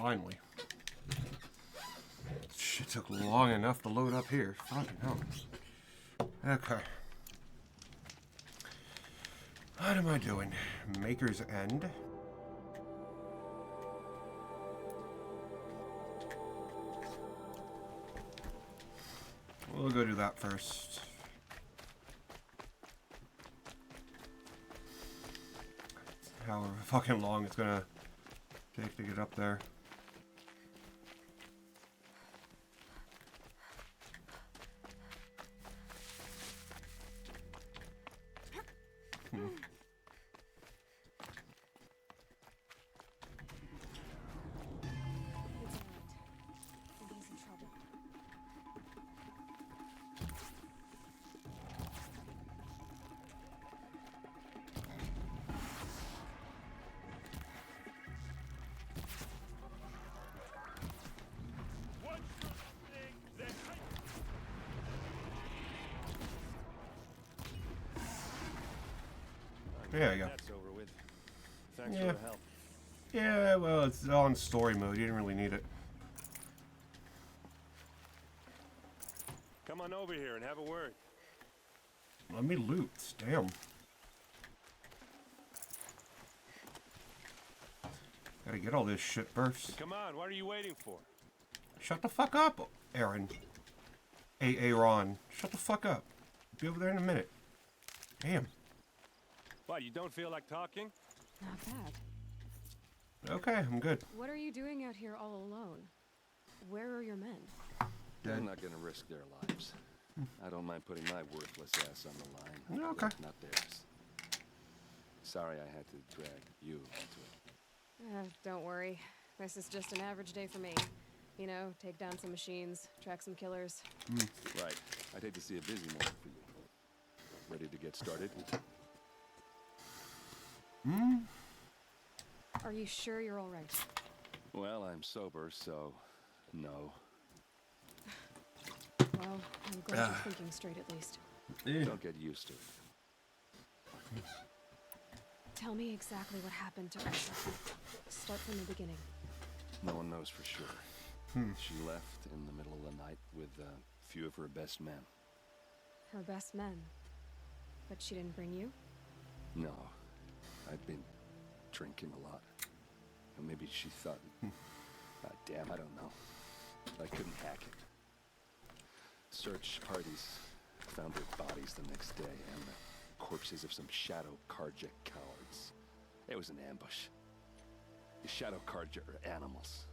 Finally. Shit took long enough to load up here. Fucking hell. Okay. What am I doing? Maker's End. We'll go do that first. However fucking long it's gonna take to get up there. There you go. That's over with. Thanks Yeah. for the help. Yeah, well, it's on story mode. You didn't really need it. Come on over here and have a word. Let me loot. Damn. Gotta get all this shit first. Come on, what are you waiting for? Shut the fuck up, Erend. Aaron. Shut the fuck up. Be over there in a minute. Damn. What, you don't feel like talking? Not bad. Okay, I'm good. What are you doing out here all alone? Where are your men? They're not gonna risk their lives. I don't mind putting my worthless ass on the line. Okay. Not theirs. Sorry I had to drag you into it. Don't worry. This is just an average day for me. You know, take down some machines, track some killers. Right. I'd hate to see a busy morning for you. Ready to get started? Are you sure you're all right? Well, I'm sober, so no. Well, I'm glad you're thinking straight at least. Don't get used to it. Tell me exactly what happened to Ersa. Start from the beginning. No one knows for sure. She left in the middle of the night with a few of her best men. Her best men. But she didn't bring you? No. I'd been drinking a lot. And maybe she thought... damn, I don't know. I couldn't hack it. Search parties found their bodies the next day and the corpses of some Shadow Karja cowards. It was an ambush. The Shadow Karja are animals.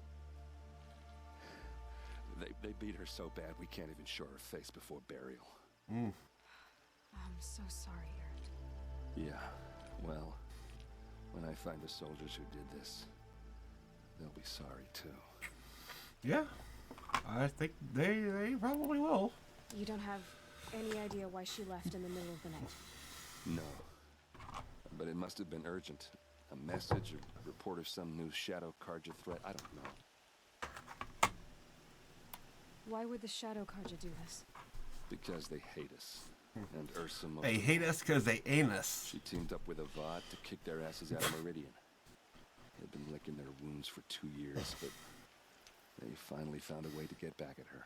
They beat her so bad we can't even show her face before burial. I'm so sorry, Erend. Yeah, well, when I find the soldiers who did this, they'll be sorry too. Yeah, I think they probably will. You don't have any idea why she left in the middle of the night? No. But it must have been urgent. A message, a report of some new Shadow Karja threat, I don't know. Why would the Shadow Karja do this? Because they hate us. And Ersa most They of hate all. us because they ain't us. She teamed up with Avad to kick their asses out of Meridian. They've been licking their wounds for 2 years, but they finally found a way to get back at her.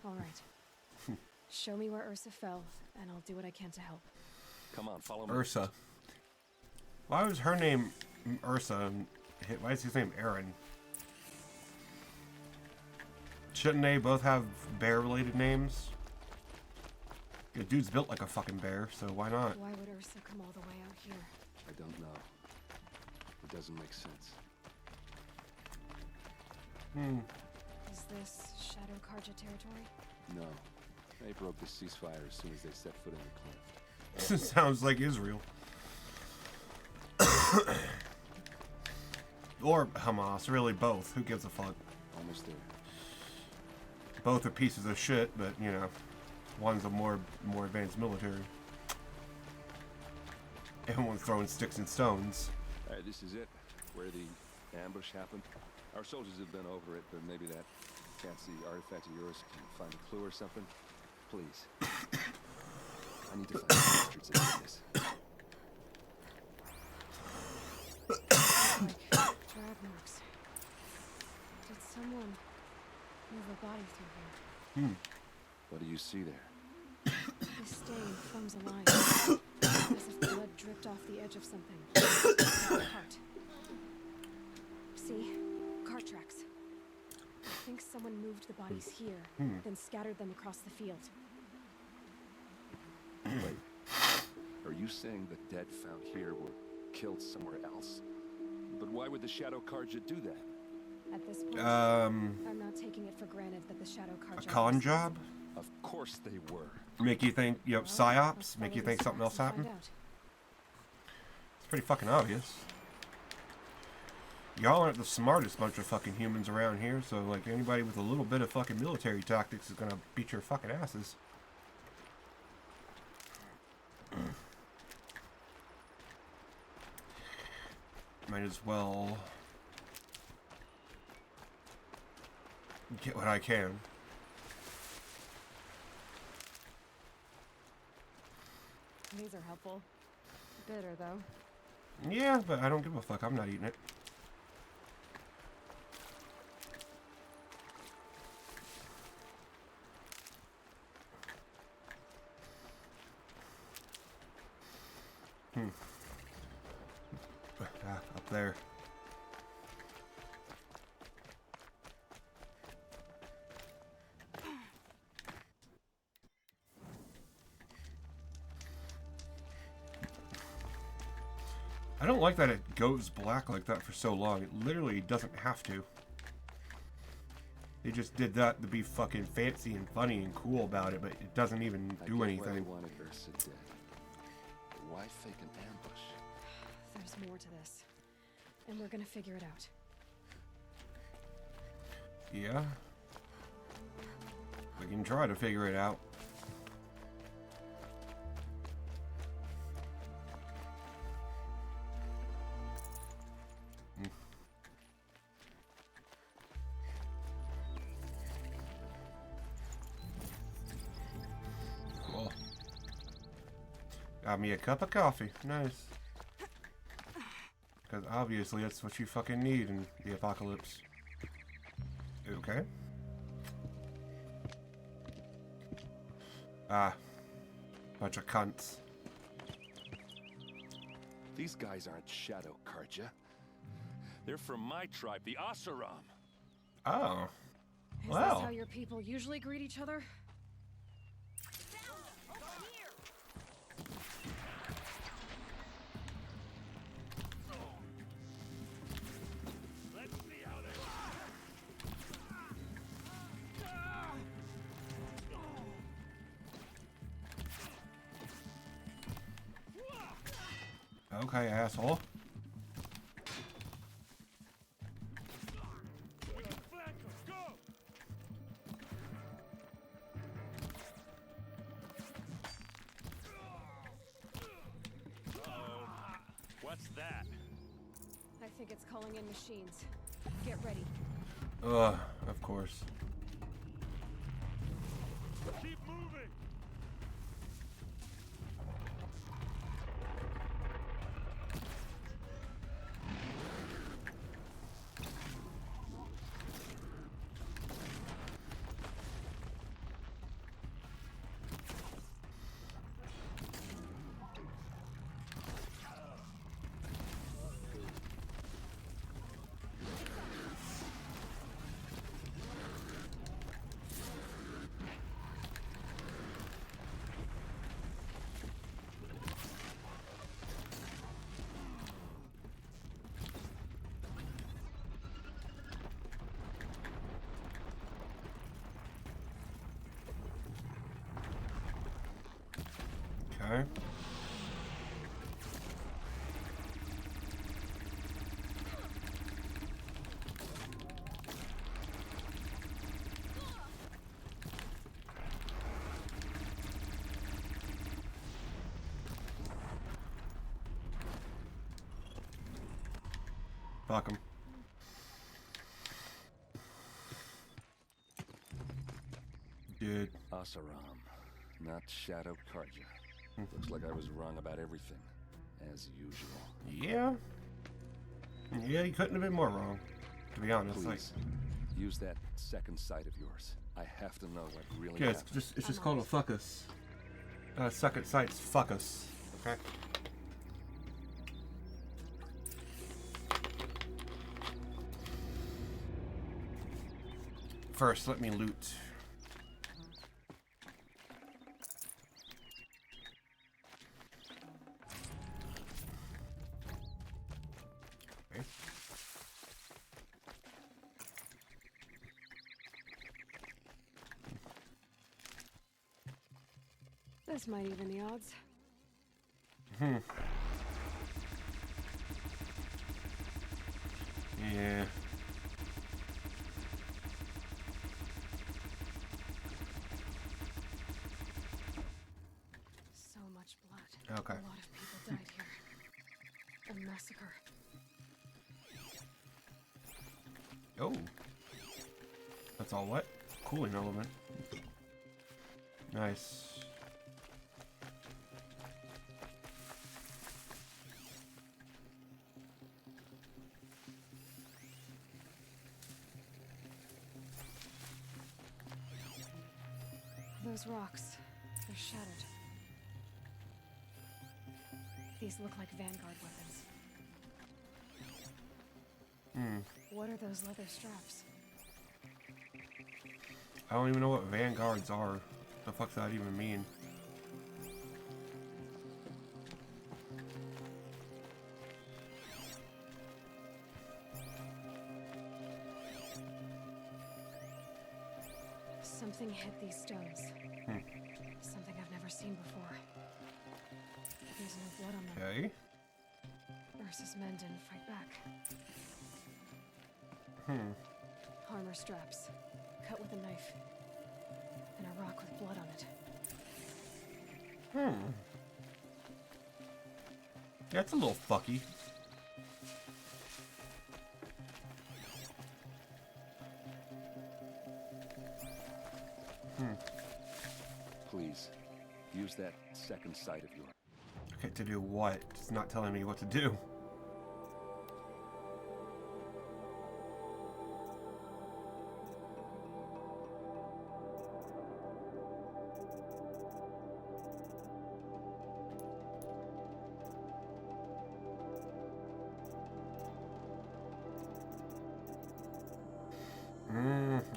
All right. Show me where Ersa fell, and I'll do what I can to help. Come on, follow me. Ursa. Why was her name Ursa and why is his name Erend? Shouldn't they both have bear-related names? The dude's built like a fucking bear, so why not? Why would Ersa come all the way out here? I don't know. It doesn't make sense. Is this Shadow Karja territory? No. They broke the ceasefire as soon as they set foot in the cliff. Sounds like Israel. Or Hamas, really both. Who gives a fuck? Almost there. Both are pieces of shit, but you know, one's a more advanced military. And one's throwing sticks and stones. Alright, this is it. Where the ambush happened. Our soldiers have been over it, but maybe that fancy artifact of yours can find a clue or something. Please. I need to find the bastards that did this. Like drag marks a body through here. What do you see there? This stain forms a line, as if blood dripped off the edge of something. Like a cart. See? Cart tracks. I think someone moved the bodies here, then scattered them across the field. Wait. Are you saying the dead found here were killed somewhere else? But why would the Shadow Carja do that? At this point, I'm not taking it for granted that the Shadow a Carja con job? Of course they were. Make you think, you know, psyops? Make you think something else happened? It's pretty fucking obvious. Y'all aren't the smartest bunch of fucking humans around here, so, like, anybody with a little bit of fucking military tactics is gonna beat your fucking asses. Might as well get what I can. These are helpful. Bitter, though. Yeah, but I don't give a fuck. I'm not eating it. Up there. I don't like that it goes black like that for so long. It literally doesn't have to. They just did that to be fucking fancy and funny and cool about it, but it doesn't even do Why they anything. wanted Ersa dead. Why fake an ambush? There's more to this. And we're gonna figure it out. Yeah. We can try to figure it out. Cool. Got me a cup of coffee. Nice. Because obviously that's what you fucking need in the apocalypse. Okay. Ah. Bunch of cunts. These guys aren't Shadow Carja. They're from my tribe, the Asaram. Oh. Is Wow. this how your people usually greet each other? Okay, asshole. What's that? I think it's calling in machines. Get ready. Ugh, of course. Keep moving! Okay. Fuck 'em. Dude. Asaram, not Shadow Carja. Looks like I was wrong about everything, as usual. Yeah. Yeah, you couldn't have been more wrong. To be honest, like, Please, use that second sight of yours. I have to know what really Yeah, happened. it's just called a fuck us. Second sight's fuck us. Okay. First, let me loot. Okay. This might even the odds. Yeah. So much blood. Okay. A lot of people died here. A massacre. Oh. That's all what? Cooling element. Nice. Those rocks, they're shattered. These look like Vanguard weapons. What are those leather straps? I don't even know what vanguards are. The fuck's that even mean? Something hit these stones. Something I've never seen before. There's no blood on them. Okay. Ersa's men didn't fight back. Armor straps, cut with a knife, and a rock with blood on it. That's a little fucky. Please, use that second sight of yours. Okay, to do what? It's not telling me what to do.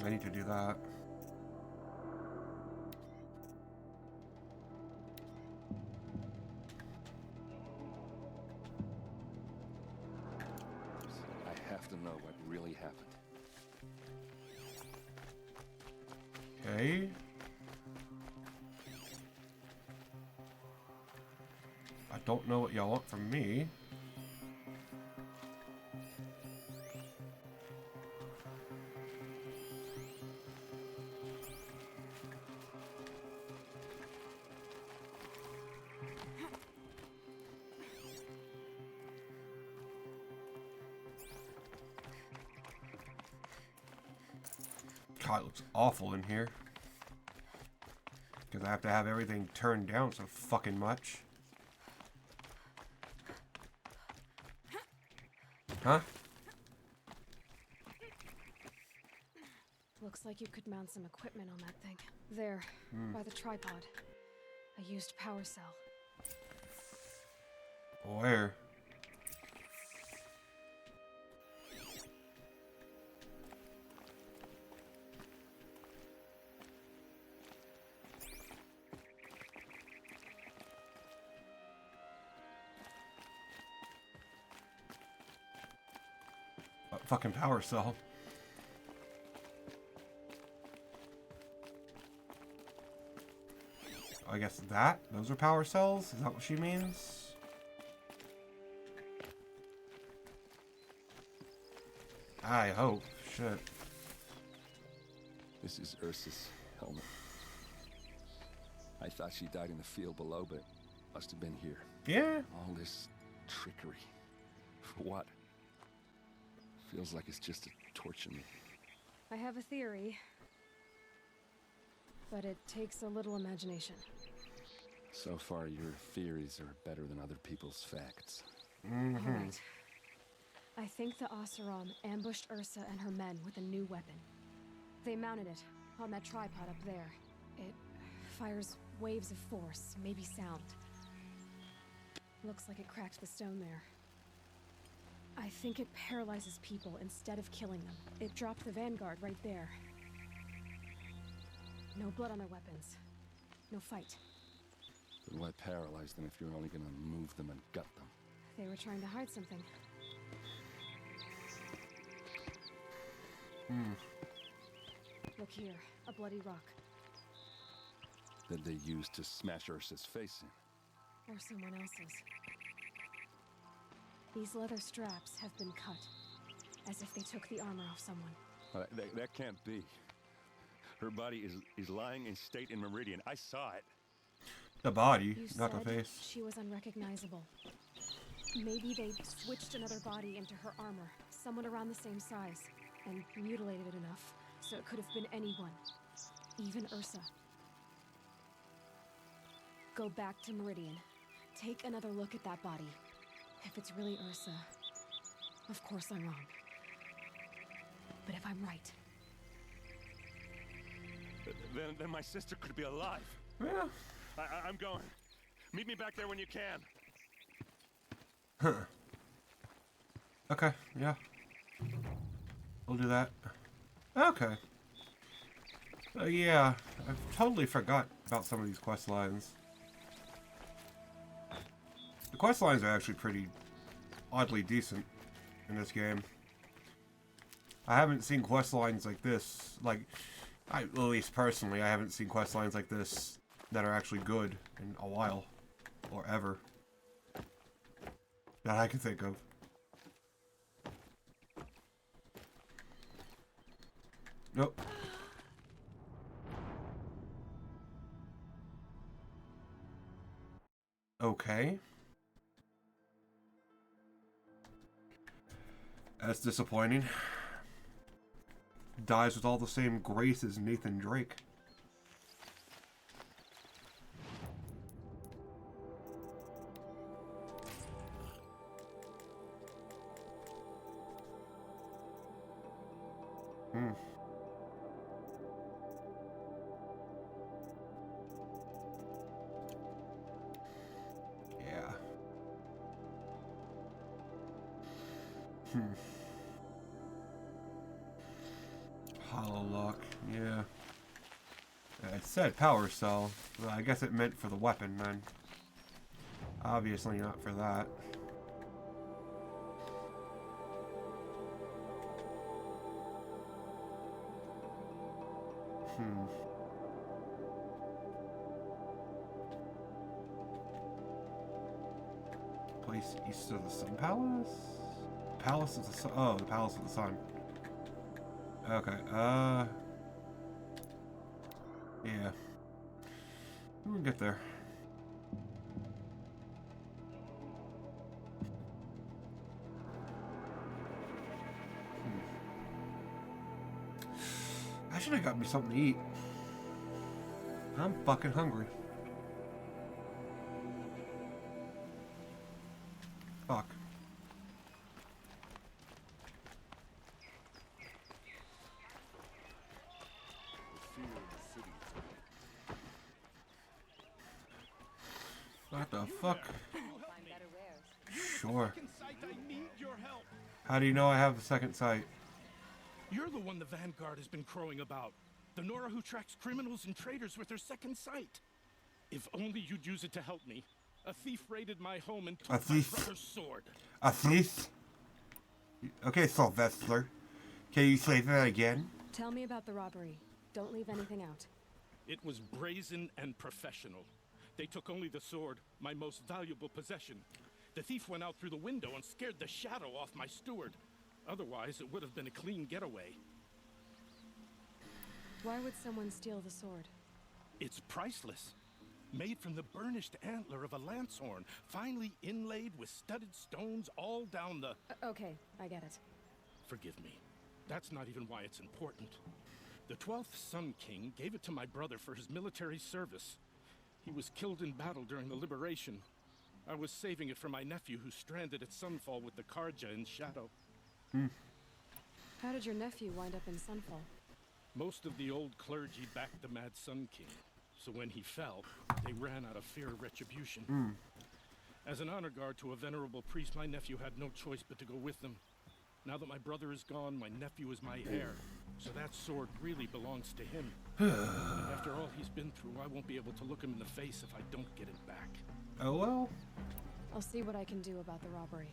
I need to do that. I have to know what really happened. Okay. I don't know what y'all want from me. God, it looks awful in here. Because I have to have everything turned down so fucking much. Huh? Looks like you could mount some equipment on that thing. There, by the tripod. A used power cell. Where? Fucking power cell. I guess those are power cells? Is that what she means? I hope. Shit. This is Ersa's helmet. I thought she died in the field below, but must have been here. Yeah. All this trickery. For what? Feels like it's just to torture me. I have a theory. But it takes a little imagination. So far, your theories are better than other people's facts. All right. I think the Oseram ambushed Ersa and her men with a new weapon. They mounted it on that tripod up there. It fires waves of force, maybe sound. Looks like it cracked the stone there. I think it paralyzes people instead of killing them. It dropped the vanguard right there. No blood on their weapons. No fight. Then why paralyze them if you're only gonna move them and gut them? They were trying to hide something. Look here, a bloody rock. That they used to smash Ersa's face in. Or someone else's. These leather straps have been cut, as if they took the armor off someone. That can't be. Her body is lying in state in Meridian. I saw it. The body, You not the said face. she was unrecognizable. Maybe they switched another body into her armor, someone around the same size, and mutilated it enough so it could have been anyone, even Ersa. Go back to Meridian. Take another look at that body. If it's really Ersa, of course I'm wrong. But if I'm right, Then my sister could be alive. Yeah. I'm going. Meet me back there when you can. Okay, yeah. We'll do that. Okay. Yeah, I've totally forgot about some of these quest lines. The quest lines are actually pretty oddly decent in this game. I haven't seen quest lines like this, at least personally, I haven't seen quest lines like this that are actually good in a while, or ever, that I can think of. Nope. Okay. That's disappointing. Dies with all the same grace as Nathan Drake. Yeah. Hollow lock, yeah. It said power cell. Well, I guess it meant for the weapon then. Obviously not for that. Place east of the Sun Palace? Palace of the Sun. Oh, the Palace of the Sun. Okay, yeah. We'll get there. I should have got me something to eat. I'm fucking hungry. Fuck. What the fuck? Sure. How do you know I have the second sight? You're the one the Vanguard has been crowing about. The Nora who tracks criminals and traitors with her second sight. If only you'd use it to help me. A thief raided my home and took A thief? my brother's sword. A thief? Okay, Sylvester. Can you say that again? tell me about the robbery. Don't leave anything out. It was brazen and professional. They took only the sword, my most valuable possession. The thief went out through the window and scared the shadow off my steward. Otherwise, it would have been a clean getaway. Why would someone steal the sword? It's priceless. Made from the burnished antler of a lancehorn, finely inlaid with studded stones all down the... Okay, I get it. Forgive me. That's not even why it's important. The 12th Sun King gave it to my brother for his military service. He was killed in battle during the liberation. I was saving it for my nephew who's stranded at Sunfall with the Karja in Shadow. How did your nephew wind up in Sunfall? Most of the old clergy backed the Mad Sun King, so when he fell, they ran out of fear of retribution. As an honor guard to a venerable priest, my nephew had no choice but to go with them. Now that my brother is gone, my nephew is my heir, so that sword really belongs to him. And after all he's been through, I won't be able to look him in the face if I don't get it back. Oh well. I'll see what I can do about the robbery.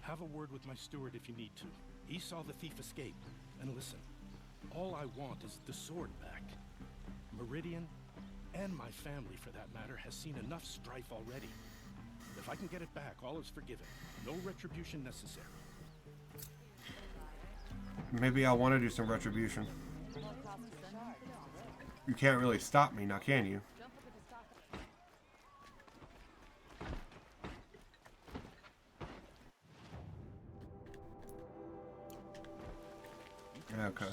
Have a word with my steward if you need to. He saw the thief escape. And listen, all I want is the sword back. Meridian, and my family for that matter, has seen enough strife already. If I can get it back, all is forgiven. No retribution necessary. Maybe I want to do some retribution. You can't really stop me now, can you? Okay.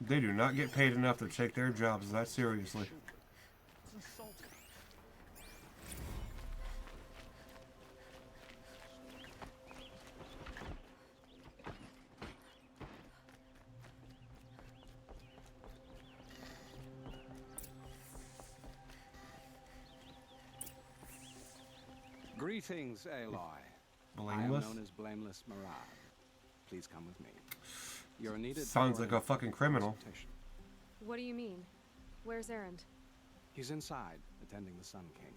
They do not get paid enough to take their jobs that seriously. Greetings, Aloy. I am Blameless? known as Blameless Mirage. Please come with me. You're needed. Sounds like a fucking criminal. What do you mean? Where's Erend? He's inside, attending the Sun King,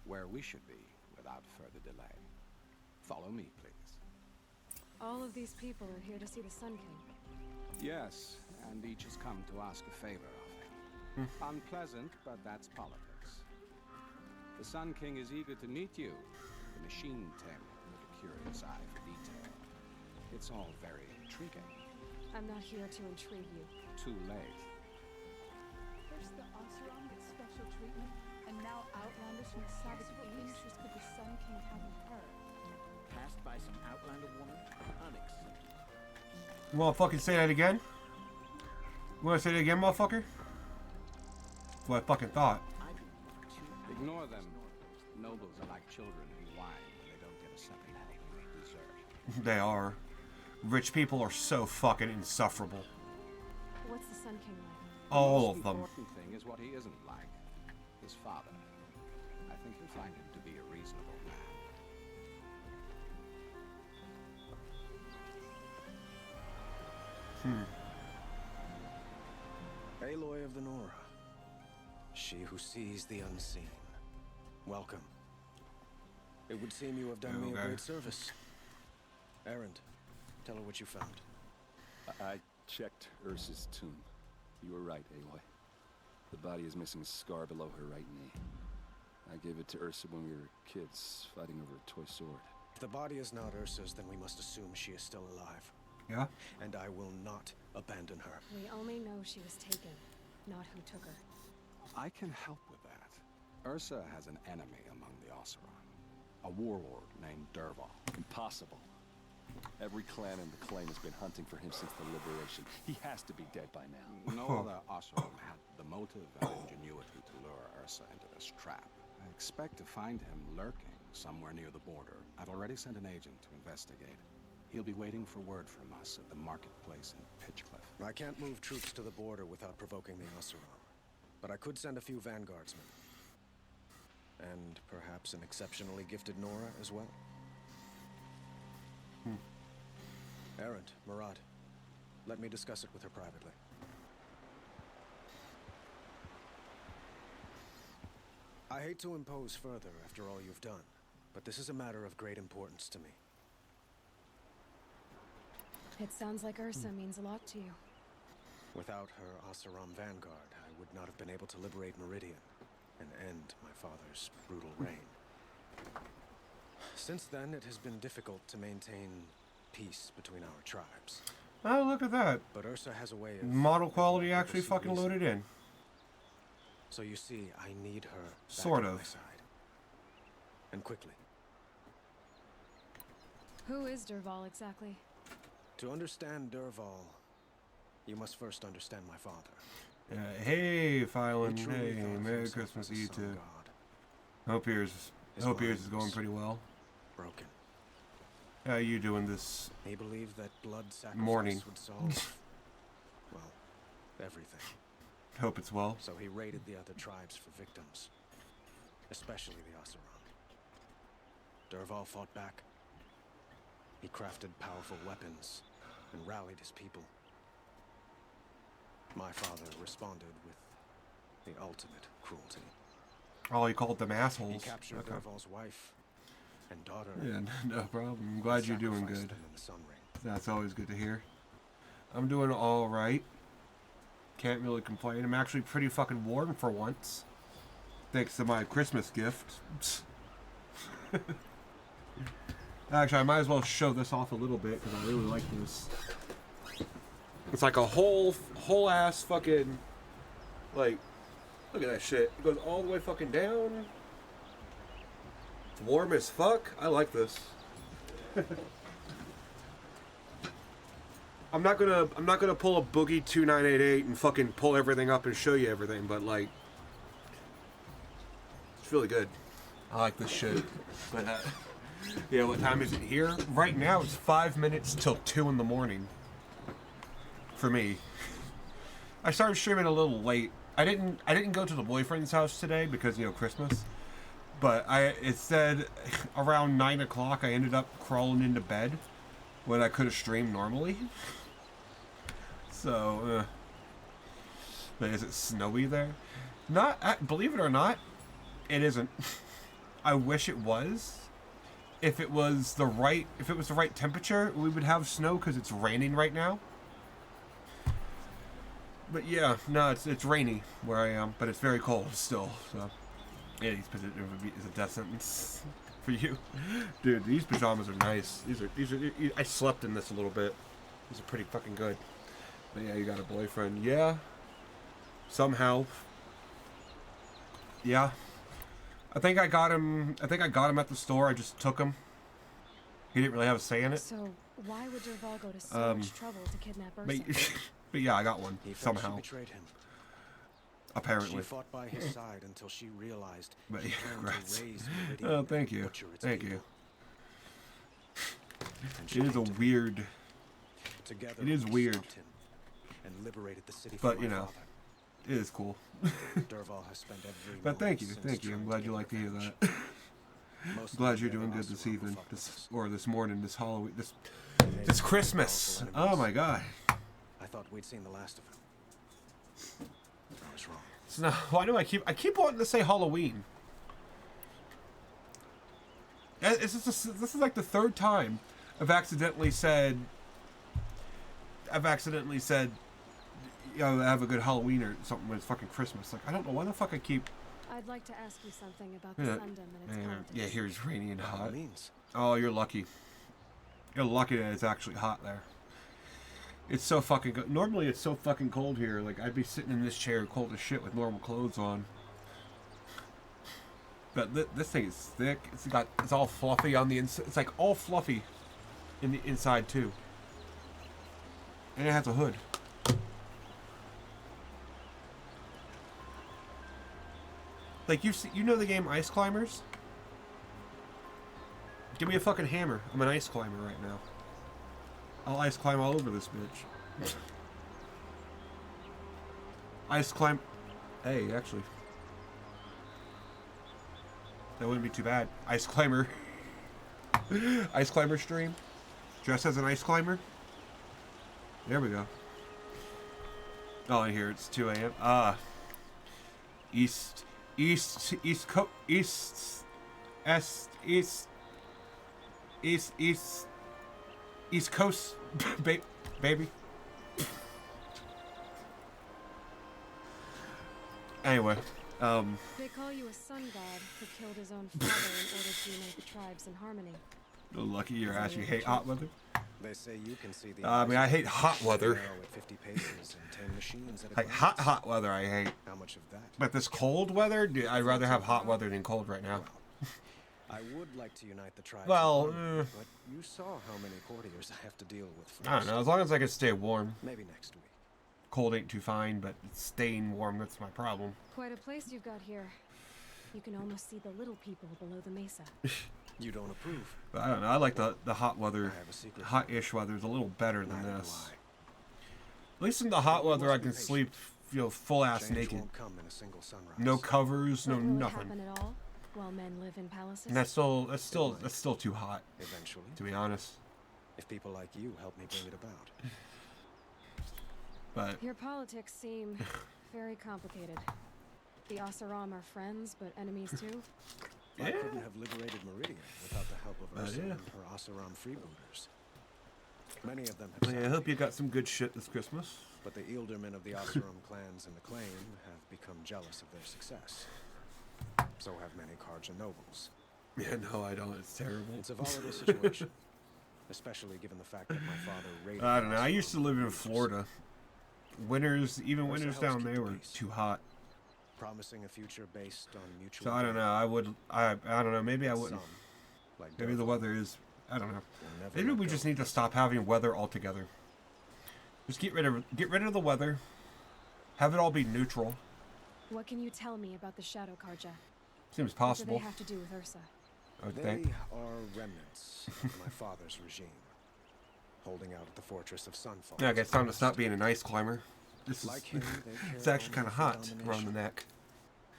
where we should be without further delay. Follow me, please. All of these people are here to see the Sun King. Yes, and each has come to ask a favor of him. Unpleasant, but that's politics. The Sun King is eager to meet you, the machine tamer with a curious eye for detail. It's all very intriguing. I'm not here to intrigue you. Too late. First the Oseram gets special treatment, and now Outlanders from the savage interest could the Sun King have with her. Passed by some Outlander woman? Unacceptable. You wanna fucking say that again? You wanna say that again, motherfucker? That's what I fucking thought. I've been here for 2 hours. Ignore them. Nobles are like children who whine when they don't get a second helping of dessert. They are. Rich people are so fucking insufferable. What's the Sun King like? All The of them. most important thing is what he isn't like. His father. I think you'll find him to be a reasonable man. Aloy of the Nora. She who sees the unseen. Welcome. It would seem you have done me a Okay. great service. Erend, tell her what you found. I checked Ersa's tomb. You were right, Aloy. The body is missing a scar below her right knee. I gave it to Ersa when we were kids, fighting over a toy sword. If the body is not Ursa's, then we must assume she is still alive. Yeah? And I will not abandon her. We only know she was taken, not who took her. I can help with that. Ersa has an enemy among the Oseram. A warlord named Dervahl. Impossible. Every clan in the claim has been hunting for him since the liberation. He has to be dead by now. No other Oseram had the motive and ingenuity to lure Ersa into this trap. I expect to find him lurking somewhere near the border. I've already sent an agent to investigate. He'll be waiting for word from us at the marketplace in Pitchcliff. I can't move troops to the border without provoking the Oseram. But I could send a few vanguardsmen. And perhaps an exceptionally gifted Nora as well. Erend, Murad, let me discuss it with her privately. I hate to impose further after all you've done, but this is a matter of great importance to me. It sounds like Ersa means a lot to you. Without her Oseram vanguard, I would not have been able to liberate Meridian and end my father's brutal reign. Since then, it has been difficult to maintain peace between our tribes. Oh, look at that. But Ersa has a way of... Model quality actually overseeing fucking loaded in. So you see, I need her back Sort on of. my side. And quickly. Who is Dervahl exactly? To understand Dervahl, you must first understand my father. Hey, He Phylon. truly Hey, thought of Merry himself Christmas as to a you sun too. god. Hope yours His is mind going was pretty well. broken. How are you doing this He believed that blood sacrifice morning? would solve, well, everything. Hope it's well. So he raided the other tribes for victims, especially the Oseram. Dervahl fought back. He crafted powerful weapons and rallied his people. My father responded with the ultimate cruelty. Oh, you called them He assholes. captured Okay. Dervahl's wife and daughter. Yeah, no problem. I'm glad you're doing sacrificed good. them in the sun ring. That's always good to hear. I'm doing all right. Can't really complain. I'm actually pretty fucking warm for once. Thanks to my Christmas gift. Actually, I might as well show this off a little bit because I really like this. It's like a whole ass fucking, like, look at that shit. It goes all the way fucking down. It's warm as fuck. I like this. I'm not gonna pull a Boogie 2988 and fucking pull everything up and show you everything, but like, it's really good. I like this shit. But yeah, what time is it here? Right now it's 5 minutes till 2 in the morning. For me. I started streaming a little late. I didn't go to the boyfriend's house today because, you know, Christmas. But it said around 9 o'clock I ended up crawling into bed when I could have streamed normally. So, but is it snowy there? Not, believe it or not, it isn't. I wish it was. If it was the right temperature, we would have snow because it's raining right now. But yeah, no, it's rainy where I am, but it's very cold still. So, yeah, these pajamas is a death sentence for you, dude. These pajamas are nice. These are. I slept in this a little bit. These are pretty fucking good. But yeah, you got a boyfriend. Yeah. Somehow. Yeah. I think I got him at the store. I just took him. He didn't really have a say in it. So why would Dervahl go to so much trouble to kidnap Ersa? But yeah, I got one He felt somehow. she betrayed him. Apparently. She fought by his side until she realized But he yeah, planned congrats. to raise Meridian Oh, thank you. and butcher its Thank people. you. And she It is a came to weird. Together, It is we weird. stopped him and liberated the city But, from you my know, father. it is cool. Dervahl has spent every But thank you, moment thank since you. I'm trying glad you get like to hear revenge. that. Most Glad of you're the doing good Oseram this will evening, fuck with us. or this morning, this Halloween, this They it's have Christmas. powerful Oh enemies. my god. I thought we'd seen the last of him. I was wrong. So now, why do I keep wanting to say Halloween? This is like the third time I've accidentally said, you know, have a good Halloween or something when it's fucking Christmas. Like, I don't know why the fuck I keep. I'd like to ask you something about the Yeah, Sundom and its contents. yeah, here it's rainy and hot. Means. Oh, you're lucky. You're lucky that it's actually hot there. It's so fucking good. Normally it's so fucking cold here. Like, I'd be sitting in this chair cold as shit with normal clothes on. But this thing is thick. It's all fluffy on the inside. It's like all fluffy in the inside too. And it has a hood. Like, you know the game Ice Climbers? Give me a fucking hammer. I'm an ice climber right now. I'll ice climb all over this bitch. Ice climb. Hey, actually. That wouldn't be too bad. Ice climber. Ice climber stream. Dressed as an ice climber. There we go. Oh, and here it's 2 a.m. East Coast, baby. Anyway, They call you a sun god who killed his own father in order to unite the tribes in harmony. lucky your ass. You hate hot weather. They say you can see the I mean, I hate hot horizon weather. narrow at 50 paces and 10 machines at a Like glance. hot weather, I hate. How much of that? But this cold weather, dude, I'd rather have hot weather than cold right now. I would like to unite the tribes. Well, in harmony, but you saw how many courtiers I have to deal with first. I don't know. As long as I can stay warm. Maybe next week. Cold ain't too fine, but staying warm, that's my problem. Quite a place you've got here. You can almost see the little people below the mesa. You don't approve? But I don't know. I like the hot weather, I have a secret. hot-ish weather is a little better than Neither do this. I. At least in the hot But we weather, must I be can patient. sleep, full ass Change naked. won't come in a single sunrise. No covers, no But will it nothing. happen at all while men live in palaces? And that's still too hot, Eventually, to be honest. if people like you help me bring it about. But Your politics seem very complicated. The Oseram are friends, but enemies too. I yeah, couldn't have liberated Meridian without the help of Ersa yeah. and her Oseram freebooters. Many of them have yeah, I hope you got some good shit this Christmas. but the ealdormen of the Oseram clans in the claim have become jealous of their success. So have many Karja nobles. Yeah, no, I don't. It's terrible. It's a volatile situation, especially given the fact that my father raided. I don't know. I Oseram used to live in freebooters, Florida. Winters, even Ersa winters helps down keep there the were peace. too hot. promising a future based on mutual. So I don't know. I don't know. Maybe I wouldn't. Some, like Maybe the Dervahl, weather is. I don't know. will never Maybe let we go. just need to stop having weather altogether. Just get rid of the weather. Have it all be neutral. What can you tell me about the Shadow Karja? Seems What do they possible. have to do with Ersa? I would They think. are remnants of my father's regime, holding out at the fortress of Sunfall. Yeah, I guess it's time to stop being an ice climber. This is. Like him, they It's care actually kind only of for hot around the domination neck.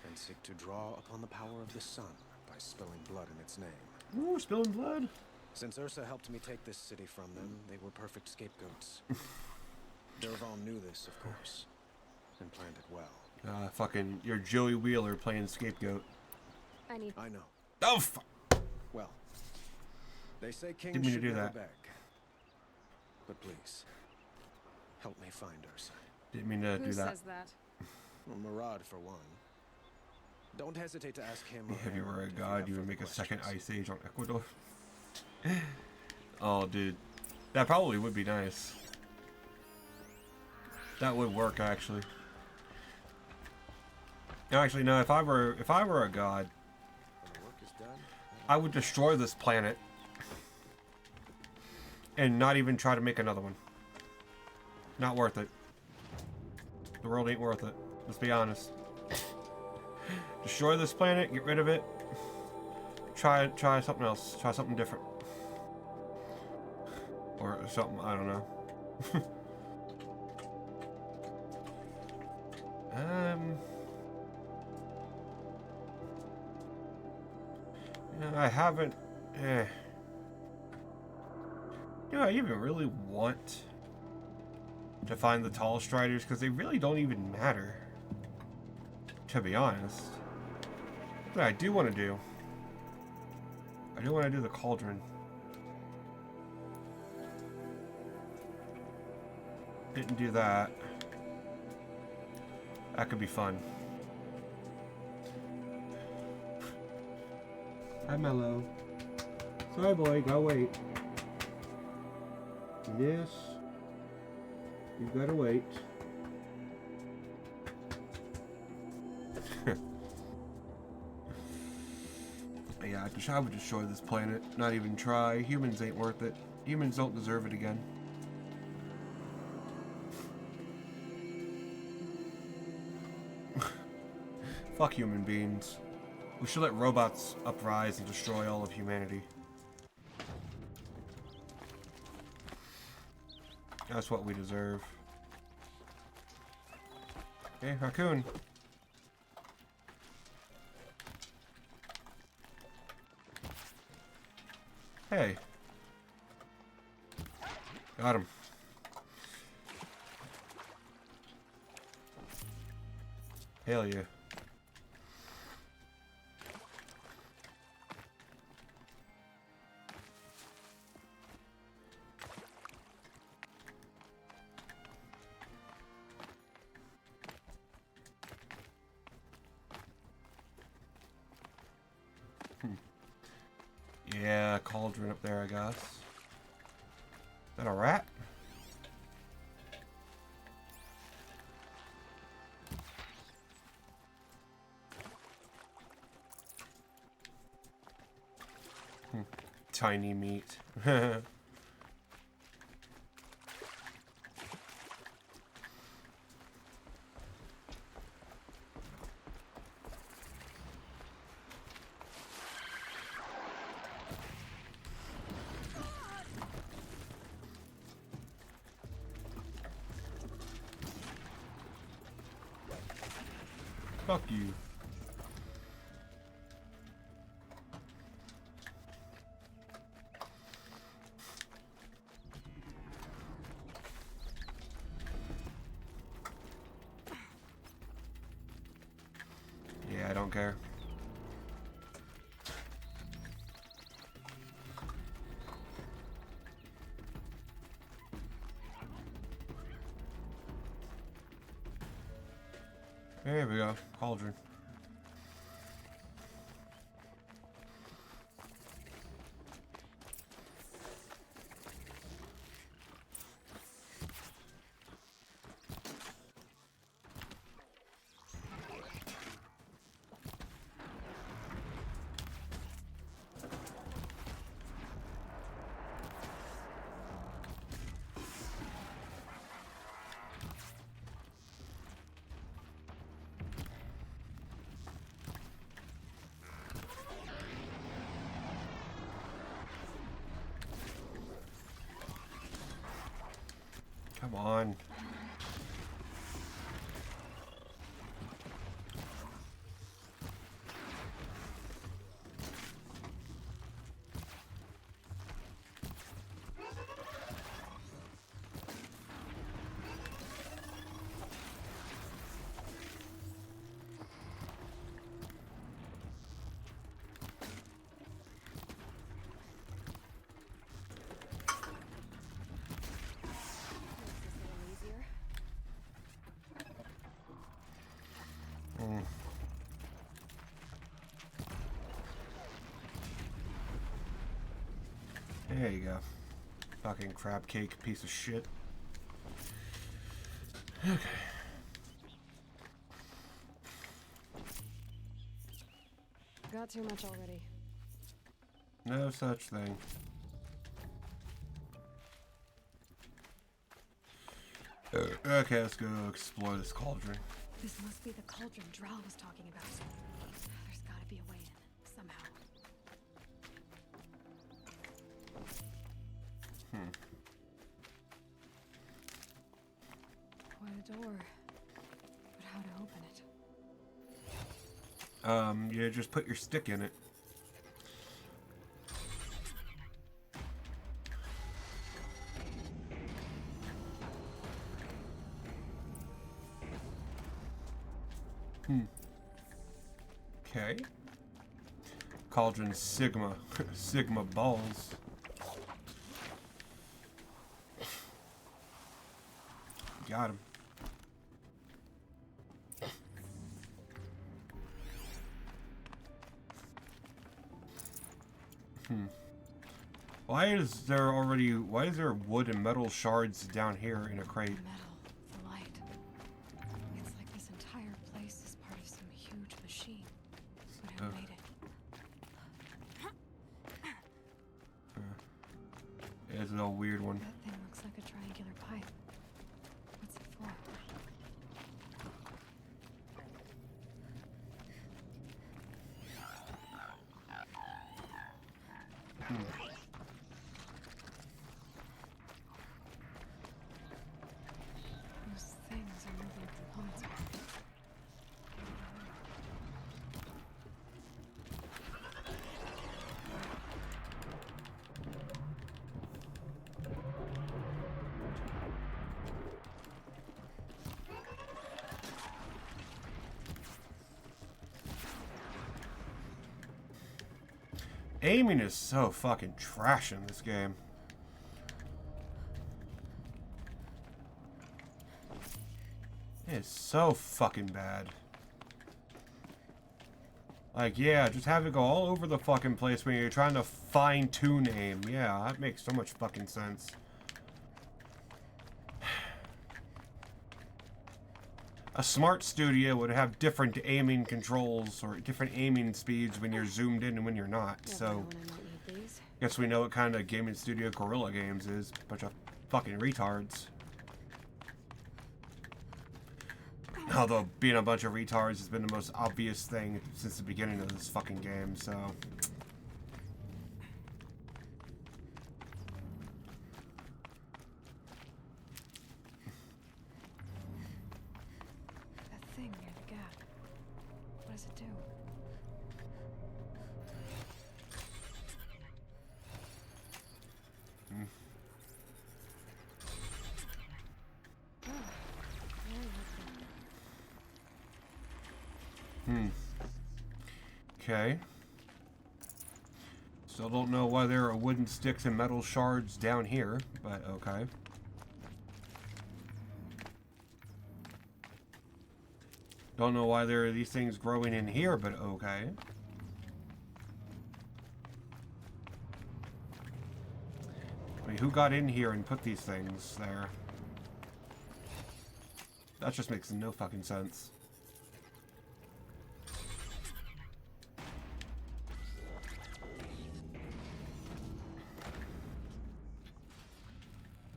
and seek to draw upon the power of the sun by spilling blood in its name. Ooh, spilling blood. Since Ersa helped me take this city from them, they were perfect scapegoats. Dervahl knew this, of course, and planned it well. Fucking, you're Joey Wheeler playing scapegoat. I need. I know. Oh, fuck. Well, they say kings Didn't mean to should do never that. beg. But please, help me find Ersa. Didn't mean to Who do that. says that? Well, Murad, for one. Don't hesitate to ask him. or If you were a Erend if god, have you would further make a second questions. ice age on Ecuador. Oh, dude. That probably would be nice. That would work, actually. Actually, no. If I were a god, When the work is done, I would destroy this planet and not even try to make another one. Not worth it. The world ain't worth it. Let's be honest. Destroy this planet, get rid of it. Try something else. Try something different. Or something, I don't know. I haven't. I even really want to find the tall striders because they really don't even matter. To be honest. But I do want to do. I do want to do the cauldron. Didn't do that. That could be fun. Hi, Mello. Sorry, boy. Gotta wait. Yes. You gotta wait. Yeah, I would destroy this planet. Not even try. Humans ain't worth it. Humans don't deserve it again. Fuck human beings. We should let robots uprise and destroy all of humanity. That's what we deserve. Hey, raccoon. Hey. Got him. Hell yeah. Yeah, cauldron up there, I guess. Is that a rat? Tiny meat. Fuck you. Yeah, I don't care. There we go. Cauldron. Come on. There you go. Fucking crab cake piece of shit. Okay. Got too much already. No such thing. Okay, let's go explore this cauldron. This must be the cauldron Dervahl was talking about. There's gotta be a way in, somehow. Quite a door. But how to open it? Yeah, just put your stick in it. Okay. Cauldron Sigma. Sigma balls. Got him. Why is there wood and metal shards down here in a crate? Metal, the light. It's like this entire place is part of some huge machine. But who made it? It's a weird one. That thing looks like a triangular pipe. What's it for? Those things are moving components. Aiming is so fucking trash in this game. It is so fucking bad. Like, yeah, just have it go all over the fucking place when you're trying to fine-tune aim. Yeah, that makes so much fucking sense. A smart studio would have different aiming controls or different aiming speeds when you're zoomed in and when you're not. So, guess we know what kind of gaming studio Guerrilla Games is. Bunch of fucking retards. Although being a bunch of retards has been the most obvious thing since the beginning of this fucking game, so... That thing near the gap. do? Oh, very helpful. Okay. Still don't know why there are wooden sticks and metal shards down here, but okay. Don't know why there are these things growing in here, but okay. I mean, who got in here and put these things there? That just makes no fucking sense.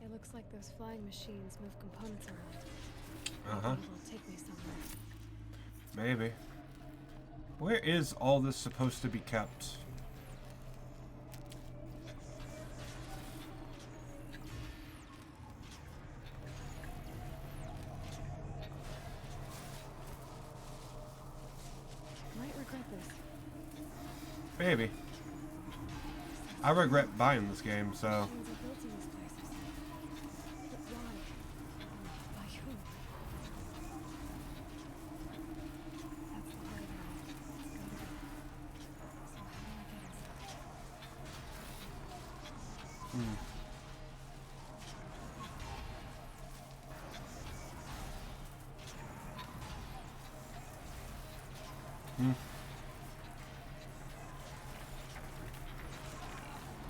It looks like those flying machines move components around. Uh-huh. Maybe they'll take me somewhere. Maybe. Where is all this supposed to be kept? Might regret this. Maybe. I regret buying this game, so... Machines are built in these places. But why? By who? That's the heart of it all. It's gotta be. So how do I get inside?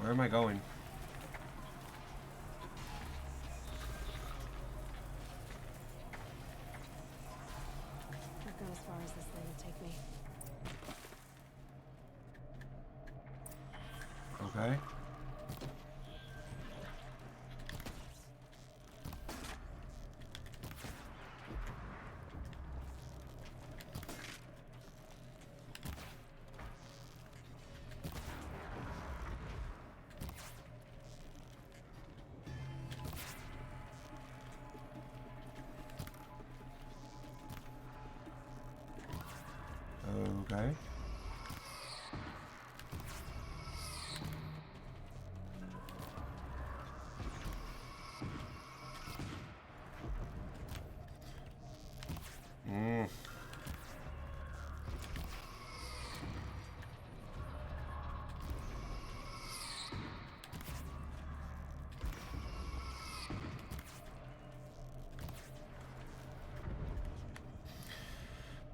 Where am I going? I've gone as far as this thing will take me. Okay. Okay.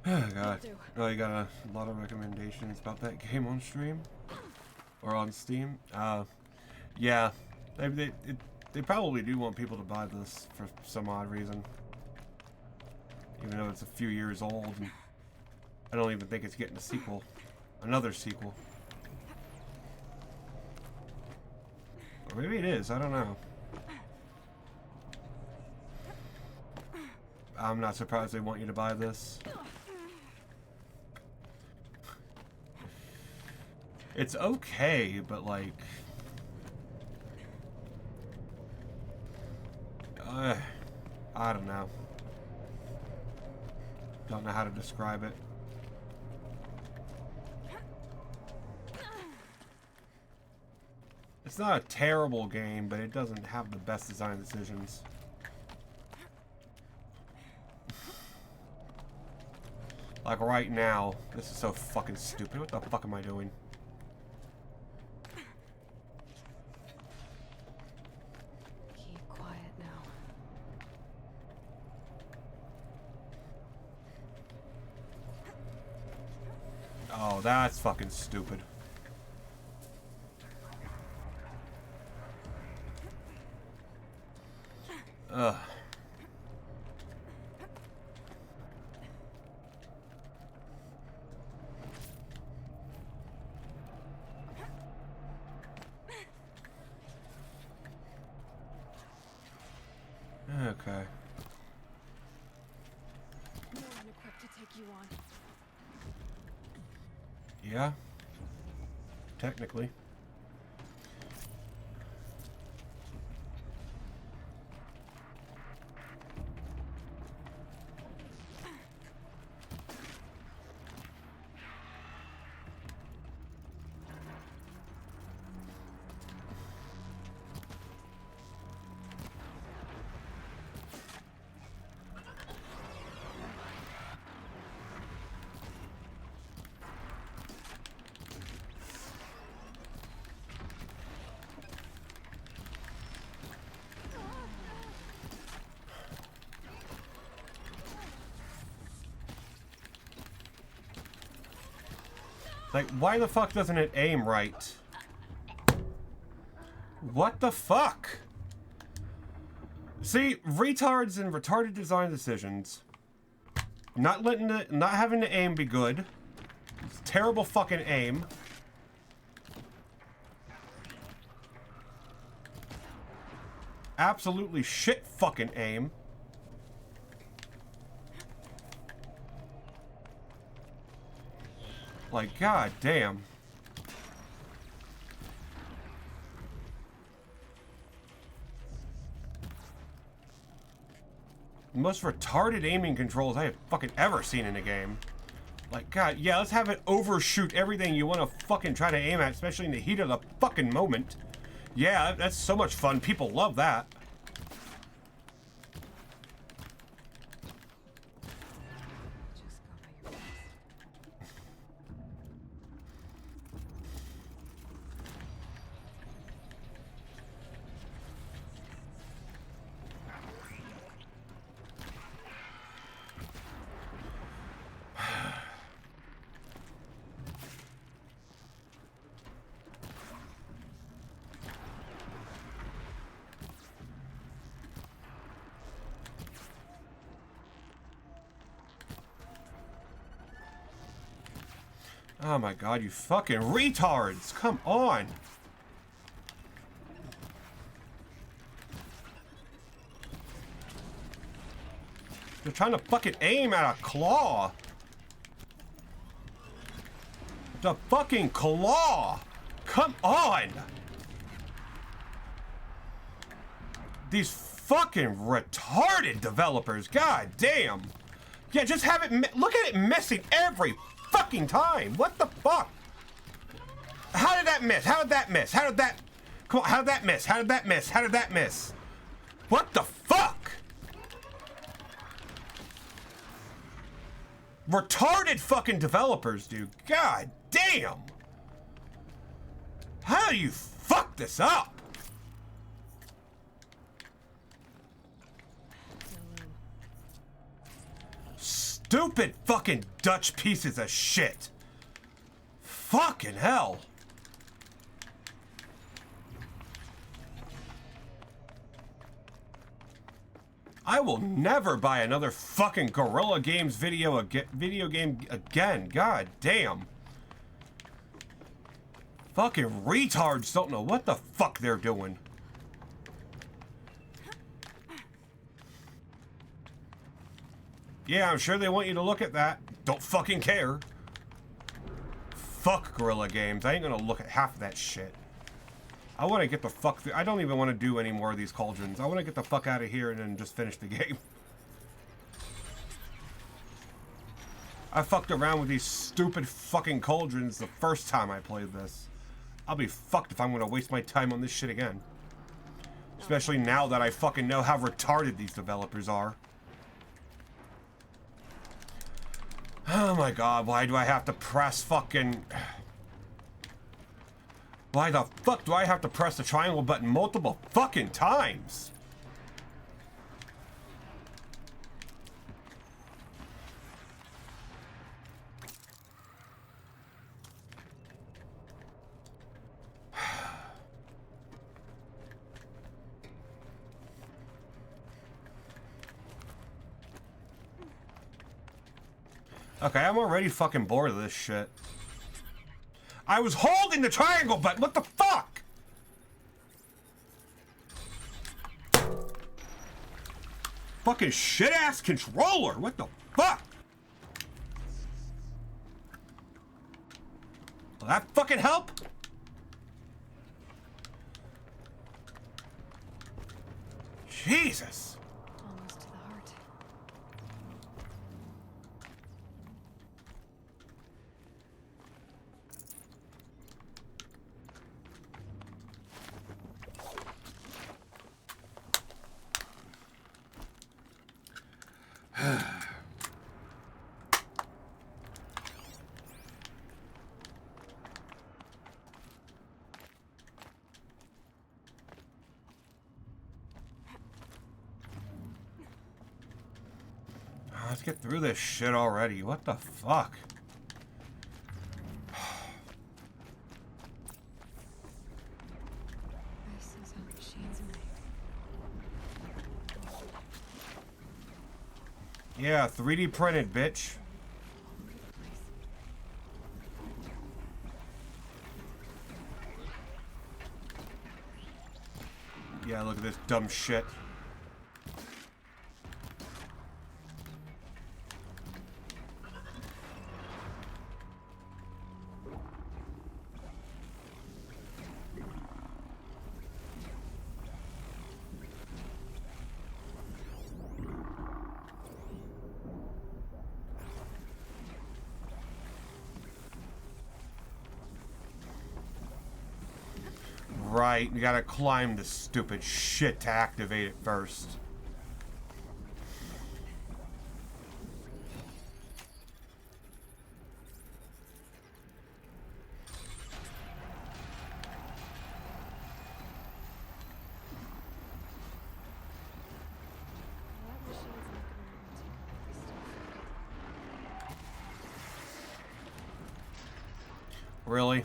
Oh god. Oh, you got a lot of recommendations about that game on stream? Or on Steam? Yeah. They probably do want people to buy this for some odd reason. Even though it's a few years old. And I don't even think it's getting a sequel. Another sequel. Or maybe it is, I don't know. I'm not surprised they want you to buy this. It's okay, but like... I don't know. Don't know how to describe it. It's not a terrible game, but it doesn't have the best design decisions. Like right now, this is so fucking stupid. What the fuck am I doing? Keep quiet now. Oh, that's fucking stupid. Ugh. Okay. No one equipped to take you on. Yeah. Technically. Like, why the fuck doesn't it aim right? What the fuck? See, retards and retarded design decisions. Not having the aim be good. It's terrible fucking aim. Absolutely shit fucking aim. Like, god damn. The most retarded aiming controls I have fucking ever seen in a game. Like, god, yeah, let's have it overshoot everything you want to fucking try to aim at, especially in the heat of the fucking moment. Yeah, that's so much fun. People love that. Oh my god, you fucking retards! Come on! They're trying to fucking aim at a claw! The fucking claw! Come on! These fucking retarded developers, god damn! Yeah, just have it, look at it missing every fucking time! What the fuck? How did that miss? How did that miss? How did that... Come on, how did that miss? How did that miss? How did that miss? What the fuck? Retarded fucking developers, dude. God damn! How do you fuck this up? Stupid fucking Dutch pieces of shit. Fucking hell. I will never buy another fucking Guerrilla Games video game again. God damn. Fucking retards don't know what the fuck they're doing. Yeah, I'm sure they want you to look at that. Don't fucking care. Fuck Guerrilla Games. I ain't gonna look at half of that shit. I want to get the fuck... I don't even want to do any more of these cauldrons. I want to get the fuck out of here and then just finish the game. I fucked around with these stupid fucking cauldrons the first time I played this. I'll be fucked if I'm gonna waste my time on this shit again. Especially now that I fucking know how retarded these developers are. Oh my god, why do I have to press fucking... Why the fuck do I have to press the triangle button multiple fucking times? Okay, I'm already fucking bored of this shit. I was holding the triangle button. What the fuck? Fucking shit-ass controller. What the fuck? Will that fucking help? Jesus. Almost to the heart. Let's get through this shit already. What the fuck? Yeah, 3D printed, bitch. Yeah, look at this dumb shit. Right, you gotta climb the stupid shit to activate it first. Really?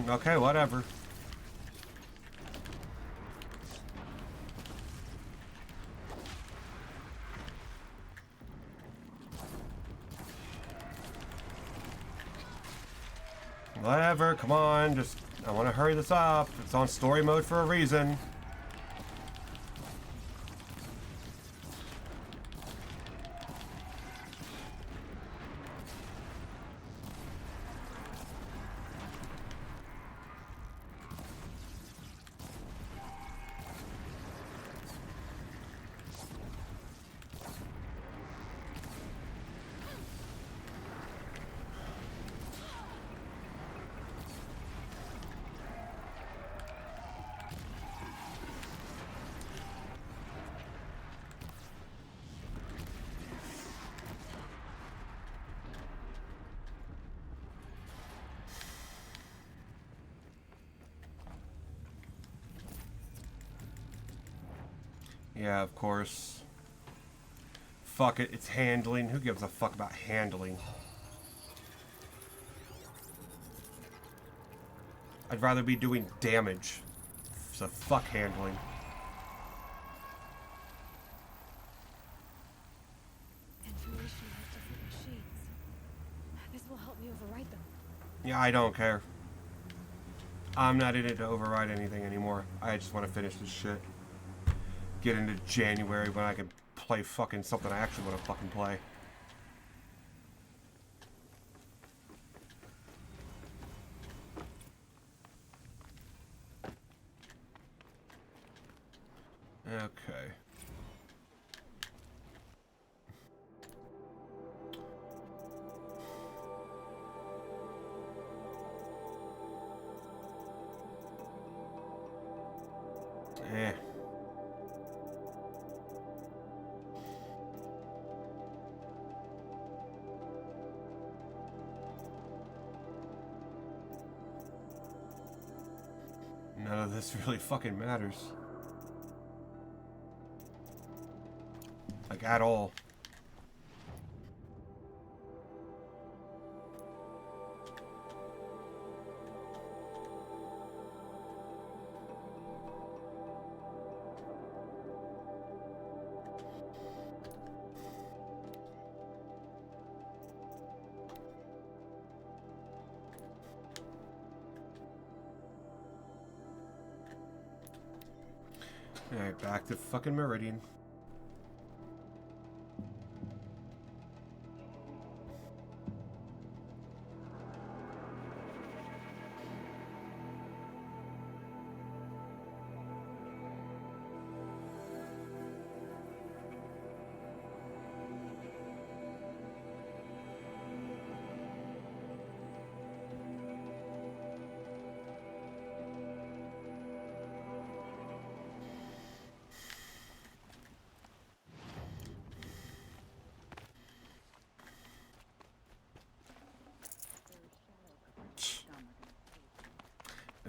Okay, whatever. Whatever, come on, just, I want to hurry this up. It's on story mode for a reason. Yeah, of course. Fuck it, it's handling. Who gives a fuck about handling? I'd rather be doing damage. So fuck handling. Information has different machines. This will help me override them. Yeah, I don't care. I'm not in it to override anything anymore. I just want to finish this shit. Get into January when I can play fucking something I actually want to fucking play. Okay. Eh. None of this really fucking matters. Like, at all. Alright, back to fucking Meridian.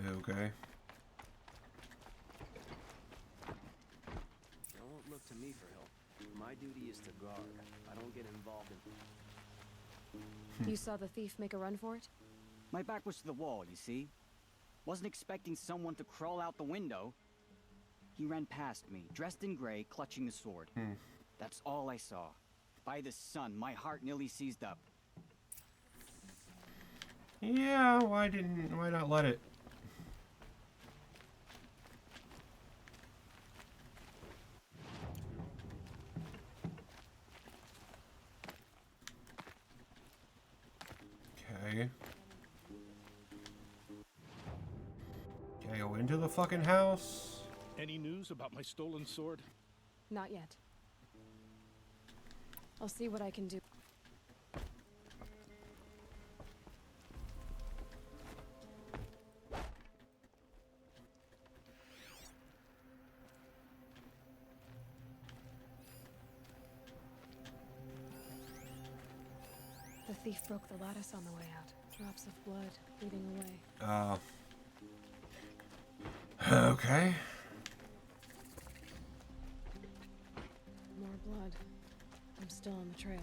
Okay. Don't look to me for help. My duty is to guard. I don't get involved in... You saw the thief make a run for it? My back was to the wall, you see? Wasn't expecting someone to crawl out the window. He ran past me, dressed in gray, clutching a sword. That's all I saw. By the sun, my heart nearly seized up. Yeah, why not let it? Okay. Can I go into the fucking house? Any news about my stolen sword? Not yet. I'll see what I can do. The thief broke the lattice on the way out. Drops of blood bleeding away. Okay. More blood. I'm still on the trail.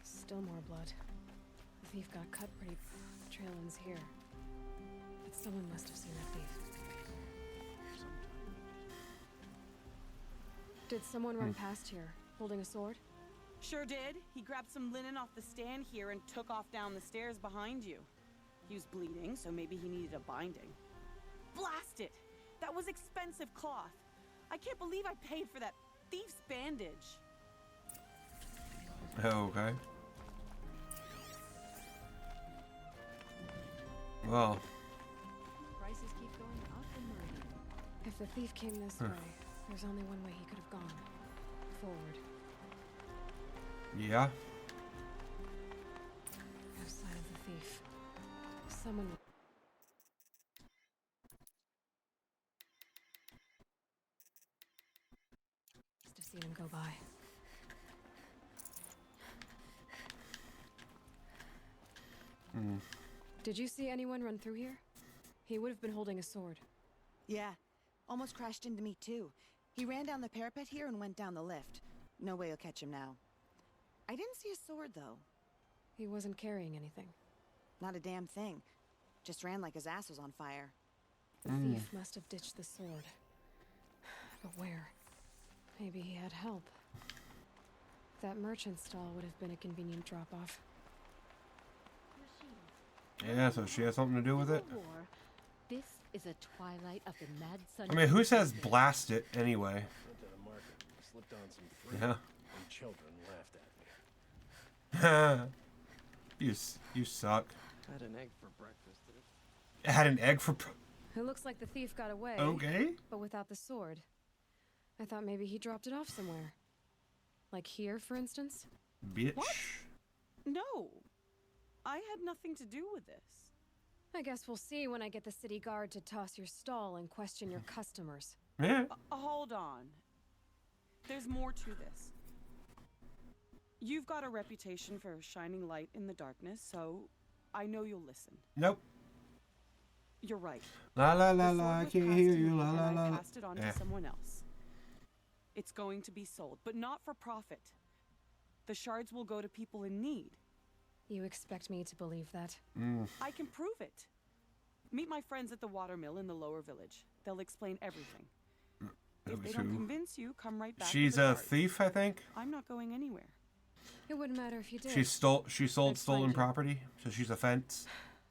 Still more blood. The thief got cut pretty. The trail ends here. But someone must have seen that thief. Did someone run past here, holding a sword? Sure did. He grabbed some linen off the stand here and took off down the stairs behind you. He was bleeding, so maybe he needed a binding. Blast it! That was expensive cloth. I can't believe I paid for that thief's bandage. Okay. Well. Prices keep going up and running. If the thief came this way, there's only one way he could have gone. Forward. Yeah. No sign of the thief. Someone must have seen him go by. Did you see anyone run through here? He would have been holding a sword. Yeah. Almost crashed into me, too. He ran down the parapet here and went down the lift. No way you'll catch him now. I didn't see a sword, though. He wasn't carrying anything. Not a damn thing. Just ran like his ass was on fire. The thief must have ditched the sword. But where? Maybe he had help. That merchant stall would have been a convenient drop-off. Yeah, so she has something to do with it? This is a twilight of the mad sun. I mean, who says blast it anyway? Went to the market, slipped on some fruit, Yeah. and children laughed at me. You suck. I had an egg for breakfast. I had an egg for... It looks like the thief got away. Okay. But without the sword. I thought maybe he dropped it off somewhere. Like here, for instance? Bitch. What? No. I had nothing to do with this. I guess we'll see when I get the city guard to toss your stall and question your customers. Yeah. Hold on. There's more to this. You've got a reputation for shining light in the darkness, so I know you'll listen. Nope. You're right. La la la The la, I sword was can't passed hear to you. me, La la and la I la. passed it on to someone else. It's going to be sold, but not for profit. The shards will go to people in need. You expect me to believe that? I can prove it. Meet my friends at the watermill in the lower village. They'll explain everything. If they don't convince you, come right back. She's to the a guard. thief, I think. I'm not going anywhere. It wouldn't matter if you did. She sold I'd stolen find you. property, so she's a fence,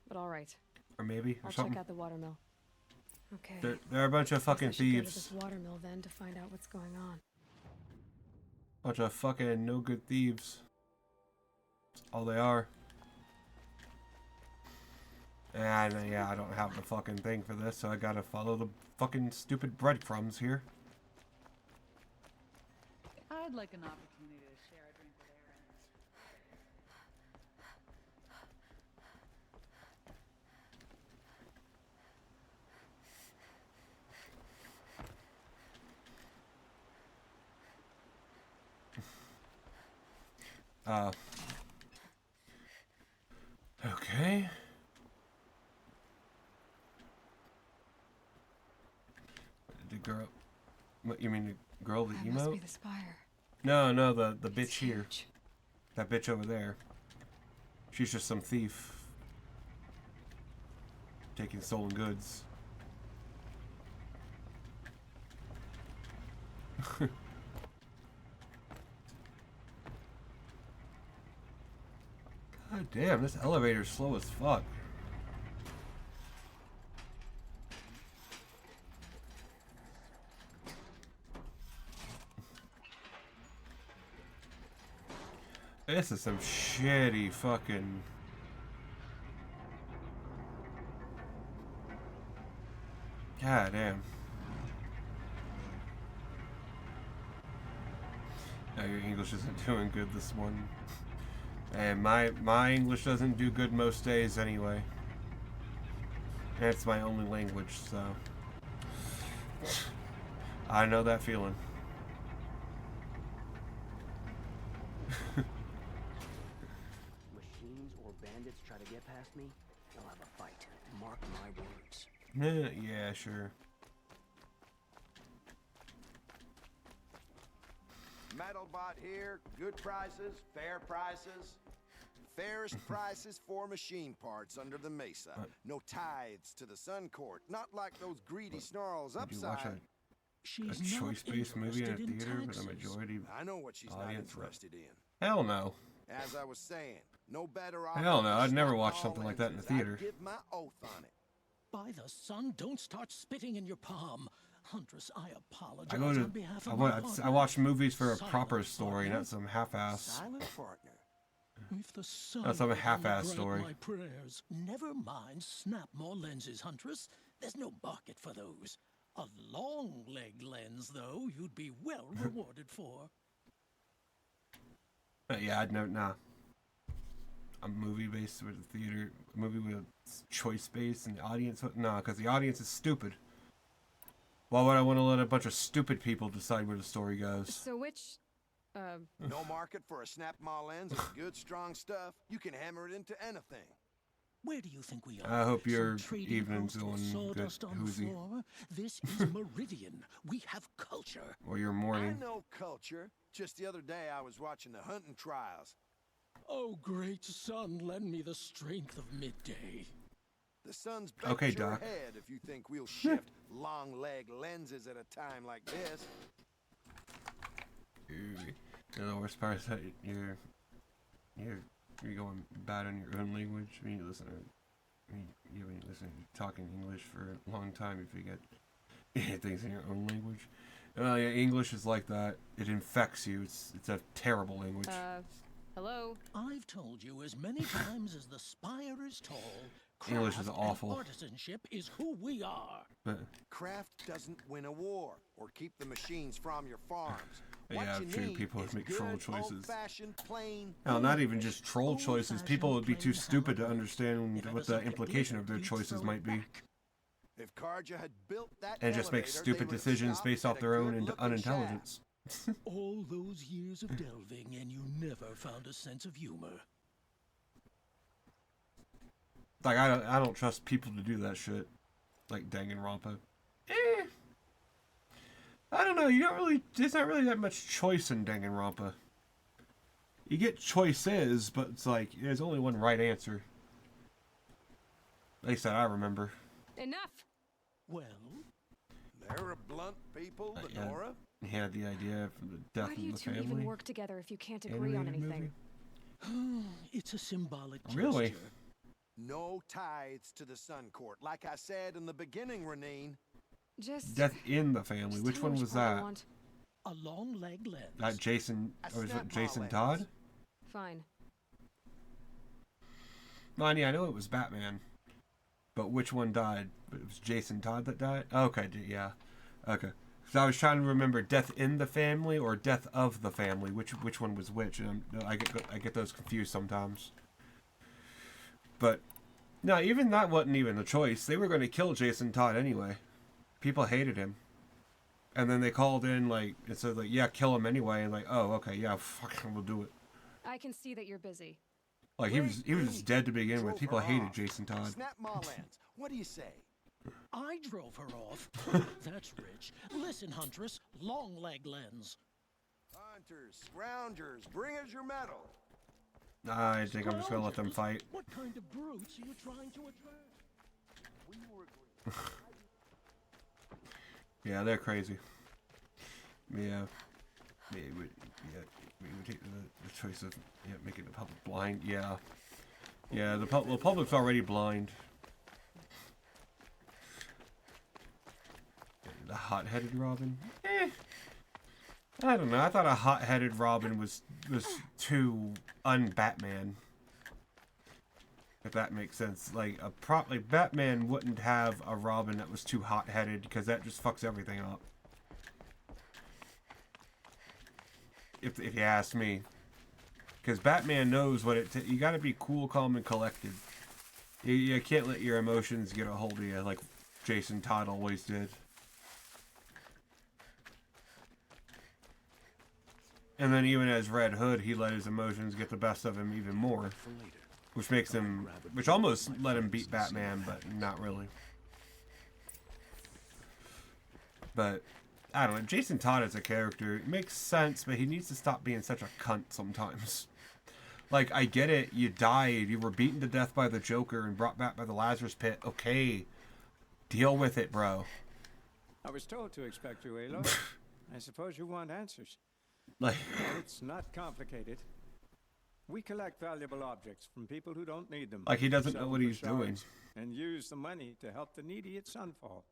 But all right. or maybe, or I'll something. check out the watermill. Okay. They're a bunch of fucking Guess I should go to thieves. this watermill then to find out what's going on. Bunch of fucking no good thieves. That's all they are. And yeah, I don't have the fucking thing for this, so I gotta follow the fucking stupid breadcrumbs here. I'd like an opportunity to share a drink with Erend. Okay. The girl. What, you mean the girl, the That emote? must be the spire. No, the bitch It's here. huge. That bitch over there. She's just some thief. Taking stolen goods. God damn, this elevator's slow as fuck. This is some shitty fucking... God damn. No, your English isn't doing good this morning. And my English doesn't do good most days anyway. And it's my only language, so... I know that feeling. Machines or bandits try to get past me, they'll have a fight. Mark my words. Yeah, sure. Metalbot here, good prices, fair prices. Fairest prices for machine parts under the mesa. No tithes to the Sun Court, not like those greedy snarls Did you watch upside. a choice-based movie in a theater with a majority I know what she's not audience? interested in. Hell no. As I was saying, no better off. Hell no, than I'd never snap watch all something like that in the lenses. I'd theater. give my oath on it. By the sun, don't start spitting in your palm. Huntress, I apologize I go on to behalf of I watch movies for a Silent proper story, partner. not some half-ass. Silent partner. If the sun That's some will half-ass grant story. My prayers. Never mind, snap more lenses, Huntress. There's no market for those. A long leg lens, though, you'd be well rewarded for. Yeah, I'd never, nah. A movie based with a theater, a movie with choice based and the audience, nah, because the audience is stupid. Why would I want to let a bunch of stupid people decide where the story goes? So which, No market for a snap-ma lens of good, strong stuff. You can hammer it into anything. Where do you think we are? I hope your Some trading evening's post with going good, sawdust on the Whoozy. floor? This is Meridian. We have culture. Or your I morning. know culture. Just the other day I was watching the hunting trials. Oh, great sun, lend me the strength of midday. The sun's bent Okay, your Doc. head if you think we'll shift long leg lenses at a time like this. The worst part is that you're going bad in your own language. I mean, you listen to talking English for a long time. You forget things in your own language. Yeah, English is like that. It infects you. It's a terrible language. hello? I've told you as many times as the spire is tall. English is craft awful. And artisanship is who we are. But Craft doesn't win a war or keep the machines from your farms. What yeah, you true. need People is would make good, troll choices. old-fashioned, plain. No, not even just troll choices. People would be too stupid to understand what the implication of their choices might be, If Karja had built that and just make elevator, stupid they would've decisions stopped based at off a their own good-looking unintelligence. All those years of delving, and you never found a sense of humor. Like I don't trust people to do that shit, like Danganronpa. I don't know. There's not really that much choice in Danganronpa. You get choices, but it's like there's only one right answer. At least that I remember. Enough! Well, They're a blunt people, the Nora. He had the idea of the death Why do of you the two family. even work together if you can't agree on Animated anything? movie? it's a symbolic gesture. Really? No tithes to the Sun Court. Like I said in the beginning, Renine. Just Death in the Family. just Which tell me one was part you that? want. A long leg lens. That Jason, or is it Jason Todd? Fine. No, yeah, I know it was Batman. But which one died? It was Jason Todd that died? Okay, yeah. Okay. So I was trying to remember Death in the Family or Death of the Family. Which one was which? And I get those confused sometimes. But no, even that wasn't even a choice. They were going to kill Jason Todd anyway. People hated him. And then they called in like and said like, yeah, kill him anyway. And like, oh, okay, yeah, fuck, we'll do it. I can see that you're busy. Like he was just dead to begin with. People hated Jason Todd. Snap Marlands. What do you say? I drove her off. That's rich. Listen, Huntress, long leg lens. Hunters, scroungers, bring us your medal. I think I'm just gonna let them fight. What kind of brutes are you trying to attract? Yeah, they're crazy. Yeah. We would take the choice of making the public blind. Yeah. Yeah, the public's already blind. The hot-headed Robin? I don't know. I thought a hot-headed Robin was too un-Batman. If that makes sense. Like Batman wouldn't have a Robin that was too hot-headed because that just fucks everything up. If you ask me. Because Batman knows what you gotta be cool, calm, and collected. You can't let your emotions get a hold of you like Jason Todd always did. And then even as Red Hood, he let his emotions get the best of him even more. Which almost let him beat Batman, but not really. But, I don't know, Jason Todd as a character, it makes sense, but he needs to stop being such a cunt sometimes. Like, I get it, you died, you were beaten to death by the Joker and brought back by the Lazarus Pit, okay. Deal with it, bro. I was told to expect you, Aloy. I suppose you want answers. Like, it's not complicated. We collect valuable objects from people who don't need them. Like he doesn't know what he's doing. And use the money to help the needy at Sunfall.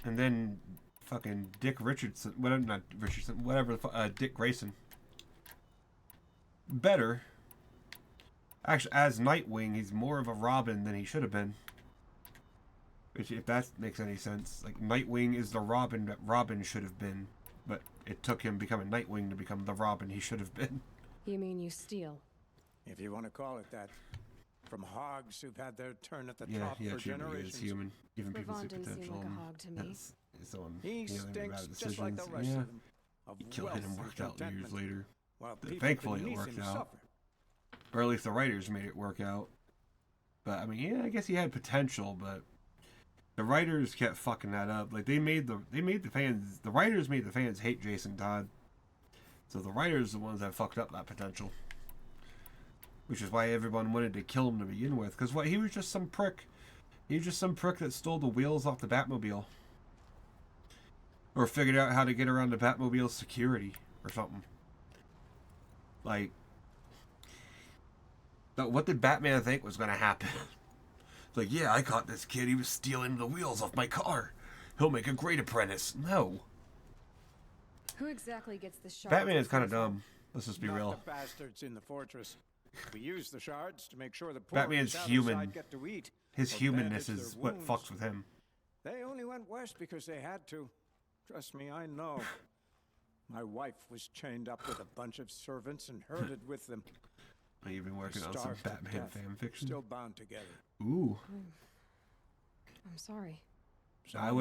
And then fucking Dick Richardson, whatever, not Richardson, whatever, Dick Grayson. Better. Actually, as Nightwing, he's more of a Robin than he should have been. Which, if that makes any sense. Like, Nightwing is the Robin that Robin should have been. But it took him becoming Nightwing to become the Robin he should have been. You mean you steal? If you want to call it that. From hogs who've had their turn at the top for generations. Is human. Even people see didn't potential. Seem like a hog to me. He stinks just like the rest of them. He killed him and worked out years later. Well, thankfully it worked out. Or at least the writers made it work out. But, I mean, yeah, I guess he had potential, but the writers kept fucking that up. Like, the writers made the fans hate Jason Todd. So the writers are the ones that fucked up that potential. Which is why everyone wanted to kill him to begin with. Because he was just some prick. He was just some prick that stole the wheels off the Batmobile. Or figured out how to get around the Batmobile's security. Or something. Like, but what did Batman think was going to happen? It's like, yeah, I caught this kid. He was stealing the wheels off my car. He'll make a great apprentice. No. Who exactly gets the shards? Batman is kind of dumb. Let's just be real. The bastards in the fortress. We use the shards to make sure the poor Batman's human. Get to eat. His humanness is what fucks with him. They only went west because they had to. Trust me, I know. My wife was chained up with a bunch of servants and herded with them. You've been working on some Batman fan fiction. Still bound together. Ooh. I'm sorry. So I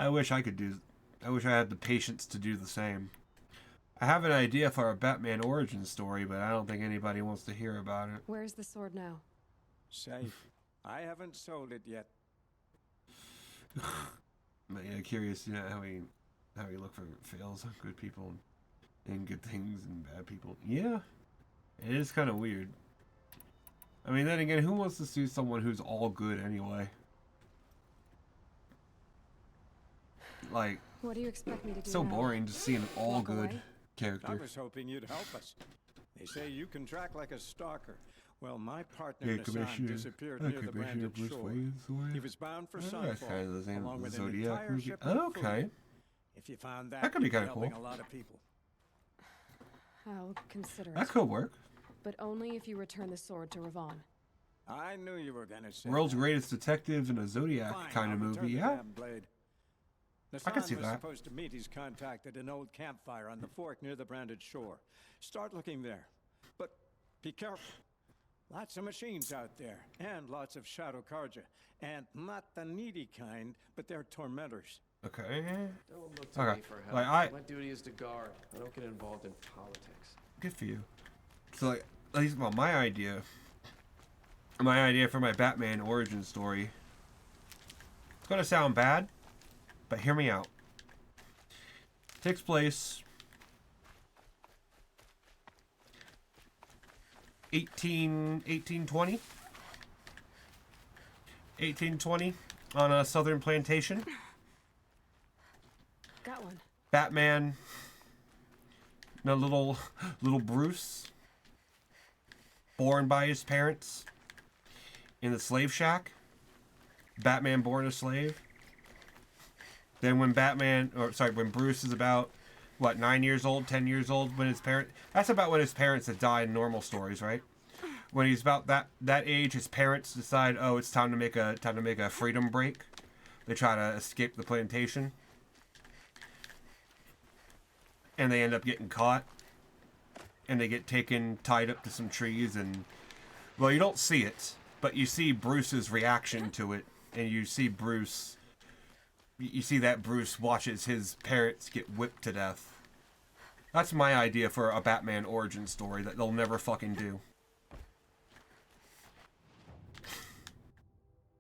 wish I could do. I wish I had the patience to do the same. I have an idea for a Batman origin story, but I don't think anybody wants to hear about it. Where's the sword now? Safe. I haven't sold it yet. But yeah, curious, you know, how we look for fails on good people and good things and bad people. Yeah, it is kind of weird. I mean, then again, who wants to see someone who's all good anyway? Like, what do you expect me to do? So now? boring to see an all good character. I was hoping you'd help us. They say you can track like a stalker. Well, my partner Hassan disappeared near the branded shore. He was bound for Sunfall, along with an entire ship of food. If you found that could be kind of cool. A lot of people. I'll consider it. That could work. But only if you return the sword to Ravon. I knew you were gonna say World's Greatest Detective in a Zodiac kind of movie, yeah. I can see was that. Supposed to meet his contact at an old campfire on the fork near the branded shore. Start looking there, but be careful. Lots of machines out there, and lots of Shadow Karja, and not the needy kind, but they're tormentors. Okay. Don't look to me for help. Like My duty is to guard. I don't get involved in politics. Good for you. So, like, at least, well, my idea for my Batman origin story. It's gonna sound bad, but hear me out. Takes place 1820 on a southern plantation. Got one. Batman, little Bruce, born by his parents in the slave shack. Batman born a slave. Then when when Bruce is about, 9 years old, 10 years old, that's about when his parents had died in normal stories, right? When he's about that age, his parents decide, oh, it's time to make a freedom break. They try to escape the plantation. And they end up getting caught. And they get tied up to some trees, and, well, you don't see it, but you see Bruce's reaction to it, and you see that Bruce watches his parents get whipped to death. That's my idea for a Batman origin story that they'll never fucking do.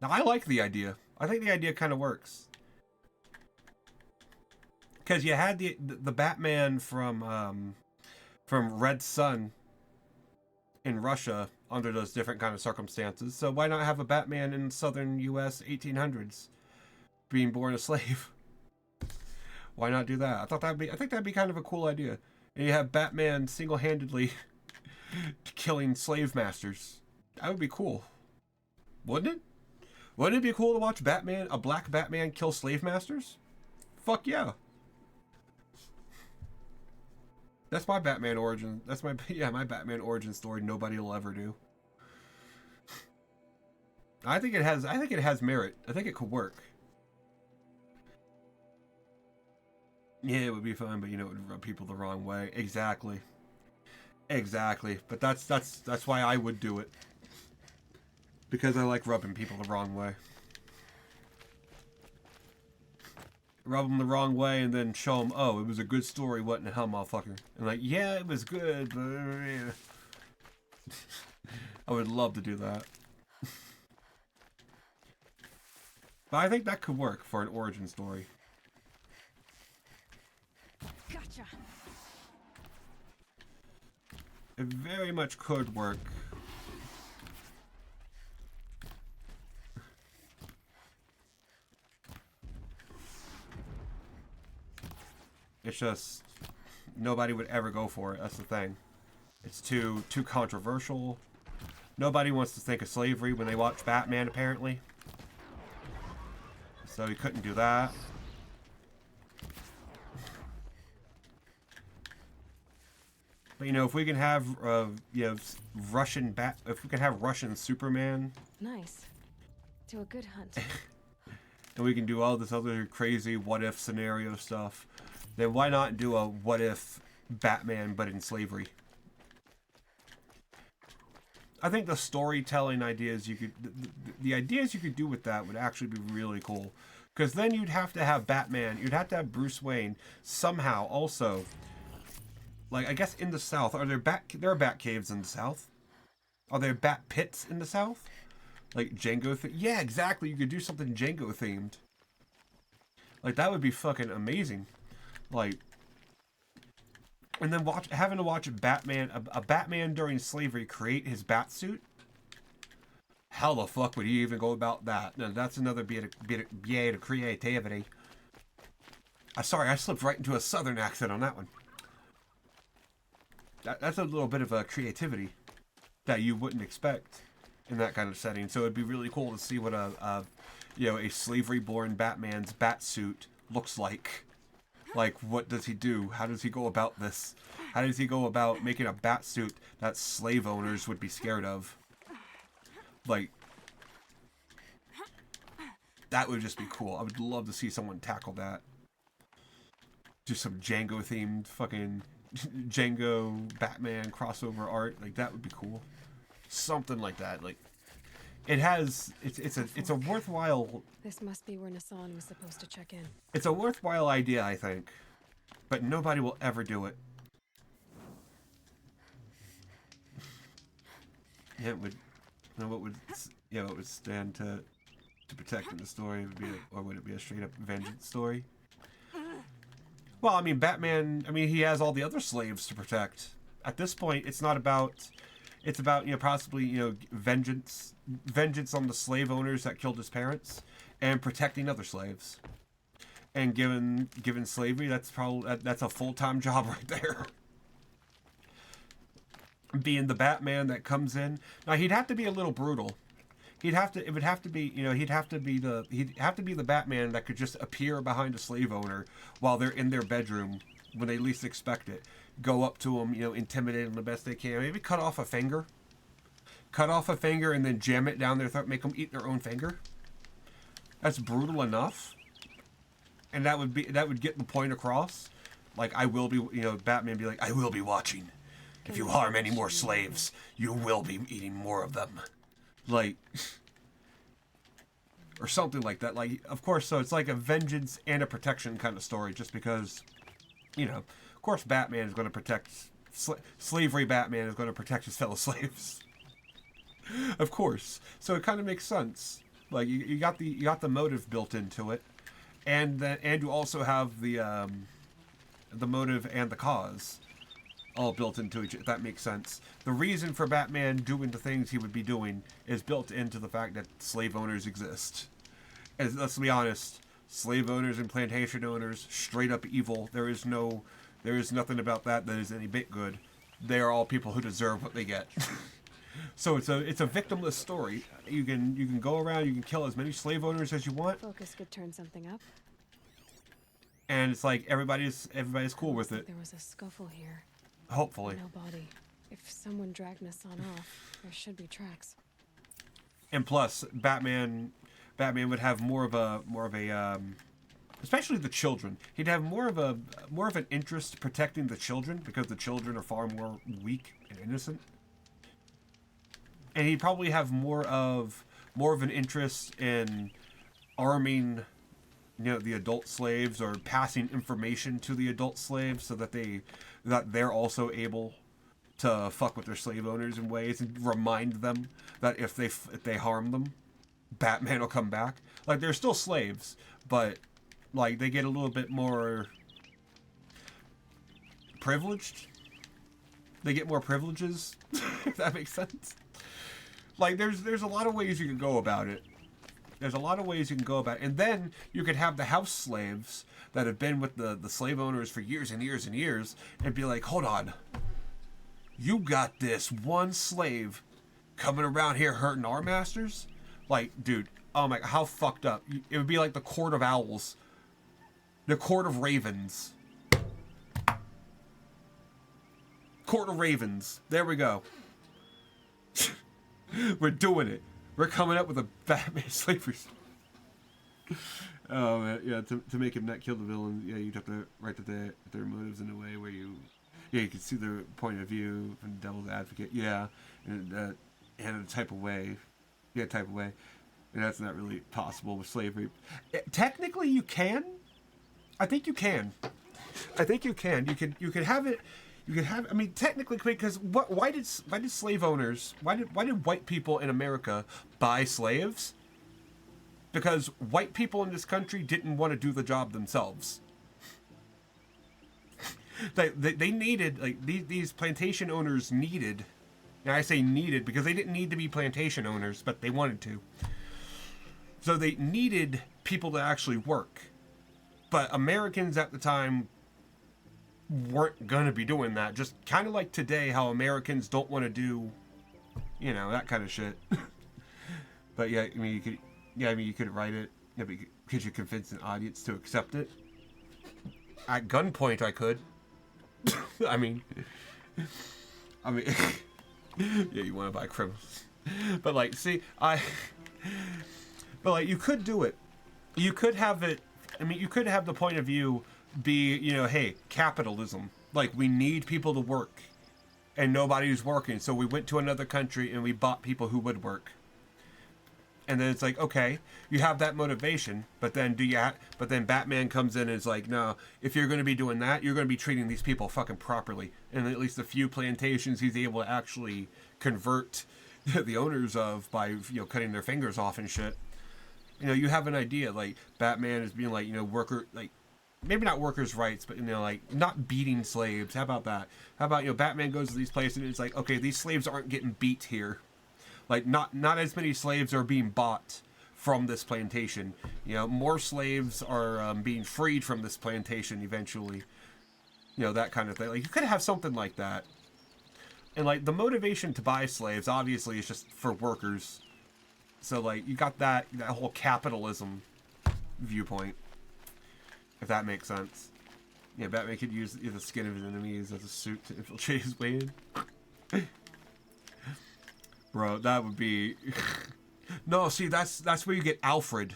Now, I like the idea. I think the idea kind of works. Because you had the Batman from Red Sun in Russia under those different kind of circumstances. So why not have a Batman in southern U.S. 1800s being born a slave? Why not do that? I think that'd be kind of a cool idea. And you have Batman single-handedly killing slave masters. That would be cool. Wouldn't it? Wouldn't it be cool to watch a black Batman kill slave masters? Fuck yeah. That's my Batman origin. That's my Batman origin story nobody will ever do. I think it has merit. I think it could work. Yeah, it would be fun, but it would rub people the wrong way. Exactly. But that's why I would do it. Because I like rubbing people the wrong way. Rub them the wrong way and then show them, oh, it was a good story, what in the hell, motherfucker? And like, yeah, it was good, but yeah. I would love to do that. But I think that could work for an origin story. Gotcha. It very much could work. It's just nobody would ever go for it. That's the thing. It's too controversial. Nobody wants to think of slavery when they watch Batman, apparently. So he couldn't do that. But if we can have Russian Superman. Nice. Do a good hunt. And we can do all this other crazy what if scenario stuff. Then why not do a what if Batman but in slavery? I think the storytelling ideas the ideas you could do with that would actually be really cool. Because then you'd have to have Batman, you'd have to have Bruce Wayne somehow also. Like, I guess in the South, there are bat caves in the South? Are there bat pits in the South? Like Django yeah, exactly. You could do something Django themed. Like, that would be fucking amazing. Like, and then having to watch a Batman during slavery create his bat suit. How the fuck would he even go about that? No, that's another bit of creativity. Sorry, I slipped right into a southern accent on that one. That's a little bit of a creativity that you wouldn't expect in that kind of setting. So it'd be really cool to see what a slavery-born Batman's bat suit looks like. Like, what does he do? How does he go about this? How does he go about making a bat suit that slave owners would be scared of? Like, that would just be cool. I would love to see someone tackle that. Just some Django-themed fucking Django Batman crossover art. Like, that would be cool. Something like that. Like, it's a worthwhile. This must be where Nassan was supposed to check in. It's a worthwhile idea, I think, but nobody will ever do it. Yeah, it would. You know, what would stand to protect in the story? Would be, or would it be a straight up vengeance story? Well, I mean, Batman. I mean, he has all the other slaves to protect. At this point, it's not about. It's about, you know, possibly, you know, vengeance on the slave owners that killed his parents, and protecting other slaves. And given slavery, that's a full-time job right there. Being the Batman that comes in. Now, he'd have to be a little brutal. He'd have to be the Batman that could just appear behind a slave owner while they're in their bedroom when they least expect it. Go up to them, you know, intimidate them the best they can. Maybe cut off a finger, and then jam it down their throat, make them eat their own finger. That's brutal enough, and that would get the point across. Like, I will be, you know, Batman be like, I will be watching. If you harm any more slaves, you will be eating more of them. Like, or something like that. Like, of course, so it's like a vengeance and a protection kind of story, just because, you know, of course Batman is going to protect, slavery Batman is going to protect his fellow slaves. Of course. So it kind of makes sense. Like, you got the motive built into it, and you also have the motive and the cause all built into it, if that makes sense. The reason for Batman doing the things he would be doing is built into the fact that slave owners exist. And let's be honest, slave owners and plantation owners, straight up evil. There is nothing about that is any bit good. They are all people who deserve what they get. So it's a victimless story. You can go around, you can kill as many slave owners as you want. Focus could turn something up. And it's like everybody's cool with it. There was a scuffle here. Hopefully. No body. If someone dragged my son off, there should be tracks. And plus, Batman would have more of a especially the children. He'd have more of an interest protecting the children, because the children are far more weak and innocent. And he'd probably have more of an interest in arming, you know, the adult slaves, or passing information to the adult slaves so that they're also able to fuck with their slave owners in ways, and remind them that if they harm them, Batman will come back. Like, they're still slaves, but like they get a little bit more privileged. They get more privileges, if that makes sense. Like, there's a lot of ways you can go about it. And then you could have the house slaves that have been with the slave owners for years and years and years, and be like, hold on. You got this one slave coming around here hurting our masters? Like, dude, oh my, how fucked up. It would be like the Court of Owls. The Court of Ravens. Court of Ravens. There we go. We're doing it. We're coming up with a Batman slavery. Oh man, yeah. To make him not kill the villain, yeah, you'd have to write their motives in a way where you can see their point of view from the devil's advocate, yeah, and in a type of way, and that's not really possible with slavery. Technically, you can. I think you can. You could have it. You could have. I mean, technically, because why did slave owners? Why did white people in America buy slaves? Because white people in this country didn't want to do the job themselves. They needed, like, these plantation owners needed. And I say needed because they didn't need to be plantation owners, but they wanted to. So they needed people to actually work. But Americans at the time weren't going to be doing that. Just kind of like today, how Americans don't want to do, you know, that kind of shit. But yeah, I mean, you could write it. Yeah, but could you convince an audience to accept it? At gunpoint, I could. I mean, yeah, you want to buy criminals. But like, you could do it. You could have it. I mean, you could have the point of view be, you know, hey, capitalism. Like, we need people to work, and nobody's working, so we went to another country and we bought people who would work. And then it's like, okay, you have that motivation, but then Batman comes in and is like, no, if you're going to be doing that, you're going to be treating these people fucking properly. And at least a few plantations he's able to actually convert the owners of by, you know, cutting their fingers off and shit. You know, you have an idea, like, Batman is being like, you know, worker, like, maybe not workers' rights, but, you know, like, not beating slaves. How about that? How about, you know, Batman goes to these places and it's like, okay, these slaves aren't getting beat here. Like, not as many slaves are being bought from this plantation. You know, more slaves are being freed from this plantation eventually. You know, that kind of thing. Like, you could have something like that. And, like, the motivation to buy slaves, obviously, is just for workers. So, like, you got that whole capitalism viewpoint, if that makes sense. Yeah, Batman could use the skin of his enemies as a suit to infiltrate his way in. Bro, that would be... No, see, that's where you get Alfred.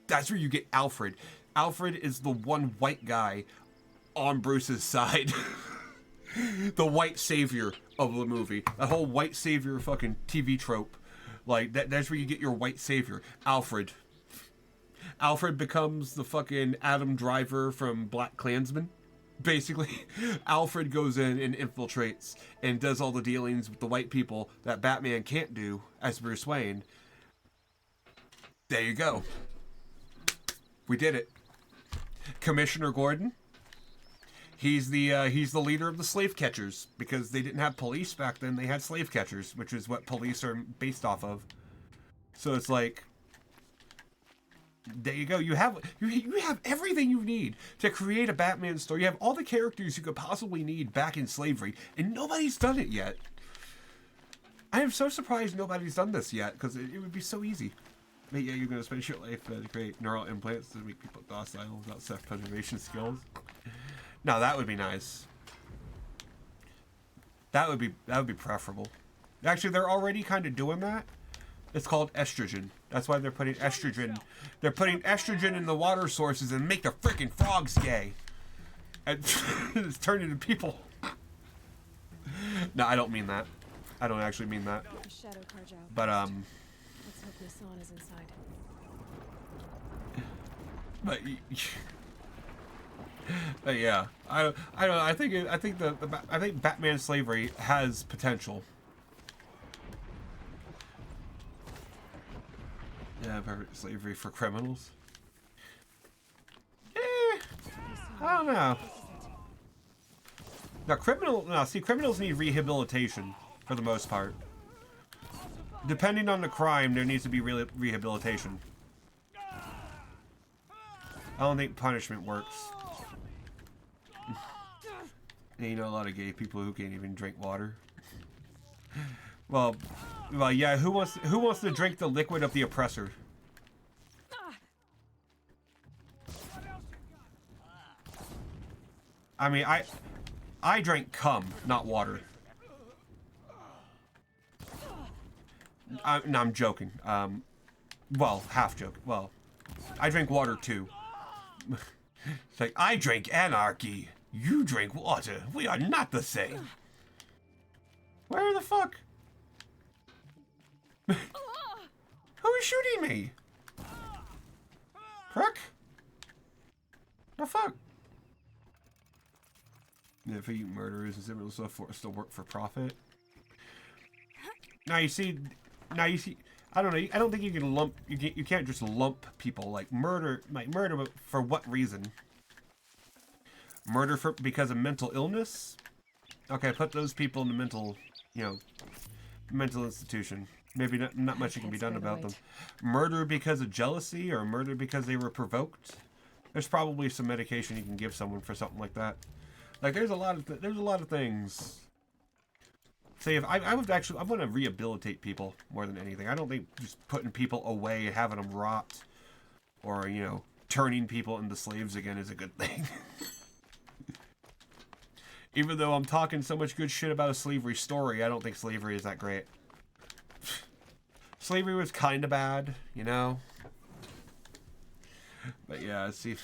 That's where you get Alfred. Alfred is the one white guy on Bruce's side. The white savior of the movie. That whole white savior fucking TV trope. Like, that's where you get your white savior. Alfred. Alfred becomes the fucking Adam Driver from Black Klansman. Basically, Alfred goes in and infiltrates and does all the dealings with the white people that Batman can't do as Bruce Wayne. There you go. We did it. Commissioner Gordon. He's the leader of the slave catchers, because they didn't have police back then. They had slave catchers, which is what police are based off of. So it's like, there you go. You have everything you need to create a Batman story. You have all the characters you could possibly need back in slavery, and nobody's done it yet. I am so surprised nobody's done this yet, because it would be so easy. But yeah, you're going to spend your life to create neural implants to make people docile without self-preservation skills. No, that would be nice. That would be preferable. Actually, they're already kind of doing that. It's called estrogen. That's why they're putting estrogen. They're putting estrogen in the water sources and make the freaking frogs gay. And it's turning into people. No, I don't mean that. I don't actually mean that. But Let's hope Nissan is inside. But yeah, I don't know. I think Batman slavery has potential. Yeah, perfect slavery for criminals. I don't know. See, criminals need rehabilitation for the most part. Depending on the crime, there needs to be rehabilitation. I don't think punishment works. You know, a lot of gay people who can't even drink water. Well, yeah. Who wants to drink the liquid of the oppressor? I mean, I drank cum, not water. No, I'm joking. Well, half joking. Well, I drink water too. It's like, I drink anarchy. You drink water. We are not the same. Where the fuck? Who is shooting me? Prick? The fuck? Yeah, if you murderers and similar stuff still work for profit. Now you see, I don't know. I don't think you can lump. You can't just lump people like murder. Like murder, but for what reason? Murder because of mental illness? Okay, put those people in a mental institution. Maybe not much can be done about them. Murder because of jealousy or murder because they were provoked? There's probably some medication you can give someone for something like that. Like there's a lot of things. Say if I want to rehabilitate people more than anything. I don't think just putting people away and having them rot or, you know, turning people into slaves again is a good thing. Even though I'm talking so much good shit about a slavery story, I don't think slavery is that great. Slavery was kind of bad, you know? But yeah, see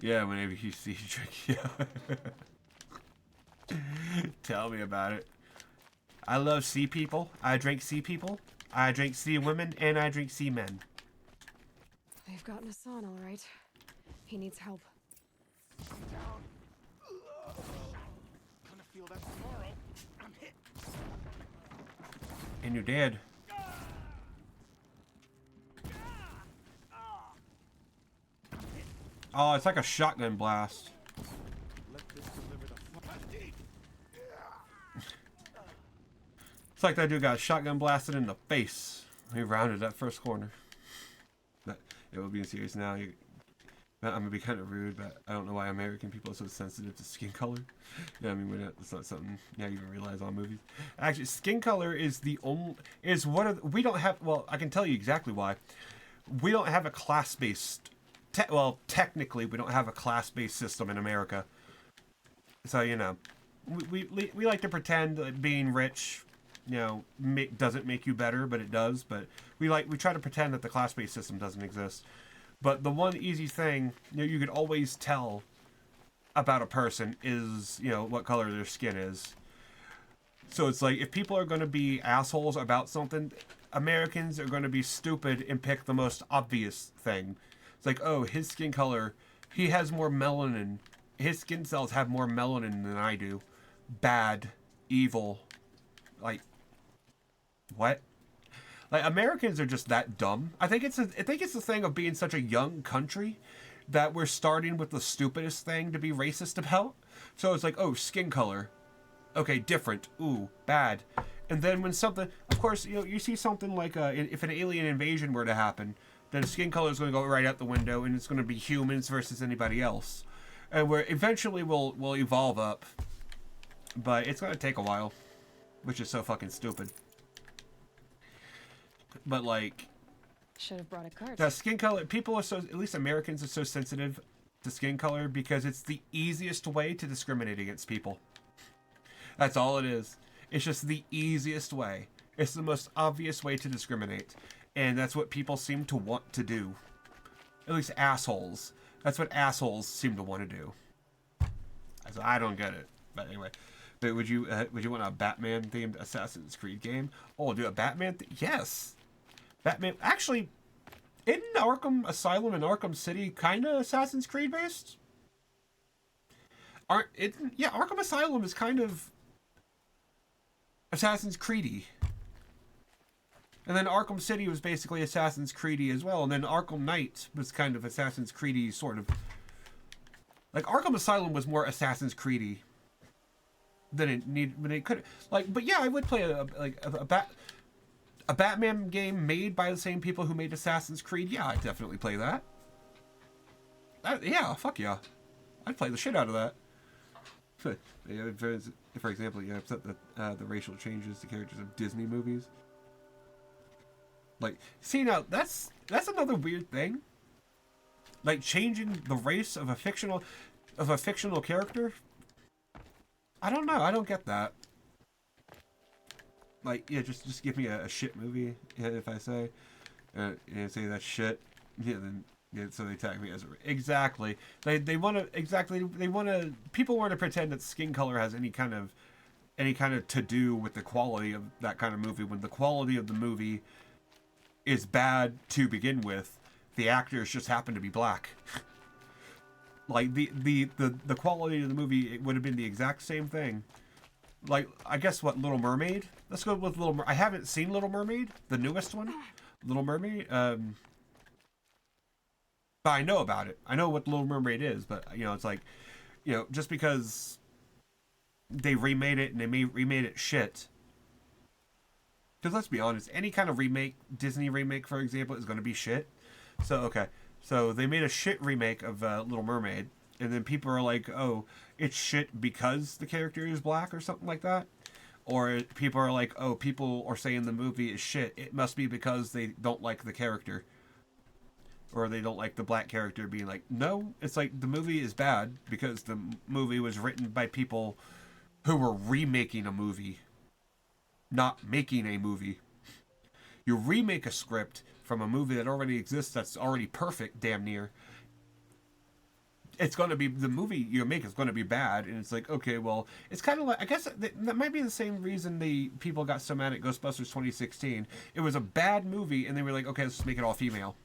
yeah, whenever you see drink, yeah. Tell me about it. I love sea people. I drink sea people. I drink sea women, and I drink sea men. They've got Nissan, all right. He needs help. Gonna feel that tomorrow. I'm hit. And you did. Oh, it's like a shotgun blast. It's like that dude got shotgun blasted in the face. He rounded that first corner. But it will be serious now. I'm gonna be kind of rude, but I don't know why American people are so sensitive to skin color. Yeah, I mean, it's not something you even realize on movies. Actually, skin color is one of we don't have. Well, I can tell you exactly why. We don't have a class-based. Well, technically, we don't have a class-based system in America. So you know, we like to pretend that being rich, you know, doesn't make you better, but it does. But we try to pretend that the class-based system doesn't exist. But the one easy thing, you know, you could always tell about a person is, you know, what color their skin is. So it's like, if people are going to be assholes about something, Americans are going to be stupid and pick the most obvious thing. It's like, oh, his skin color, he has more melanin. His skin cells have more melanin than I do. Bad. Evil. Like, what? Like, Americans are just that dumb. I think it's the thing of being such a young country that we're starting with the stupidest thing to be racist about. So it's like, oh, skin color. Okay, different. Ooh, bad. And then when something, of course, you know, you see something like if an alien invasion were to happen, then skin color is going to go right out the window, and it's going to be humans versus anybody else. And where eventually we'll evolve up. But it's going to take a while, which is so fucking stupid. But like, should have brought a card. The skin color, people are so, at least Americans are so sensitive to skin color because it's the easiest way to discriminate against people. That's all it is. It's just the easiest way. It's the most obvious way to discriminate. And that's what people seem to want to do. At least assholes. That's what assholes seem to want to do. So I don't get it. But anyway. But would you want a Batman-themed Assassin's Creed game? Oh, do a Batman? Yes. Batman. Actually, isn't Arkham Asylum and Arkham City kind of Assassin's Creed based? Yeah, Arkham Asylum is kind of Assassin's Creedy. And then Arkham City was basically Assassin's Creedy as well. And then Arkham Knight was kind of Assassin's Creedy, sort of. Like, Arkham Asylum was more Assassin's Creedy than it could. Like, but yeah, I would play a Batman game made by the same people who made Assassin's Creed. Yeah, I'd definitely play that. Yeah, fuck yeah. I'd play the shit out of that. For example, you upset the racial changes to characters of Disney movies. Like, see now, that's another weird thing. Like, changing the race of a fictional character. I don't know. I don't get that. Like, yeah, just give me a shit movie. If I say, say that's shit, yeah, then so they tag me as exactly. They want to. People want to pretend that skin color has any kind of to do with the quality of that kind of movie when the quality of the movie is bad to begin with. The actors just happen to be black. Like the quality of the movie, it would have been the exact same thing. Like, I guess what, Little Mermaid? Let's go with Little Mermaid. I haven't seen Little Mermaid, the newest one, Little Mermaid. But I know about it. I know what Little Mermaid is, but you know, it's like, you know, just because they remade it and they remade it shit. Because let's be honest, any kind of remake, Disney remake, for example, is going to be shit. So, okay. So, they made a shit remake of Little Mermaid. And then people are like, oh, it's shit because the character is black or something like that. Or people are like, oh, people are saying the movie is shit. It must be because they don't like the character. Or they don't like the black character being like, no, it's like the movie is bad because the movie was written by people who were remaking a movie. Not making a movie. You remake a script from a movie that already exists that's already perfect, damn near. It's going to be, the movie you make is going to be bad, and it's like, okay, well, it's kind of like, I guess that might be the same reason the people got so mad at Ghostbusters 2016. It was a bad movie, and they were like, okay, let's just make it all female.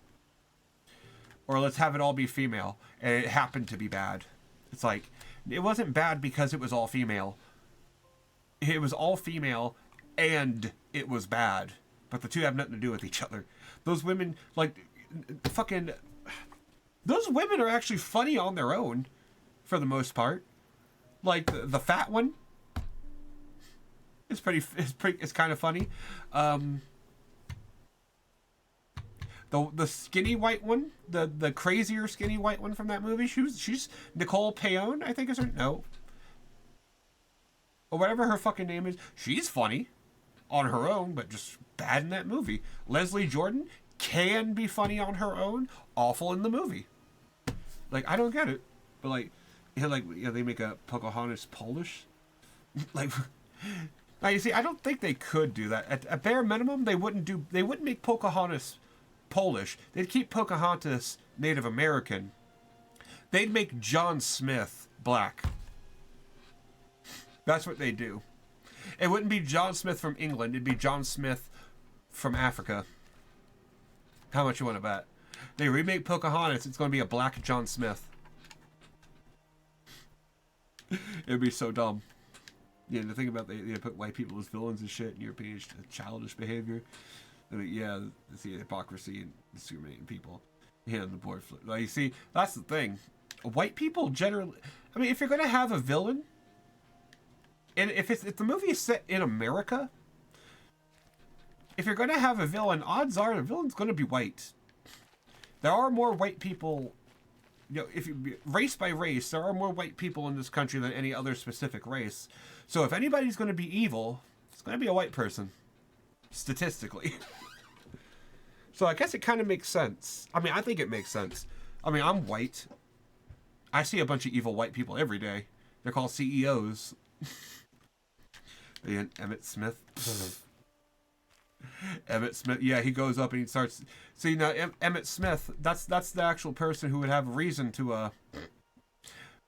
Or let's have it all be female, and it happened to be bad. It's like, it wasn't bad because it was all female. It was all female, and it was bad, but the two have nothing to do with each other. Those women, like, fucking, those women are actually funny on their own, for the most part. Like, the fat one, it's kind of funny. The skinny white one, the crazier skinny white one from that movie, she's Nicole Payon, I think is her, no. Or whatever her fucking name is. She's funny on her own, but just bad in that movie. Leslie Jordan can be funny on her own, awful in the movie. Like, I don't get it. But like, they make a Pocahontas Polish. Like, now you see, I don't think they could do that. At a bare minimum, they wouldn't make Pocahontas Polish. They'd keep Pocahontas Native American. They'd make John Smith black. That's what they do. It wouldn't be John Smith from England. It'd be John Smith from Africa. How much you want to bet? They remake Pocahontas. It's going to be a black John Smith. It'd be so dumb. Yeah, the thing about they put white people as villains and shit, and European childish behavior. I mean, yeah, it's the hypocrisy and discriminating people. Yeah, and the board flip. Like, you see, that's the thing. White people generally. I mean, if you're going to have a villain, and if the movie is set in America, if you're going to have a villain, odds are the villain's going to be white. There are more white people, if you race by race, there are more white people in this country than any other specific race. So if anybody's going to be evil, it's going to be a white person, statistically. So I guess it kind of makes sense. I mean, I think it makes sense. I mean, I'm white. I see a bunch of evil white people every day. They're called CEOs. And Emmett Smith. Emmett Smith, yeah, he goes up and he starts. See, now Emmett Smith, that's the actual person who would have a reason to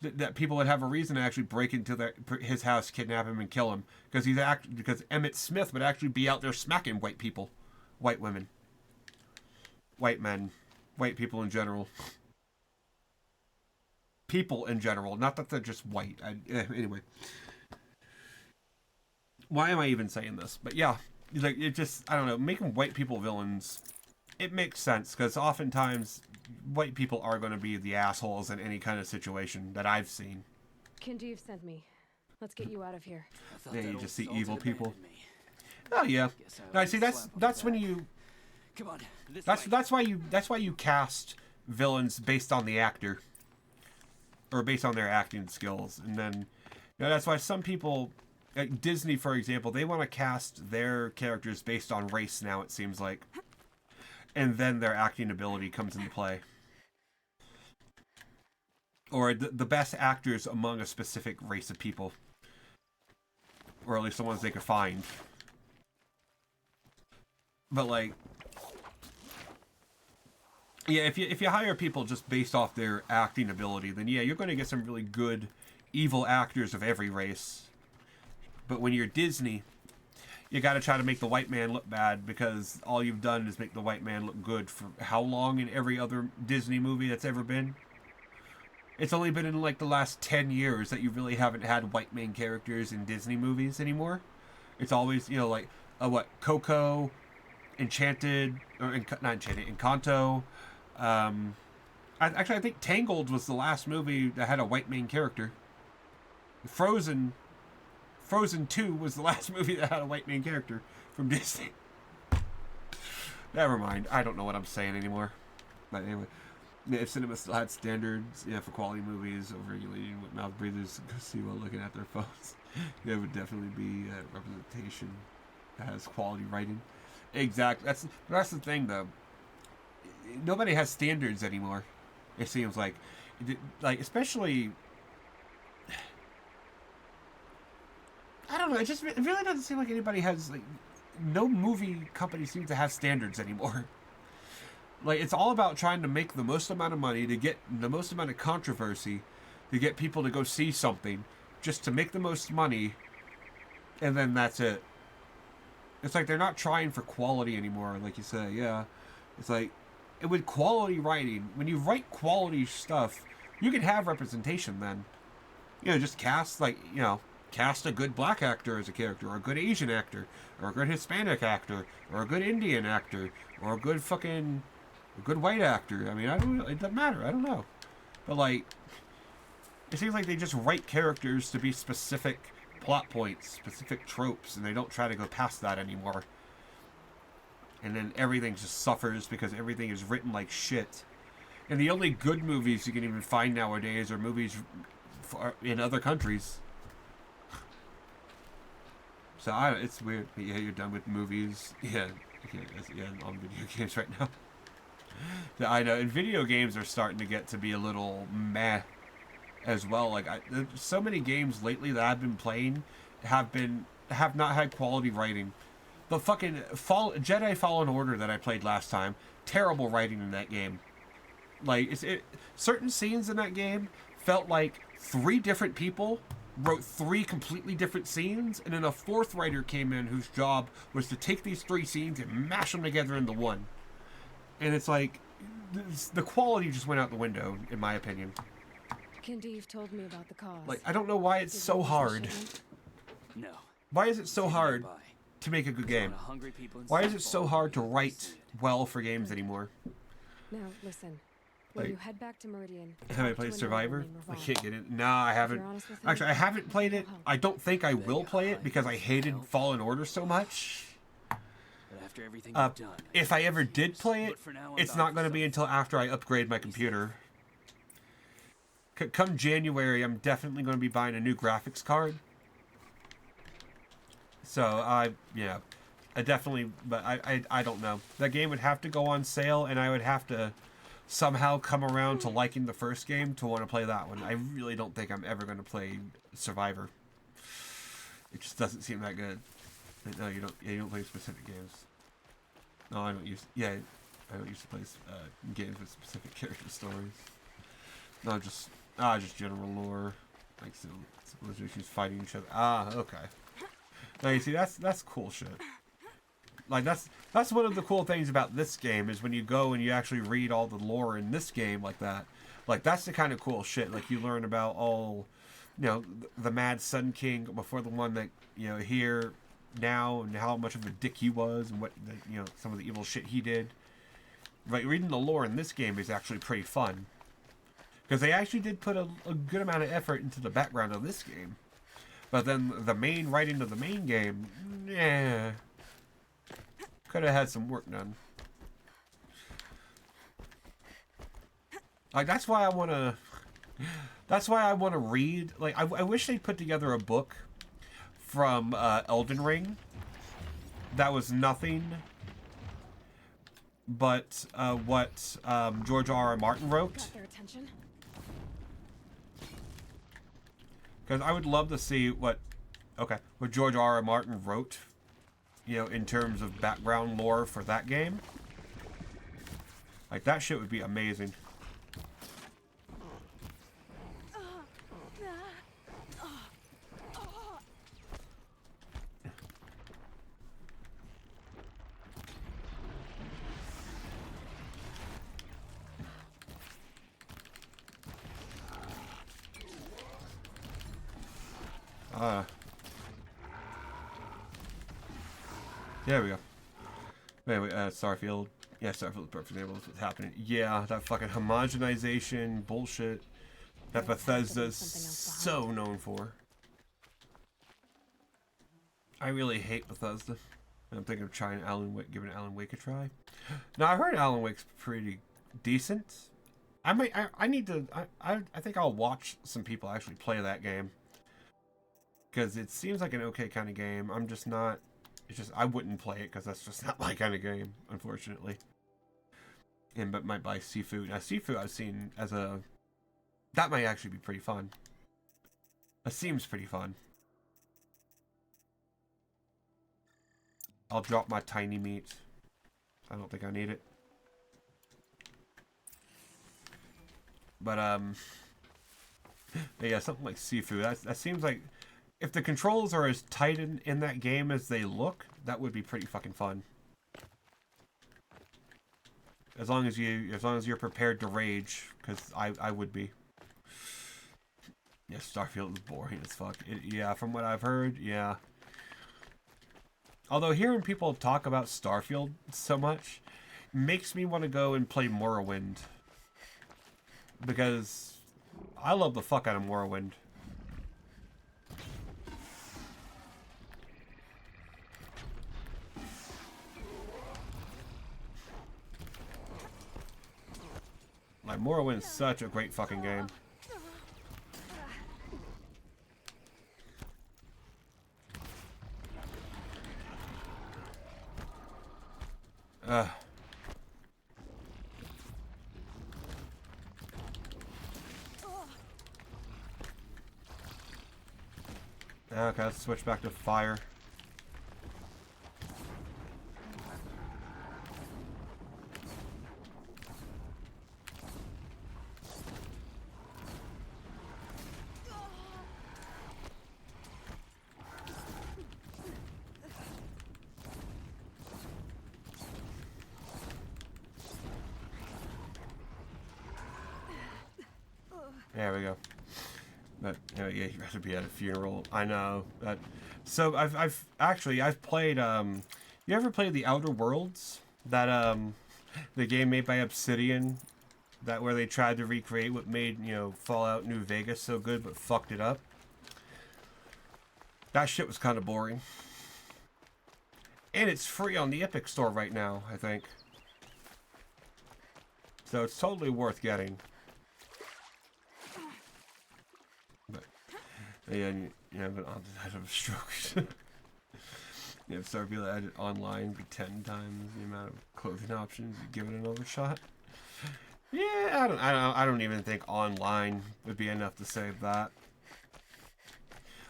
that people would have a reason to actually break into his house, kidnap him, and kill him, because Emmett Smith would actually be out there smacking white people, white women, white men, white people in general. People in general, not that they're just white. Anyway, why am I even saying this? But yeah. Like, it just, I don't know, making white people villains, it makes sense, because oftentimes white people are going to be the assholes in any kind of situation that I've seen. Kindu sent me. Let's get you out of here. Yeah, you just see evil people. Oh yeah. No, see, that's when you. Come on. That's why you cast villains based on the actor, or based on their acting skills, and then that's why some people. Like Disney, for example, they want to cast their characters based on race now, it seems like. And then their acting ability comes into play. Or the best actors among a specific race of people. Or at least the ones they could find. But like... Yeah, if you hire people just based off their acting ability, then yeah, you're going to get some really good evil actors of every race. But when you're Disney, you got to try to make the white man look bad, because all you've done is make the white man look good for how long in every other Disney movie that's ever been? It's only been in like the last 10 years that you really haven't had white main characters in Disney movies anymore. It's always, like, Coco, Enchanted, or not Enchanted, Encanto. I think Tangled was the last movie that had a white main character. Frozen 2 was the last movie that had a white main character from Disney. Never mind. I don't know what I'm saying anymore. But anyway, if cinema still had standards, for quality movies, overregulating with mouth breathers go see while looking at their phones, there would definitely be a representation that has quality writing. Exactly. That's the thing, though. Nobody has standards anymore. It seems like especially. I don't know. It really doesn't seem like anybody has no movie company seems to have standards anymore. Like, it's all about trying to make the most amount of money, to get the most amount of controversy, to get people to go see something, just to make the most money, and then that's it. It's like they're not trying for quality anymore, like you say. Yeah, it's like with quality writing, when you write quality stuff, you can have representation. Then, just cast cast a good black actor as a character, or a good Asian actor, or a good Hispanic actor, or a good Indian actor, or a good white actor. I mean, it doesn't matter. I don't know. But, like, it seems like they just write characters to be specific plot points, specific tropes, and they don't try to go past that anymore. And then everything just suffers because everything is written like shit. And the only good movies you can even find nowadays are movies in other countries. So it's weird. Yeah, you're done with movies. Yeah, on video games right now. So I know, and video games are starting to get to be a little meh as well. Like, there's so many games lately that I've been playing have not had quality writing. The fucking Jedi Fallen Order that I played last time, terrible writing in that game. Like, certain scenes in that game felt like 3 different people wrote 3 completely different scenes, and then a 4th writer came in whose job was to take these 3 scenes and mash them together into one. And it's like, the quality just went out the window, in my opinion. Kindeeve told me about the cause. Like, I don't know why it's so hard. No. Why is it so hard to make a good game? Why is it so hard to write well for games anymore? Now, listen. When Like, you head back to Meridian, have I played Survivor? I can't get it. No, I haven't. Actually, I haven't played it. I don't think I will play it because I hated Fallen Order so much. If I ever did play it, it's not going to be until after I upgrade my computer. Come January, I'm definitely going to be buying a new graphics card. So, I definitely, but I don't know. That game would have to go on sale, and I would have to somehow come around to liking the first game to want to play that one. I really don't think I'm ever going to play Survivor. It just doesn't seem that good. No, you don't play specific games. No, I don't use to play games with specific character stories. No, just general lore, like civilizations fighting each other. Ah, okay. Now you see, that's cool shit. Like, that's one of the cool things about this game, is when you go and you actually read all the lore in this game like that. Like, that's the kind of cool shit. Like, you learn about all, the Mad Sun King before the one that, here now, and how much of a dick he was, and what, some of the evil shit he did. Like, reading the lore in this game is actually pretty fun. Because they actually did put a good amount of effort into the background of this game. But then the main writing of the main game, could have had some work done. Like, that's why I want to read. Like, I wish they put together a book from Elden Ring that was nothing but what George R.R. Martin wrote. Got their attention. Because I would love to see what George R.R. Martin wrote, in terms of background lore for that game. Like, that shit would be amazing. There we go. Anyway, Starfield. Yeah, Starfield's perfect example of what's happening. Yeah, that fucking homogenization bullshit that Bethesda's so known for. I really hate Bethesda. I'm thinking of trying giving Alan Wake a try. Now, I heard Alan Wake's pretty decent. I think I'll watch some people actually play that game. Because it seems like an okay kind of game. I'm just not... I wouldn't play it because that's just not my kind of game, unfortunately. But might buy Sifu. Now, Sifu I've seen as a... That might actually be pretty fun. That seems pretty fun. I'll drop my tiny meat. I don't think I need it. But, yeah, something like Sifu. That seems like... If the controls are as tight in that game as they look, that would be pretty fucking fun. As long as you're prepared to rage, because I would be. Yeah, Starfield is boring as fuck. Yeah, from what I've heard, yeah. Although hearing people talk about Starfield so much makes me want to go and play Morrowind. Because I love the fuck out of Morrowind. Like, Morrowind's such a great fucking game. Okay, let's switch back to fire. There we go. But yeah, you'd rather be at a funeral. I know. So I've played. You ever played the Outer Worlds? That the game made by Obsidian, that where they tried to recreate what made Fallout New Vegas so good, but fucked it up. That shit was kind of boring. And it's free on the Epic Store right now, I think. So it's totally worth getting. But yeah, but I have a stroke. Yeah, Starfield added online be 10 times the amount of clothing options. You give it another shot. Yeah, I don't even think online would be enough to save that.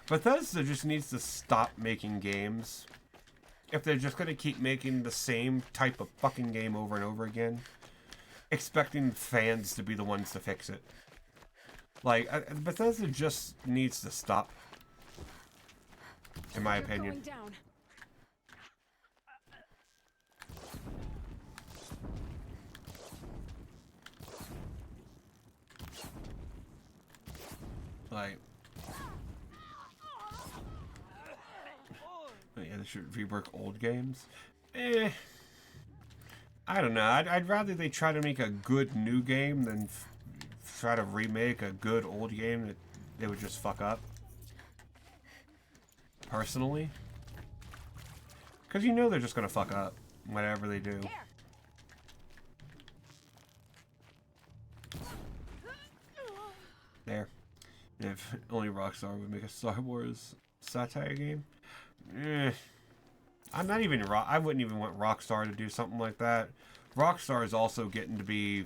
Bethesda just needs to stop making games. If they're just gonna keep making the same type of fucking game over and over again, expecting fans to be the ones to fix it. Like, Bethesda just needs to stop. In my opinion. Like, yeah, they should rework old games. I don't know. I'd rather they try to make a good new game than try to remake a good old game that they would just fuck up. Personally. Because they're just going to fuck up whatever they do. There. If only Rockstar would make a Star Wars satire game. I'm not even I wouldn't even want Rockstar to do something like that. Rockstar is also getting to be.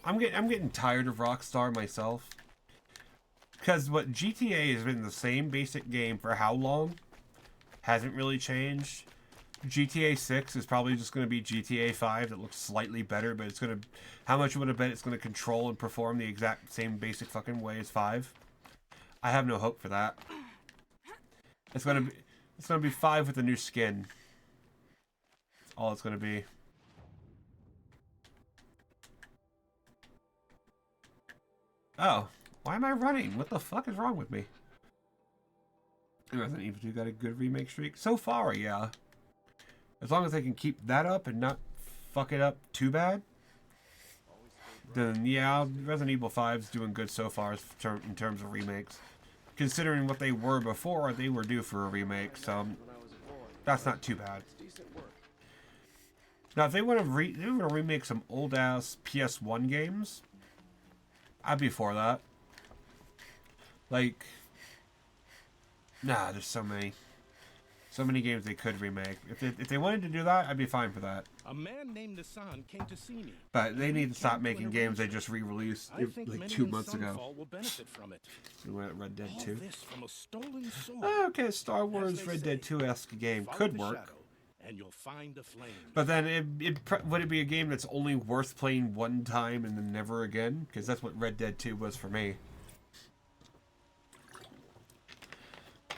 I'm getting tired of Rockstar myself. Because what GTA has been the same basic game for how long? Hasn't really changed. GTA 6 is probably just going to be GTA 5 that looks slightly better, but it's going to... How much you would have bet it's going to control and perform the exact same basic fucking way as 5? I have no hope for that. It's going to be 5 with a new skin. That's all it's going to be. Oh. Why am I running? What the fuck is wrong with me? Resident Evil 2 got a good remake streak? So far, yeah. As long as they can keep that up and not fuck it up too bad, then yeah, Resident Evil 5's doing good so far in terms of remakes. Considering what they were before, they were due for a remake, so that's not too bad. Now, if they want to remake some old-ass PS1 games, I'd be for that. Like, nah, there's so many games they could remake. If they wanted to do that, I'd be fine for that. A man named Nassan came to see me. But they need to stop making games they just re-released like 2 months ago. Will benefit from it. We went Red Dead 2. This from a stolen sword. Oh, okay, Star Wars Red Dead 2-esque game could work. And you'll find a flame. But then would it be a game that's only worth playing one time and then never again? Because that's what Red Dead 2 was for me.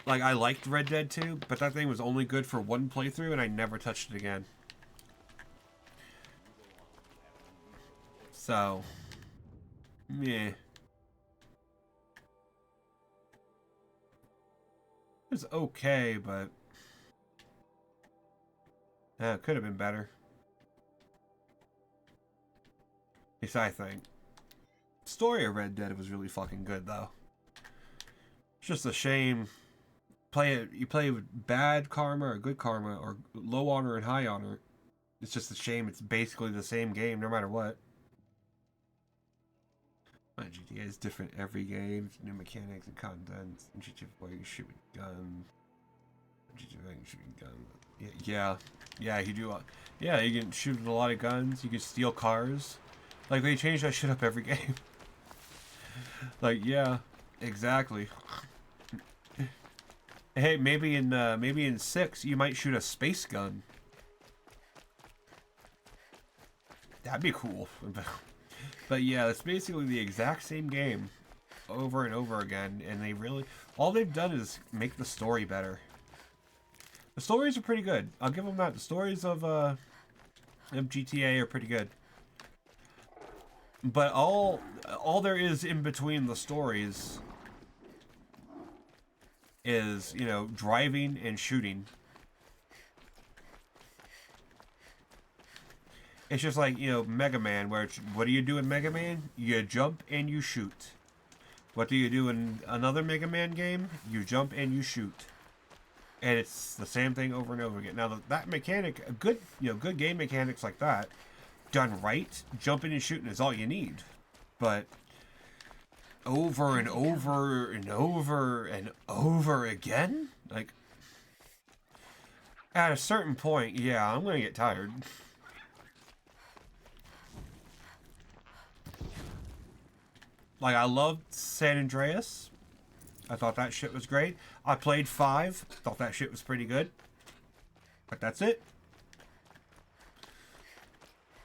Like, I liked Red Dead 2, but that thing was only good for one playthrough, and I never touched it again. So, meh. was okay, but it could have been better. At least I think. The story of Red Dead was really fucking good, though. It's just a shame. You play with bad karma or good karma, or low honor and high honor. It's just a shame it's basically the same game no matter what. GTA is different every game. New mechanics and content. GTA 4 you shoot with guns. GTA 5 you shoot with guns. Yeah, you do. Yeah, you can shoot with a lot of guns. You can steal cars. Like, they change that shit up every game. Like, yeah, exactly. Hey, maybe in 6 you might shoot a space gun. That'd be cool. But yeah, it's basically the exact same game over and over again, and they really all they've done is make the story better. The stories are pretty good. I'll give them that. The stories of GTA are pretty good. But all there is in between the stories is, you know, driving and shooting. It's just like, you know, Mega Man, where what do you do in Mega Man? You jump and you shoot. What do you do in another Mega Man game? You jump and you shoot. And it's the same thing over and over again. Now, that mechanic, good game mechanics like that, done right, jumping and shooting is all you need. But over and over and over and over again? Like, at a certain point, yeah, I'm going to get tired. Like, I loved San Andreas. I thought that shit was great. I played 5. Thought that shit was pretty good. But that's it.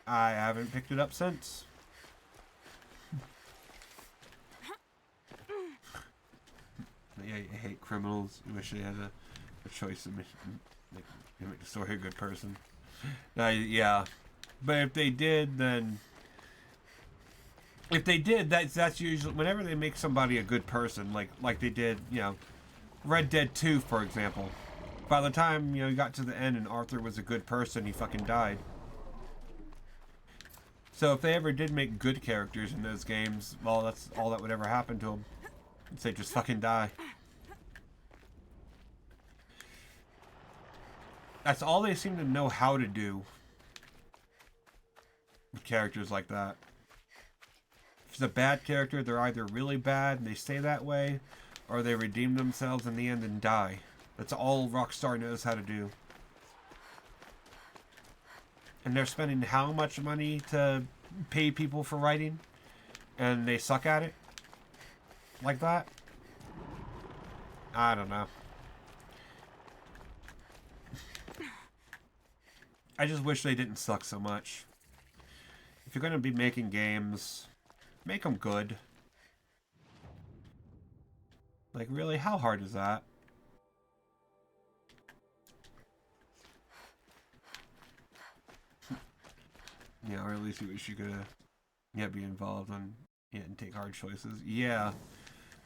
I haven't picked it up since. Yeah, you hate criminals. You wish they had a choice to make the story a good person. Yeah. But if they did, then... If they did, that's usually... Whenever they make somebody a good person, like they did, you know... Red Dead 2, for example. By the time, you know, you got to the end and Arthur was a good person, he fucking died. So if they ever did make good characters in those games, well, that's all that would ever happen to them. They just fucking die. That's all they seem to know how to do with characters like that. If it's a bad character, they're either really bad and they stay that way, or they redeem themselves in the end and die. That's all Rockstar knows how to do. And they're spending how much money to pay people for writing, and they suck at it like that? I don't know. I just wish they didn't suck so much. If you're going to be making games, make them good. Like, really, how hard is that? Yeah, or at least you wish you could be involved and take hard choices. Yeah,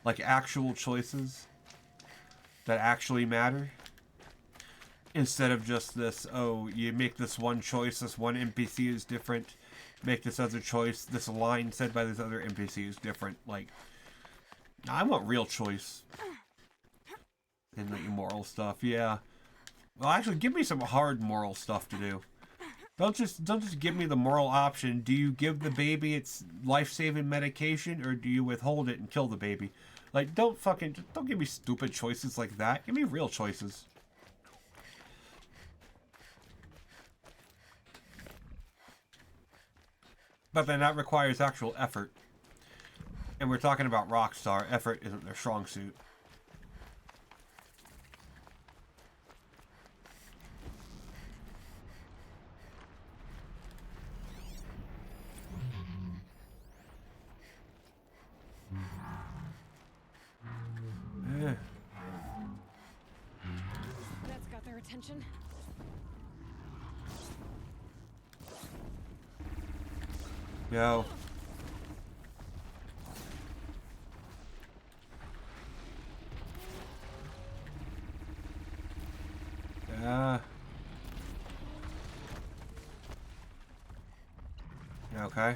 like actual choices that actually matter. Instead of just this, oh, you make this one choice, this one NPC is different. Make this other choice, this line said by this other NPC is different. Like, I want real choice. And like moral stuff, yeah. Well, actually, give me some hard moral stuff to do. Don't just give me the moral option. Do you give the baby its life-saving medication, or do you withhold it and kill the baby? Like, don't give me stupid choices like that. Give me real choices. But then that requires actual effort. And we're talking about Rockstar. Effort isn't their strong suit. That's got their attention. Yo. Okay.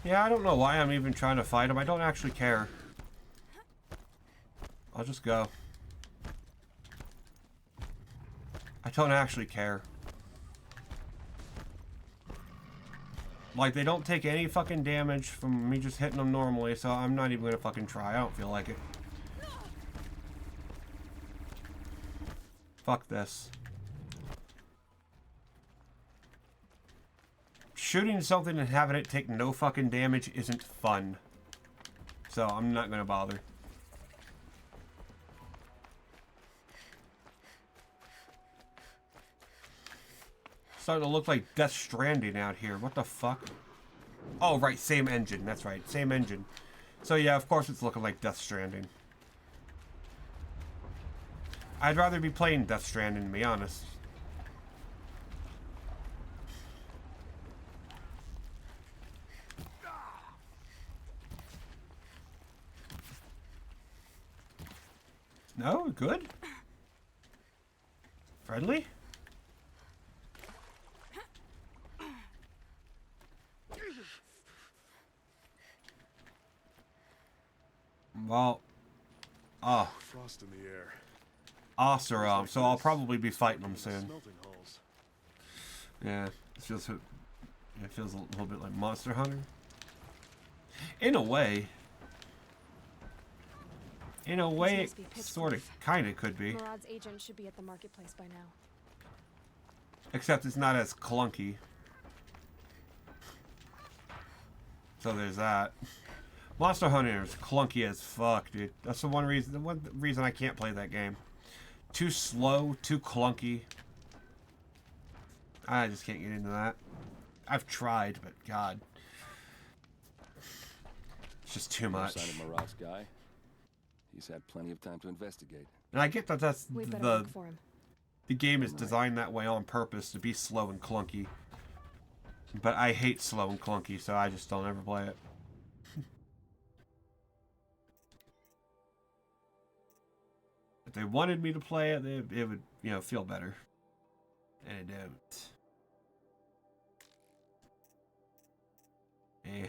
Yeah, I don't know why I'm even trying to fight him. I don't actually care. I'll just go. I don't actually care. Like, they don't take any fucking damage from me just hitting them normally, so I'm not even gonna fucking try. I don't feel like it. Fuck this. Shooting something and having it take no fucking damage isn't fun. So I'm not gonna bother. Starting to look like Death Stranding out here. What the fuck? Oh, right. Same engine. That's right. Same engine. So, yeah, of course it's looking like Death Stranding. I'd rather be playing Death Stranding, to be honest. No? Good? Friendly? Well, frost in the air. Oseram, so I'll probably be fighting them soon. Yeah, it feels a little bit like Monster Hunter. In a way, it sort of, kind of could be. Murad's agent should be at the marketplace by now. Except it's not as clunky. So there's that. Monster Hunter is clunky as fuck, dude. That's the one reason I can't play that game. Too slow, too clunky. I just can't get into that. I've tried, but God. It's just too much. Sign of Marat's guy. He's had plenty of time to investigate. And I get that that's the game is Right. designed that way on purpose to be slow and clunky. But I hate slow and clunky, so I just don't ever play it. If they wanted me to play it, it would, you know, feel better. And it don't. Eh.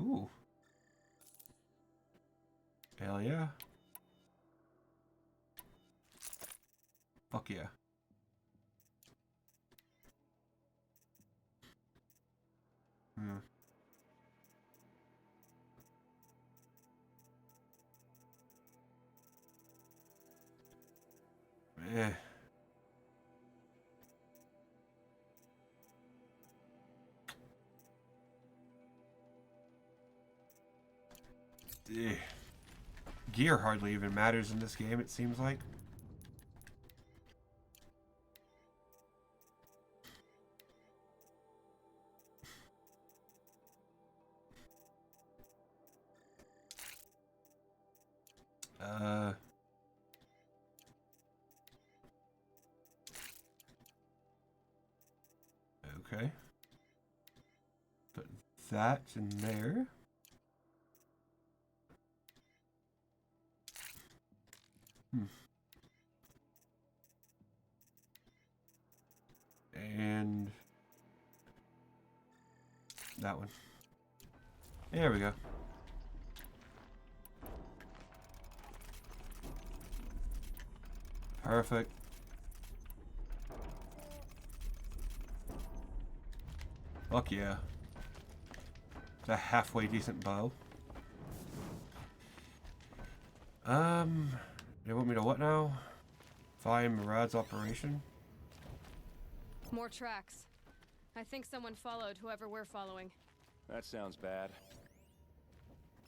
Ooh. Hell yeah. Fuck yeah. Eh. Gear hardly even matters in this game, it seems like. Okay. Put that in there. And that one. There we go. Perfect. Fuck yeah. It's a halfway decent bow. They want me to what now? Find Murad's operation? More tracks. I think someone followed whoever we're following. That sounds bad.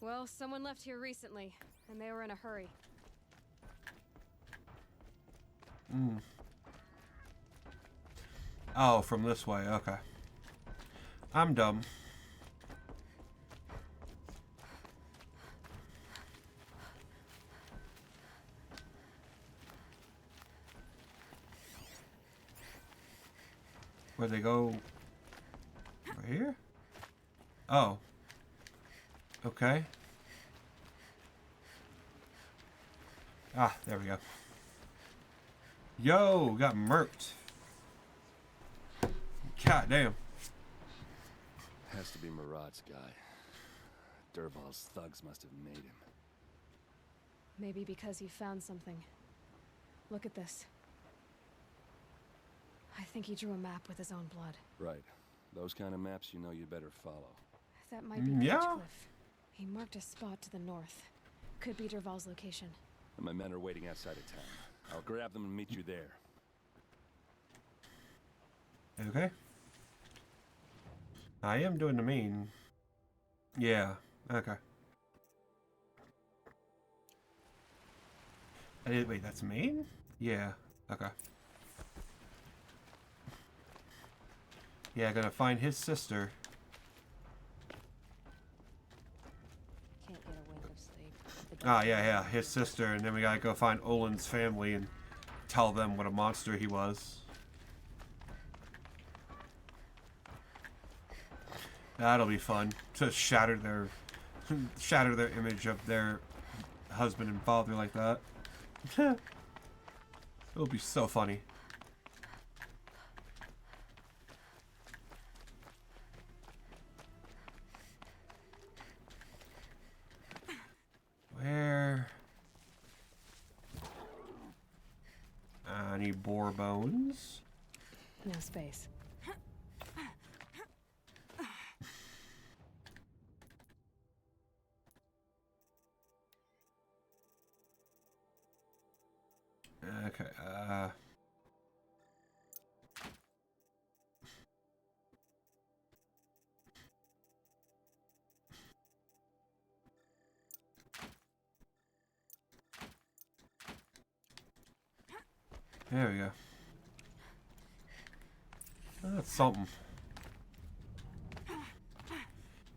Well, someone left here recently, and they were in a hurry. Oh, from this way, okay. I'm dumb. Where'd they go? Right here? Oh. Okay. Ah, there we go. Yo, got murked. God damn. Has to be Murad's guy. Dervahl's thugs must have made him. Maybe because he found something. Look at this. I think he drew a map with his own blood. Right. Those kind of maps, you know you better follow. That might be Cliff. He marked a spot to the north. Could be Dervahl's location. And my men are waiting outside of town. I'll grab them and meet you there. Okay. I am doing the main. Yeah. Okay. Wait, that's main? Yeah. Okay. Yeah, gotta find his sister. Can't get a wink of sleep. Ah, yeah, his sister, and then we gotta go find Olin's family and tell them what a monster he was. That'll be fun to shatter their image of their husband and father like that. It'll be so funny. Where? I need boar bones. No space. Okay, there we go. That's something.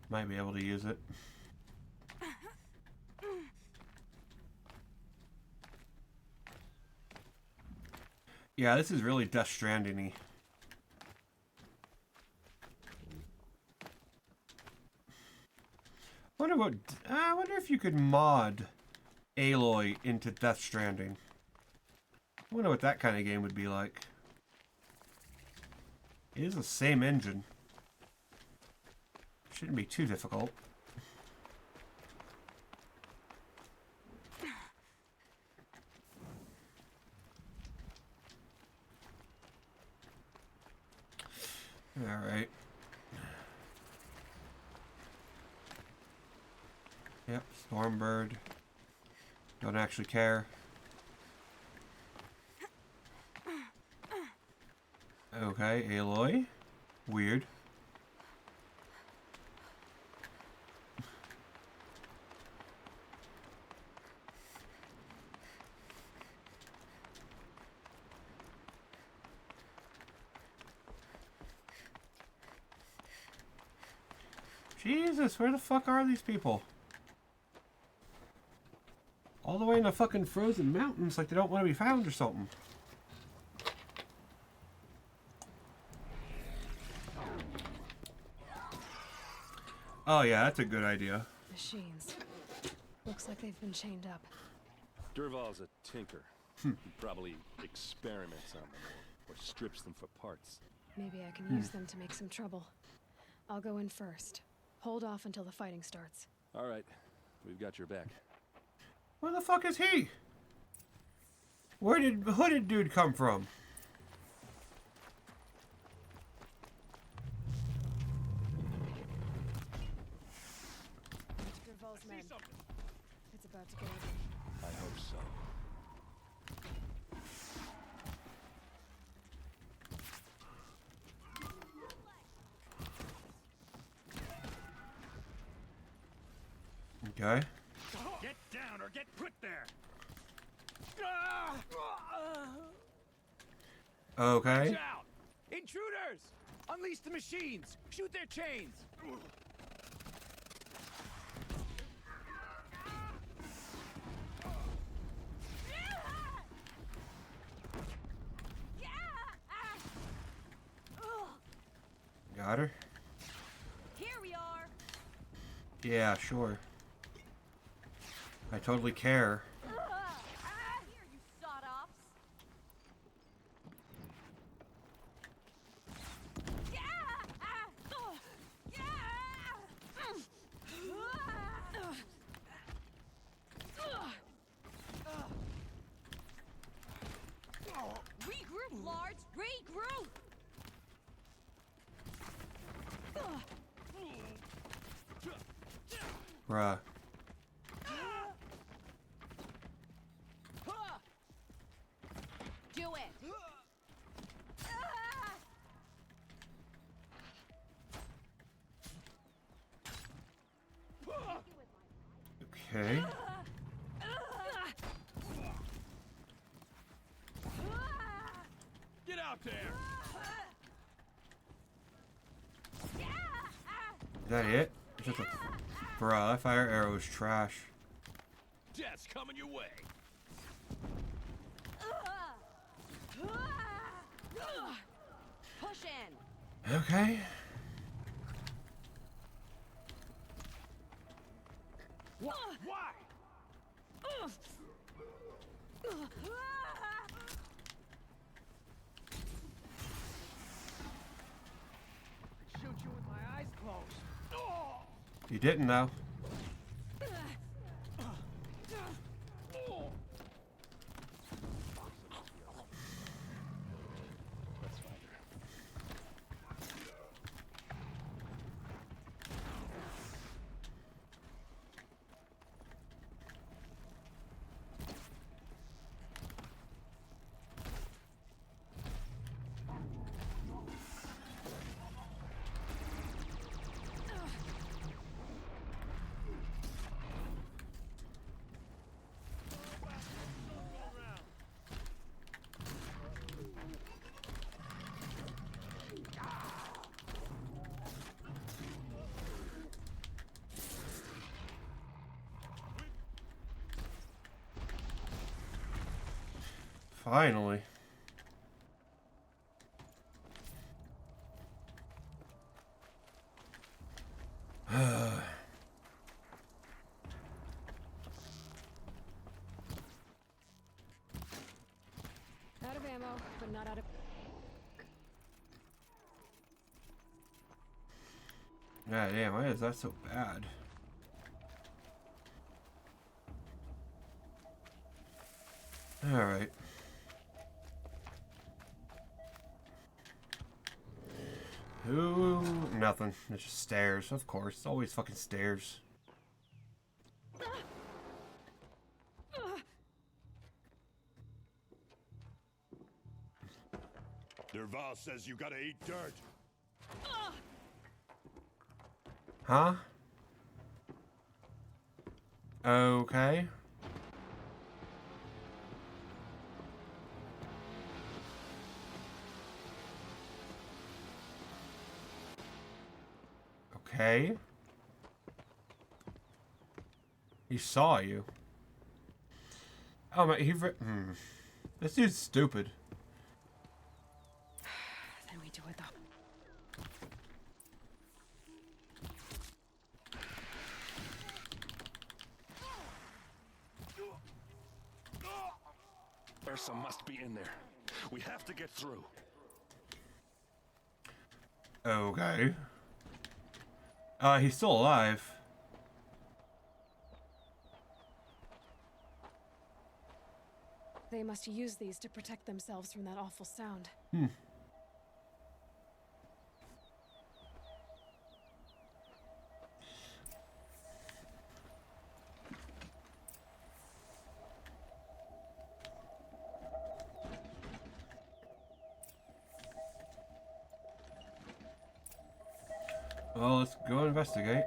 Might be able to use it. Yeah, this is really Death Stranding-y. I wonder if you could mod Aloy into Death Stranding. I wonder what that kind of game would be like. It is the same engine. Shouldn't be too difficult. Alright. Yep, Stormbird. Don't actually care. Okay, Aloy. Weird. Jesus, where the fuck are these people? All the way in the fucking frozen mountains, like they don't want to be found or something. Oh yeah, that's a good idea. Machines. Looks like they've been chained up. Dervahl's a tinker. He probably experiments on them or strips them for parts. Maybe I can use them to make some trouble. I'll go in first. Hold off until the fighting starts. All right, we've got your back. Where the fuck is he? Where did the hooded dude come from? Dervahl's men. It's about to get ugly. I hope so. Okay. Get down or get put there. Okay. Watch out! Intruders! Unleash the machines! Shoot their chains! Got her? Here we are. Yeah, sure. I totally care. Here, you sawed-offs. Lords, regroup! Bruh. Do it! Okay. Get out there! Is that it? Just a... Bruh, that fire arrow is trash. Death's coming your way. Push in! Okay. Why? Shoot you with my eyes closed. You didn't, though. Finally. Out of ammo, but not out of... God damn, why is that so bad? Alright. Ooh, nothing. It's just stairs, of course. It's always fucking stairs. Dervahl says you gotta eat dirt. Huh? Okay. Okay. He saw you. Oh my, This dude's stupid. Then we do it though. Ersa must be in there. We have to get through. Okay. He's still alive. They must use these to protect themselves from that awful sound. Well, let's go investigate.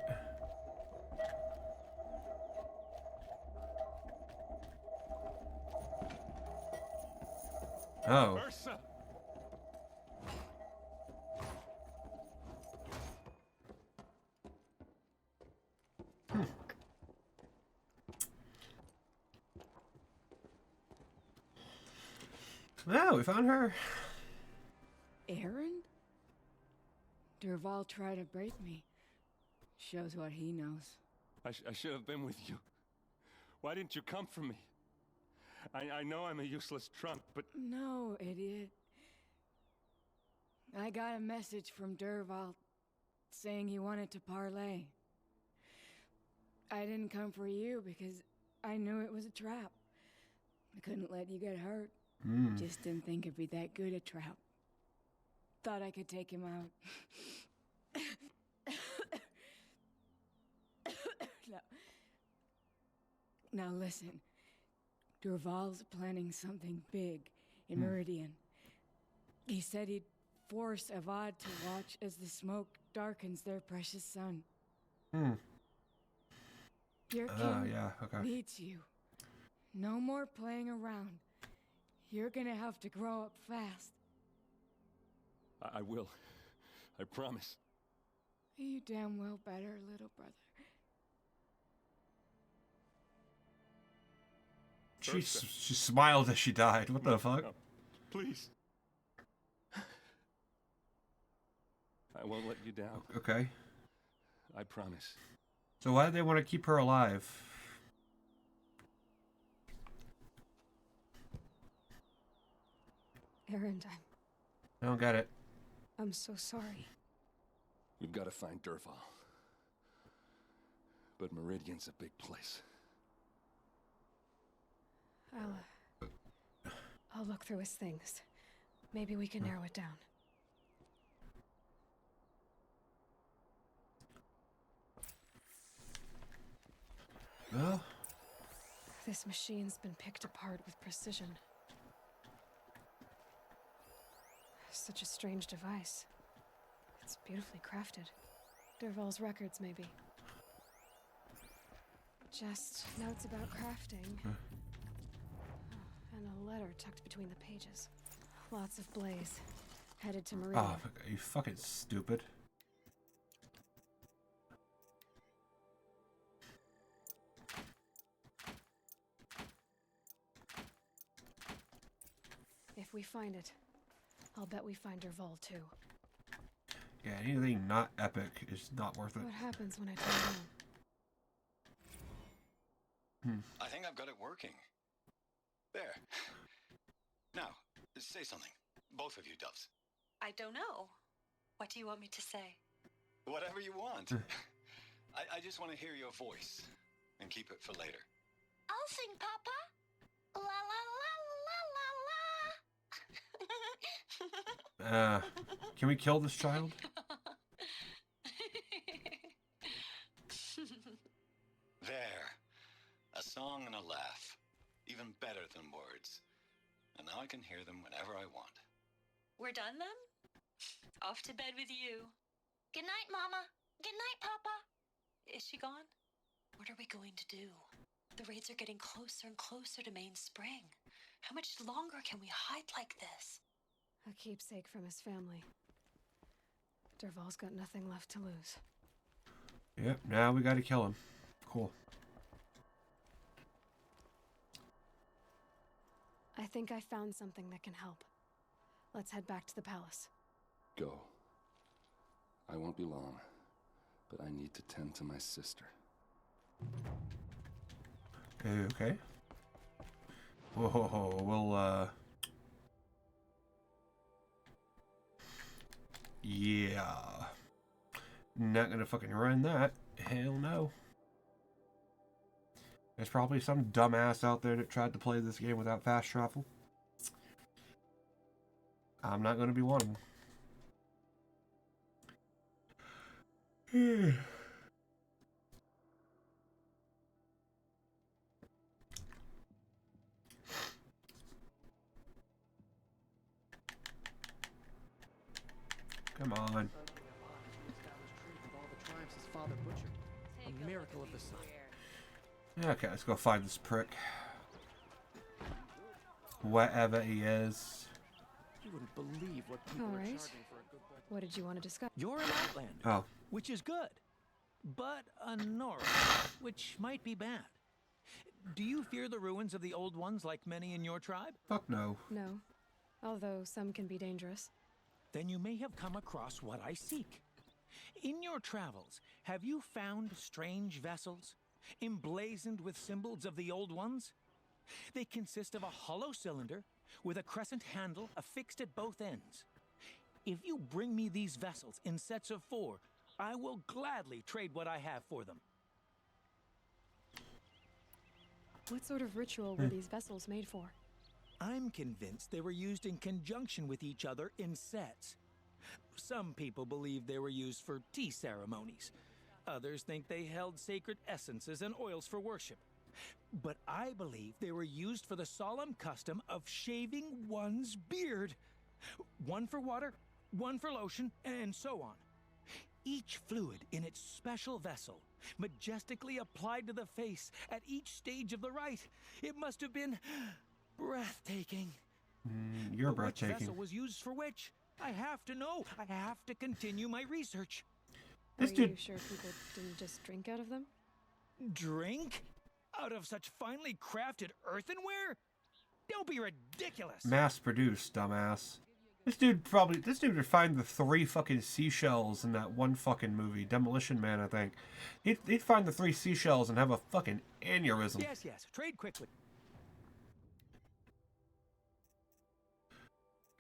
Oh. Ersa! Wow, we found her. Erend? Dervahl tried to break me. Shows what he knows. I should have been with you. Why didn't you come for me? I know I'm a useless trunk, but... No, idiot. I got a message from Dervahl saying he wanted to parlay. I didn't come for you because I knew it was a trap. I couldn't let you get hurt. Just didn't think it'd be that good a trap. Thought I could take him out. Now listen. Dervahl's planning something big in Meridian. He said he'd force Avad to watch as the smoke darkens their precious sun. Your king needs you. No more playing around. You're gonna have to grow up fast. I will. I promise. You damn well better, little brother. She smiled as she died. What the fuck? No, please. I won't let you down. Okay. I promise. So why do they want to keep her alive? Erend, I don't get it. I'm so sorry. We've got to find Dervahl. But Meridian's a big place. I'll look through his things. Maybe we can narrow it down. Well, this machine's been picked apart with precision. Such a strange device. It's beautifully crafted. Dervahl's records, maybe. Just notes about crafting. And a letter tucked between the pages. Lots of blaze. Headed to Meridian. Oh, are you fucking stupid? If we find it, I'll bet we find Dervahl too. Yeah, anything not epic is not worth it. What happens when I turn down? I think I've got it working. There. Now, say something. Both of you, Doves. I don't know. What do you want me to say? Whatever you want. I just want to hear your voice. And keep it for later. I'll sing, Papa. La la la la la la. Can we kill this child? There. A song and a laugh. Even better than words. And now I can hear them whenever I want. We're done then? Off to bed with you. Good night, Mama. Good night, Papa. Is she gone? What are we going to do? The raids are getting closer and closer to Main Spring. How much longer can we hide like this? A keepsake from his family. Dervahl's got nothing left to lose. Yep, now we gotta kill him. Cool. I think I found something that can help. Let's head back to the palace. Go. I won't be long, but I need to tend to my sister. Okay. Whoa, well, yeah. Not gonna fucking run that. Hell no. There's probably some dumbass out there that tried to play this game without fast travel. I'm not gonna be one. Come on. A miracle of the sun. Okay, let's go find this prick. Wherever he is. You wouldn't believe what people All are right. charging for a good bite. What did you want to discuss? You're an Outlander, Oh. which is good, but a North, which might be bad. Do you fear the ruins of the old ones like many in your tribe? Fuck no. No. Although some can be dangerous. Then you may have come across what I seek. In your travels, have you found strange vessels, emblazoned with symbols of the old ones? They consist of a hollow cylinder with a crescent handle affixed at both ends. If you bring me these vessels in sets of 4, I will gladly trade what I have for them. What sort of ritual were these vessels made for? I'm convinced they were used in conjunction with each other in sets. Some people believe they were used for tea ceremonies. Others think they held sacred essences and oils for worship. But I believe they were used for the solemn custom of shaving one's beard. One for water, one for lotion, and so on. Each fluid in its special vessel, majestically applied to the face at each stage of the rite. It must have been breathtaking. You're But which breathtaking. vessel was used for which? I have to know. I have to continue my research. This Are dude. you sure people didn't just drink out of them? Drink? Out of such finely crafted earthenware? Don't be ridiculous. Mass produced, dumbass. This dude would find the 3 fucking seashells in that one fucking movie, Demolition Man, I think. He'd find the 3 seashells and have a fucking aneurysm. Yes. Trade quickly.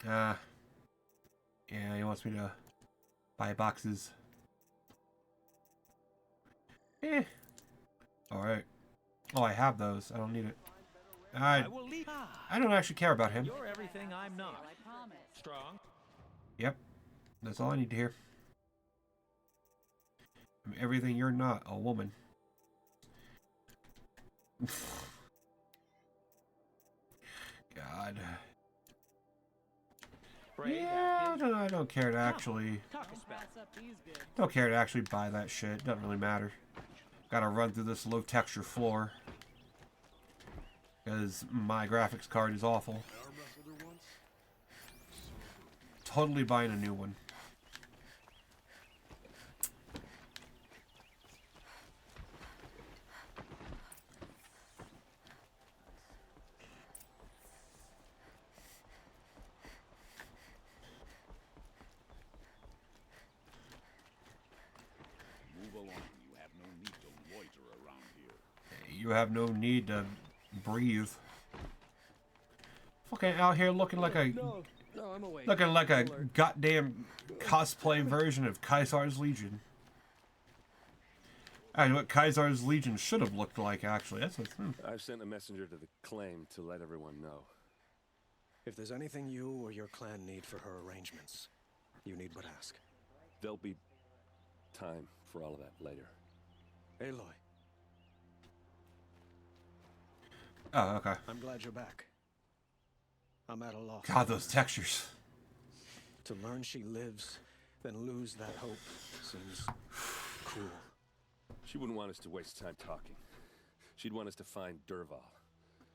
Yeah, he wants me to buy boxes. Alright. Oh, I have those. I don't need it. I don't actually care about him. You're everything I'm not. Strong. Yep. That's all I need to hear. I'm everything you're not, a woman. God. Yeah, I don't care to actually... Don't care to actually buy that shit. Doesn't really matter. Gotta run through this low texture floor. Because my graphics card is awful. Totally buying a new one. Move along. You have no need to loiter around here. You have no need to breathe. Fucking out here looking like a... No, I'm awake. Looking like a goddamn cosplay version of Caesar's Legion. I know what Caesar's Legion should have looked like, actually. That's what, I've sent a messenger to the claim to let everyone know. If there's anything you or your clan need for her arrangements, you need but ask. There'll be time for all of that later. Aloy. Oh, okay. I'm glad you're back. I'm at a loss. God, those textures. To learn she lives, then lose that hope seems cruel. She wouldn't want us to waste time talking. She'd want us to find Dervahl.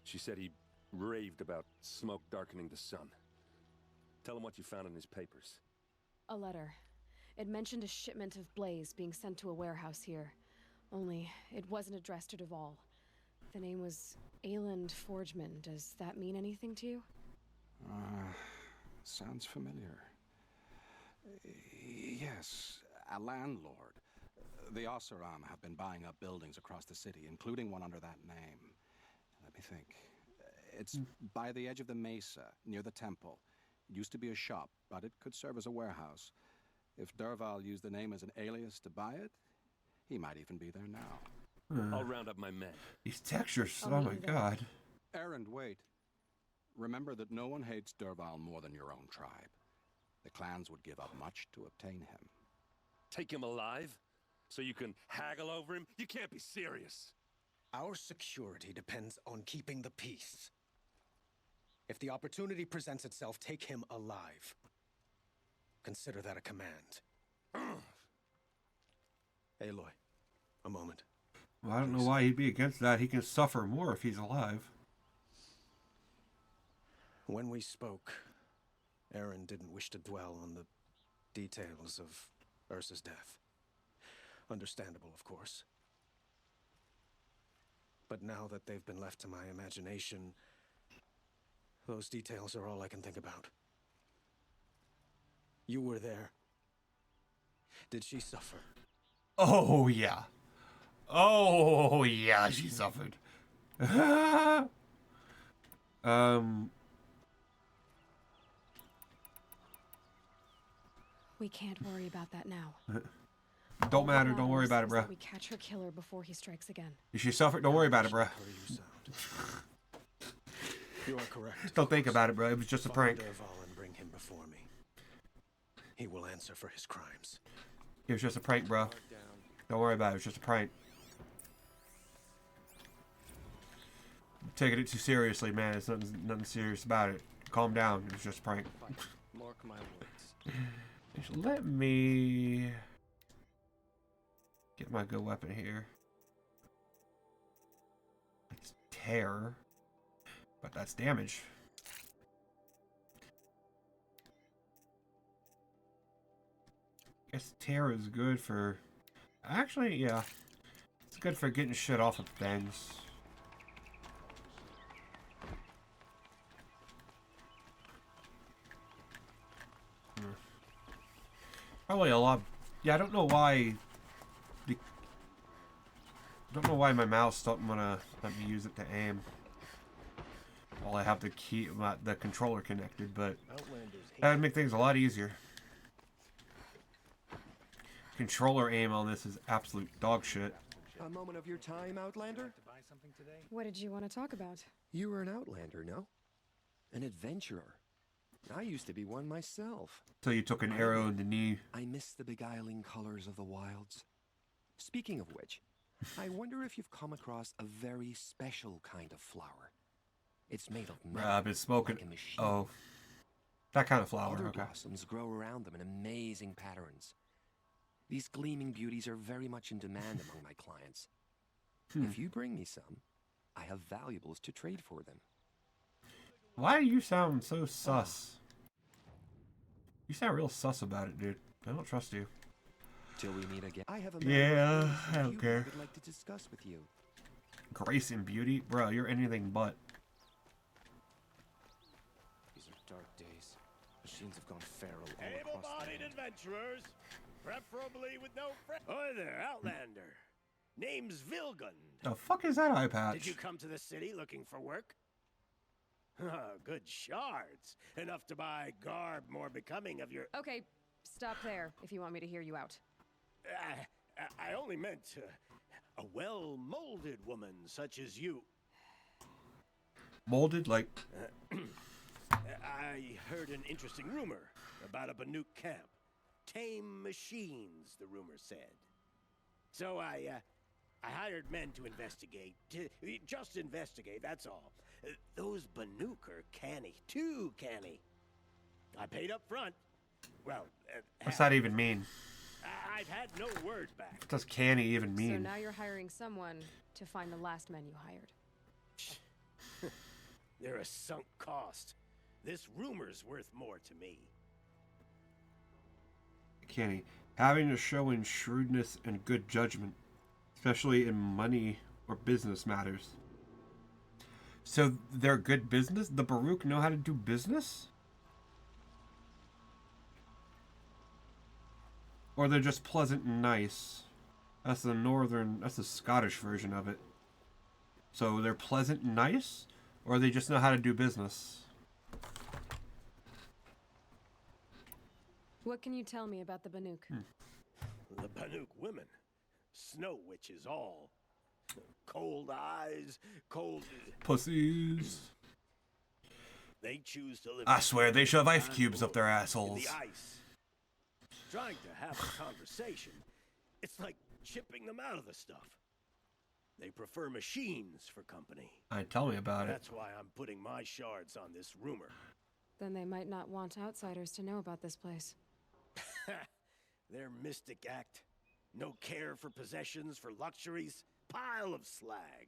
She said he raved about smoke darkening the sun. Tell him what you found in his papers. A letter. It mentioned a shipment of blaze being sent to a warehouse here. Only, it wasn't addressed to Dervahl. The name was Erend Forgeman. Does that mean anything to you? Sounds familiar. Yes, a landlord. The Oseram have been buying up buildings across the city, including one under that name. Let me think. It's by the edge of the mesa, near the temple. It used to be a shop, but it could serve as a warehouse. If Dervahl used the name as an alias to buy it, he might even be there now. I'll round up my men. These textures, oh my god. Erend, wait. Remember that no one hates Dervahl more than your own tribe. The clans would give up much to obtain him. Take him alive? So you can haggle over him? You can't be serious. Our security depends on keeping the peace. If the opportunity presents itself, take him alive. Consider that a command. Aloy, a moment. Well, I don't know why he'd be against that. He can suffer more if he's alive. When we spoke, Erend didn't wish to dwell on the details of Ersa's death. Understandable, of course. But now that they've been left to my imagination, those details are all I can think about. You were there. Did she suffer? Oh, yeah. Oh, yeah, she suffered. We can't worry about that now. Don't matter. Don't worry about it, bruh. We catch her killer before he strikes again. If she suffered, don't worry about it, bruh. You are correct. Don't think about it, bro. It was just a prank. Dervahl and bring him before me. He will answer for his crimes. It was just a prank, bro. Don't worry about it. It was just a prank. I'm taking it too seriously, man. It's nothing serious about it. Calm down. It was just a prank. Mark my words. Just let me get my good weapon here. It's tear, but that's damage. I guess tear is good for... Actually, yeah. It's good for getting shit off of things. Probably a lot... Yeah, I don't know why... I don't know why my mouse doesn't want to let me use it to aim. Well, I have the controller connected, but that would make things a lot easier. Controller aim on this is absolute dog shit. A moment of your time, Outlander? What did you want to talk about? You were an Outlander, no? An adventurer. I used to be one myself. So you took an arrow in the knee. I miss the beguiling colors of the wilds. Speaking of which, I wonder if you've come across a very special kind of flower. It's made of metal, I've been smoking. like a machine. Oh, that kind of flower. Other Okay. blossoms grow around them in amazing patterns. These gleaming beauties are very much in demand among my clients. If you bring me some, I have valuables to trade for them. Why do you sound so sus? You sound real sus about it, dude. I don't trust you. Till we meet again. I have a Yeah, I don't care. I'd like to discuss with you. Grace and beauty? Bro, you're anything but. These are dark days. Machines have gone feral all across the Able-bodied land. adventurers, preferably with no friends. Hi there, Outlander. Name's Vilgund. The fuck is that eye patch? Did you come to the city looking for work? Ah, good shards. Enough to buy garb more becoming of your... Okay, stop there if you want me to hear you out. I only meant a well-molded woman such as you. Molded like... I heard an interesting rumor about a Banuk camp. Tame machines, the rumor said. So I hired men to investigate. Just investigate, that's all. Those Banuk are canny. Too canny. I paid up front. Well, What's that even mean? I've had no word back. What does canny even mean? So now you're hiring someone to find the last men you hired. They're a sunk cost. This rumor's worth more to me. Canny. Having to show in shrewdness and good judgment, especially in money or business matters. So they're good business? The Baruch know how to do business? Or they're just pleasant and nice? That's the Scottish version of it. So they're pleasant and nice? Or they just know how to do business? What can you tell me about the Banuk? The Banuk women. Snow witches all. Cold eyes, cold... Pussies. They choose to live... I swear they shove ice cubes up their assholes. In the ice. Trying to have a conversation, it's like chipping them out of the stuff. They prefer machines for company. Tell me about it. That's why I'm putting my shards on this rumor. Then they might not want outsiders to know about this place. Their mystic act. No care for possessions, for luxuries. Pile of slag.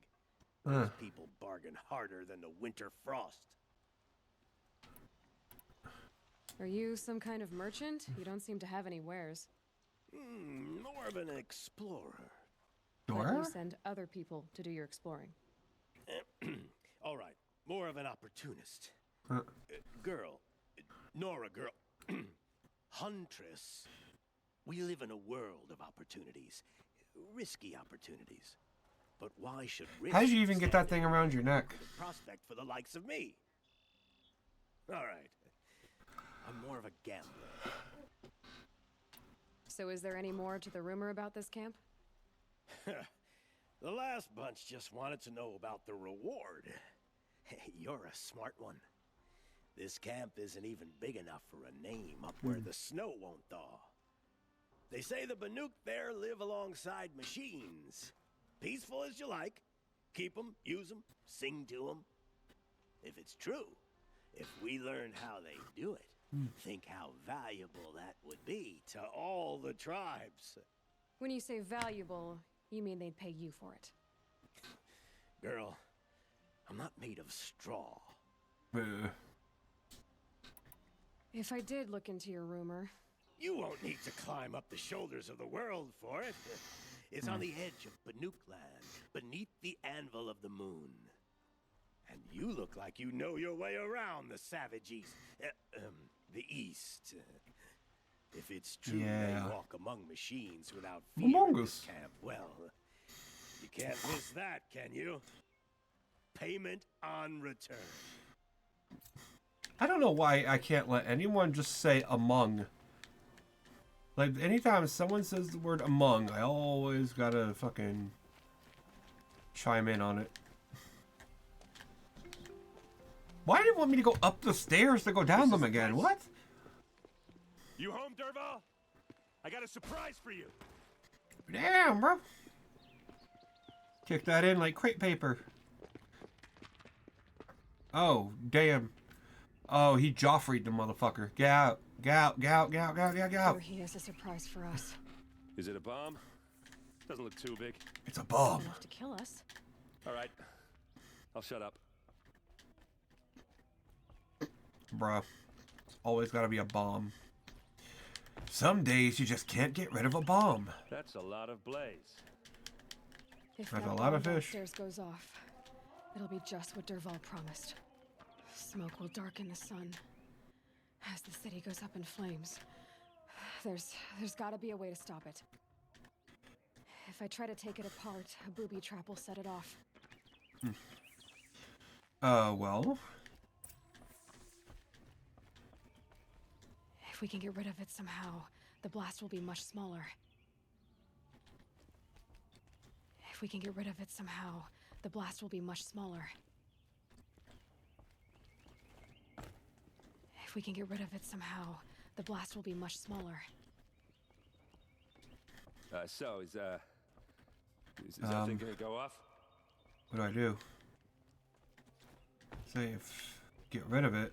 Those people bargain harder than the winter frost. Are you some kind of merchant? You don't seem to have any wares. More of an explorer. But you send other people to do your exploring. All right, more of an opportunist. Girl, Nora girl, huntress. We live in a world of opportunities, risky opportunities. But why should risk... How did you even get that thing around your neck? ...the prospect for the likes of me? All right, I'm more of a gambler. So is there any more to the rumor about this camp? The last bunch just wanted to know about the reward. You're a smart one. This camp isn't even big enough for a name up where the snow won't thaw. They say the Banuk there live alongside machines. Peaceful as you like. Keep them, use them, sing to them. If it's true, if we learn how they do it, think how valuable that would be to all the tribes. When you say valuable, you mean they'd pay you for it. Girl, I'm not made of straw. If I did look into your rumor... You won't need to climb up the shoulders of the world for it. It's on the edge of Banuk land, beneath the anvil of the moon. And you look like you know your way around the savage east. The east. If it's true they walk among machines without fear in this camp, well, you can't miss that, can you? Payment on return. I don't know why I can't let anyone just say among. Like, anytime someone says the word among, I always gotta fucking chime in on it. Why do you want me to go up the stairs to go down them again? What? You home, Dervahl? I got a surprise for you. Damn, bro. Kick that in like crepe paper. Oh, damn. Oh, he Joffrey'd the motherfucker. Get out. Get out, get out, get out, get out, get out. Sure, he has a surprise for us. Is it a bomb? Doesn't look too big. It's a bomb. Enough to kill us. All right. I'll shut up. Bruh. Always gotta be a bomb. Some days you just can't get rid of a bomb. That's a lot of blaze. If That's that a lot of bomb fish. downstairs goes off, it'll be just what Dervahl promised. Smoke will darken the sun. As the city goes up in flames, there's gotta be a way to stop it. If I try to take it apart, a booby trap will set it off. Well. If we can get rid of it somehow, the blast will be much smaller. If we can get rid of it somehow, the blast will be much smaller. If we can get rid of it somehow, the blast will be much smaller. So is that thing gonna go off? What do? Safe. Get rid of it.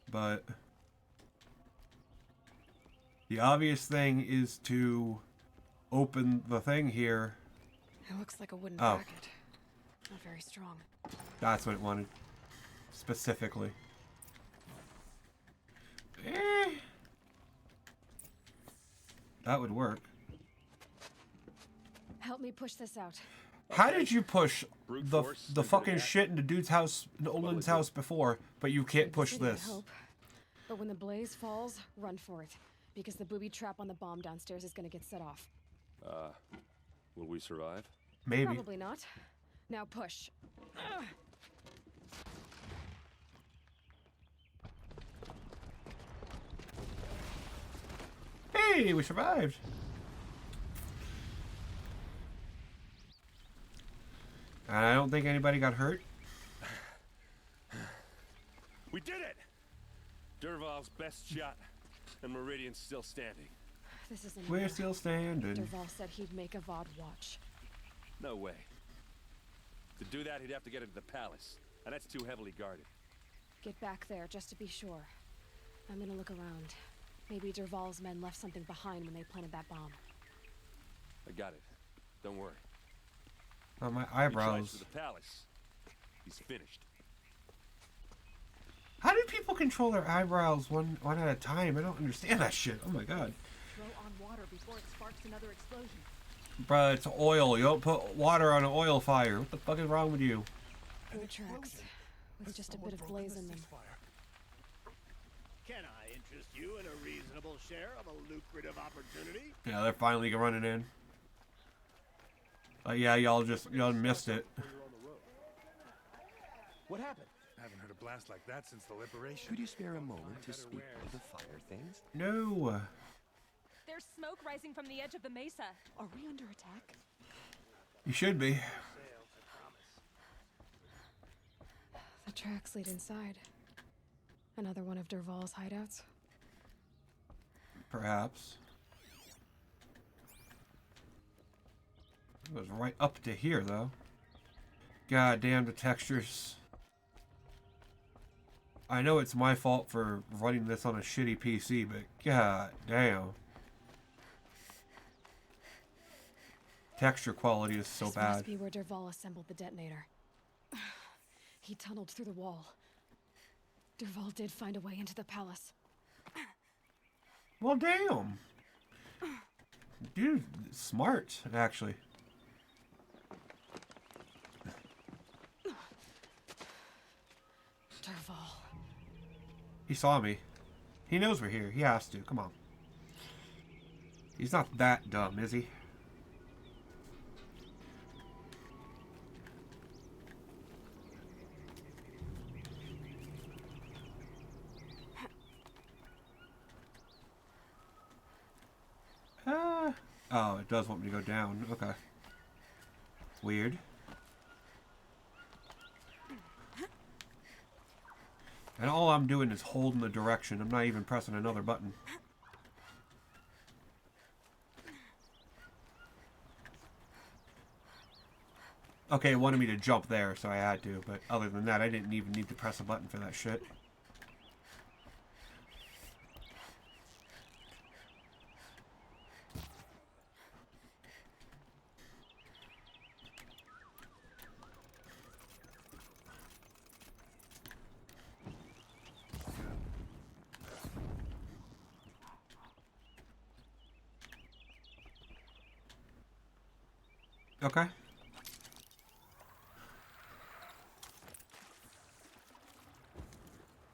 But the obvious thing is to open the thing here. It looks like a wooden bracket. Not very strong. That's what it wanted. Specifically. That would work. Help me push this out. How did you push the fucking shit into dude's house, Nolan's house before, but you can't push this? I hope. But when the blaze falls, run for it. Because the booby trap on the bomb downstairs is gonna get set off. Will we survive? Maybe. Probably not. Now push. Ugh. Hey, we survived. And I don't think anybody got hurt. We did it! Dervahl's best shot, and Meridian's still standing. This isn't We're enough. still standing. Dervahl said he'd make a VOD watch. No way. To do that, he'd have to get into the palace, and that's too heavily guarded. Get back there, just to be sure. I'm gonna look around. Maybe Dervahl's men left something behind when they planted that bomb. I got it. Don't worry. Oh, my He tries eyebrows. for the palace. He's finished. How do people control their eyebrows one at a time? I don't understand that shit. Oh my god. Throw on water before it sparks another explosion. Bruh, it's oil. You don't put water on an oil fire. What the fuck is wrong with you? Boot tracks. With just a bit of blaze in them. Can I interest you in a reasonable share of a lucrative opportunity? Yeah, they're finally running in. Yeah, y'all missed it. What happened? I haven't heard a blast like that since the liberation. Could you spare a moment to speak of the fire things? No. There's smoke rising from the edge of the mesa. Are we under attack? You should be. The tracks lead inside. Another one of Dervahl's hideouts? Perhaps. It goes right up to here, though. God damn the textures. I know it's my fault for running this on a shitty PC, but god damn. Texture quality is so This bad. must be where Dervahl assembled the detonator. He tunneled through the wall. Dervahl did find a way into the palace. Well, damn. Dude, smart, actually. Dervahl. He saw me. He knows we're here. He has to. Come on. He's not that dumb, is he? Oh, it does want me to go down. Okay. Weird. And all I'm doing is holding the direction. I'm not even pressing another button. Okay, it wanted me to jump there, so I had to. But other than that, I didn't even need to press a button for that shit. Okay.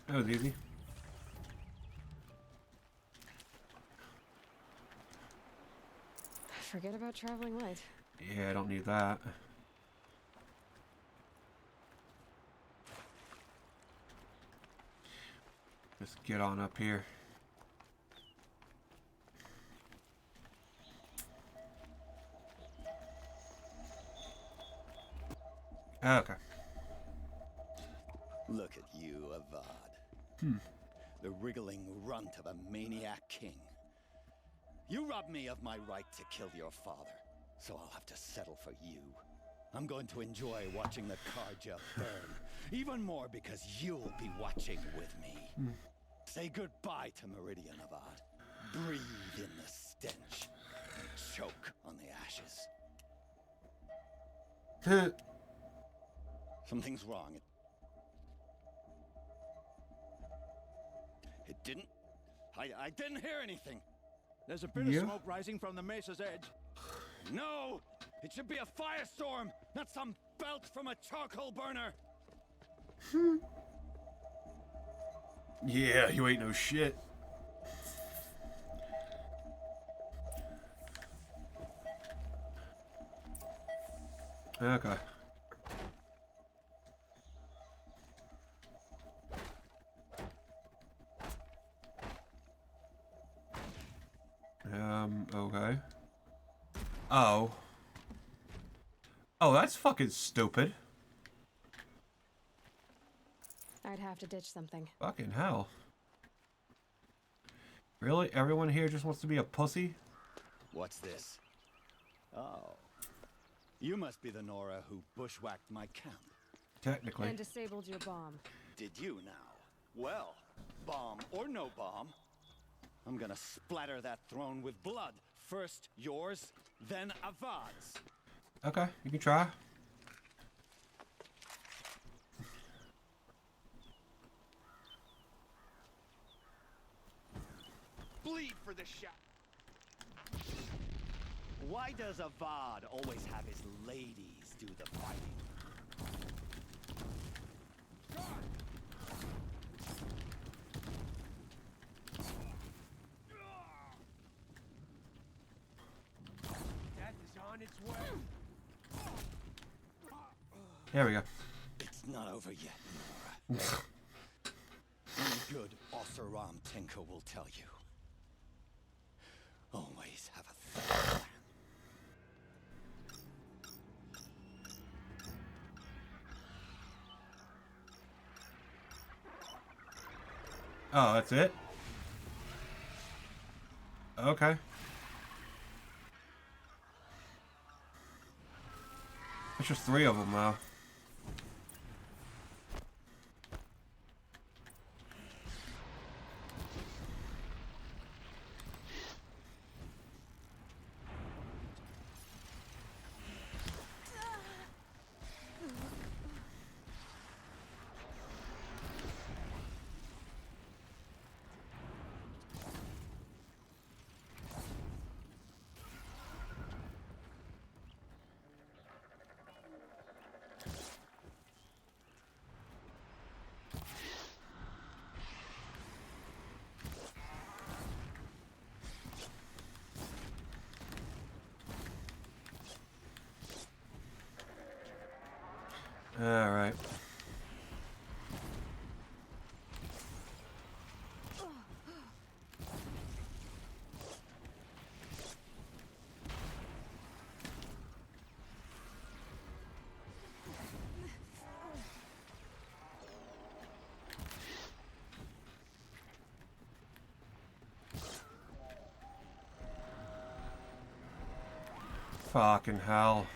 That was easy. Forget about traveling light. Yeah, I don't need that. Just get on up here. Okay. Look at you, Avad. Hmm. The wriggling runt of a maniac king. You robbed me of my right to kill your father, so I'll have to settle for you. I'm going to enjoy watching the Karja burn, even more because you'll be watching with me. Hmm. Say goodbye to Meridian, Avad. Breathe in the stench. Choke on the ashes. Something's wrong. It didn't... I didn't hear anything. There's a bit of smoke rising from the mesa's edge. No! It should be a firestorm, not some belch from a charcoal burner. Yeah, you ain't no shit. Okay. Okay. Oh. Oh, that's fucking stupid. I'd have to ditch something. Fucking hell. Really? Everyone here just wants to be a pussy? What's this? Oh. You must be the Nora who bushwhacked my camp. Technically. And disabled your bomb. Did you now? Well, bomb or no bomb, I'm gonna splatter that throne with blood. First yours, then Avad's. Okay, you can try. Bleed for the shot. Why does Avad always have his ladies do the fighting? Death is on its way. There we go. It's not over yet, Nora. Any good Oseram tinker will tell you. Always have a third plan. Oh, that's it? Okay. There's just 3 of them now. Alright. Fucking hell.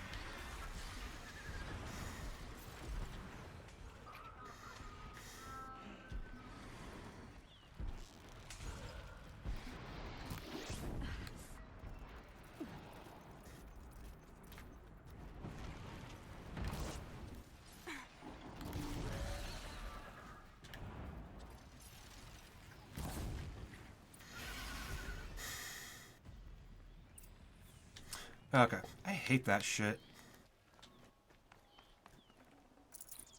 Okay. I hate that shit.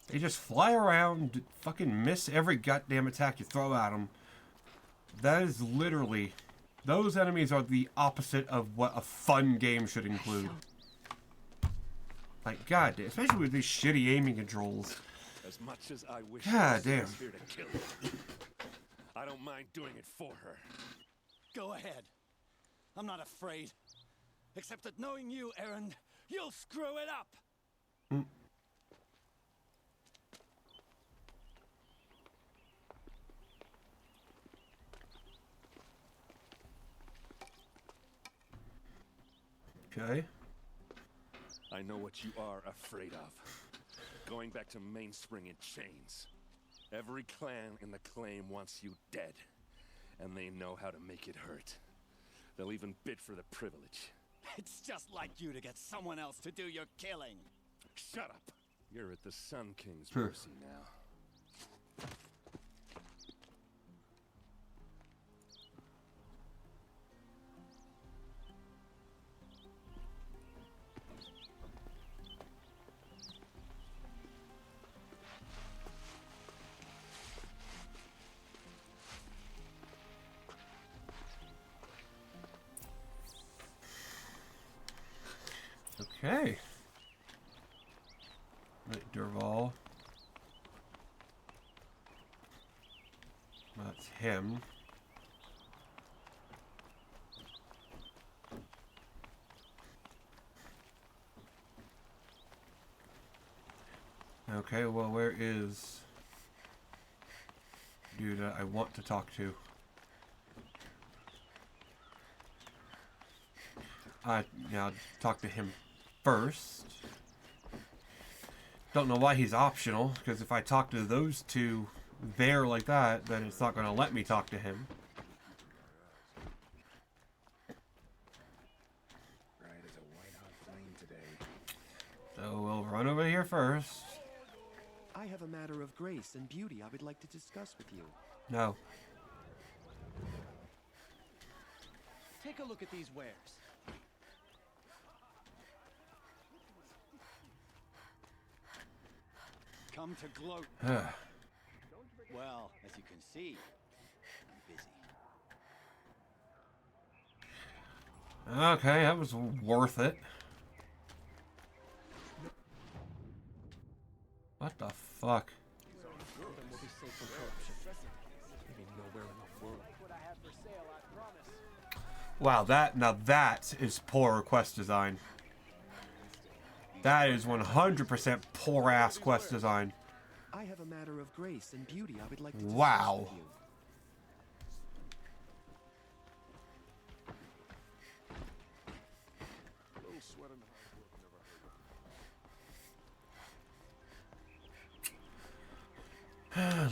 They just fly around, fucking miss every goddamn attack you throw at them. That is literally... Those enemies are the opposite of what a fun game should include. Like, god damn. Especially with these shitty aiming controls. As much as I wish God Ersa damn. was here to kill her, I don't mind doing it for her. Go ahead. I'm not afraid. Except that knowing you, Erend, you'll screw it up. Okay. I know what you are afraid of. Going back to Mainspring in chains. Every clan in the claim wants you dead. And they know how to make it hurt. They'll even bid for the privilege. It's just like you to get someone else to do your killing. Shut up. You're at the Sun King's mercy now. Okay. Right, Dervahl. That's him. Okay, well, where is dude I want to talk to? I'll talk to him first. Don't know why he's optional, because if I talk to those two there like that, then it's not going to let me talk to him. Bright as a white-hot flame today. So we'll run over here first. I have a matter of grace and beauty I would like to discuss with you. No. Take a look at these wares. Come to gloat. Well, as you can see, I'm busy. Okay, that was worth it. What the fuck? Wow, now that is poor quest design. That is 100% poor ass quest design. I have a matter of grace and beauty I would like to discuss Wow. with you.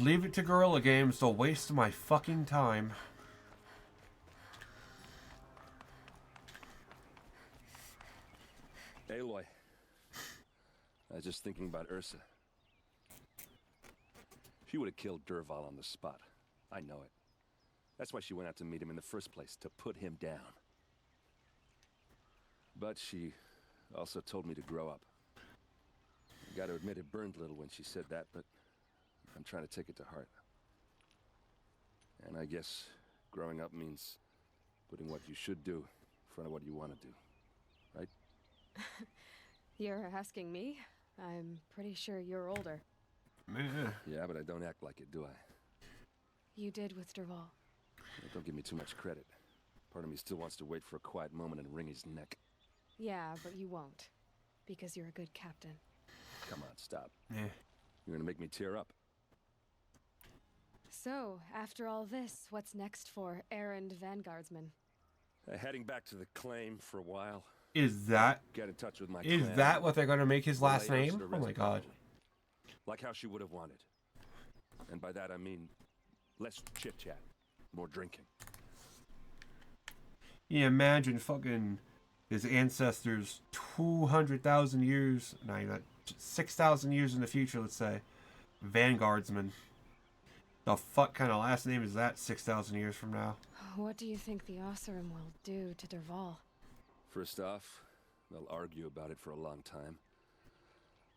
Leave it to Guerrilla Games to waste my fucking time. Aloy. I was just thinking about Ersa. She would have killed Dervahl on the spot. I know it. That's why she went out to meet him in the first place, to put him down. But she also told me to grow up. I gotta admit it burned a little when she said that, but I'm trying to take it to heart. And I guess growing up means putting what you should do in front of what you want to do. Right? You're asking me? I'm pretty sure you're older. Yeah, but I don't act like it, do I? You did with Dervahl. Don't give me too much credit. Part of me still wants to wait for a quiet moment and wring his neck. Yeah, but you won't. Because you're a good captain. Come on, stop. Yeah. You're gonna make me tear up. So, after all this, what's next for Erend Vanguardsman? Heading back to the claim for a while. Is that... Get in touch with my Is clan. that what they're going to make his last Relay Ersa name? to Oh my Resi god. properly. Like how she would have wanted. And by that I mean less chit-chat, more drinking. Yeah, imagine fucking his ancestors 200,000 years, no, not 6,000 years in the future, let's say. Vanguardsman. The fuck kind of last name is that 6,000 years from now? What do you think the Oseram will do to Dervahl? First off, they'll argue about it for a long time.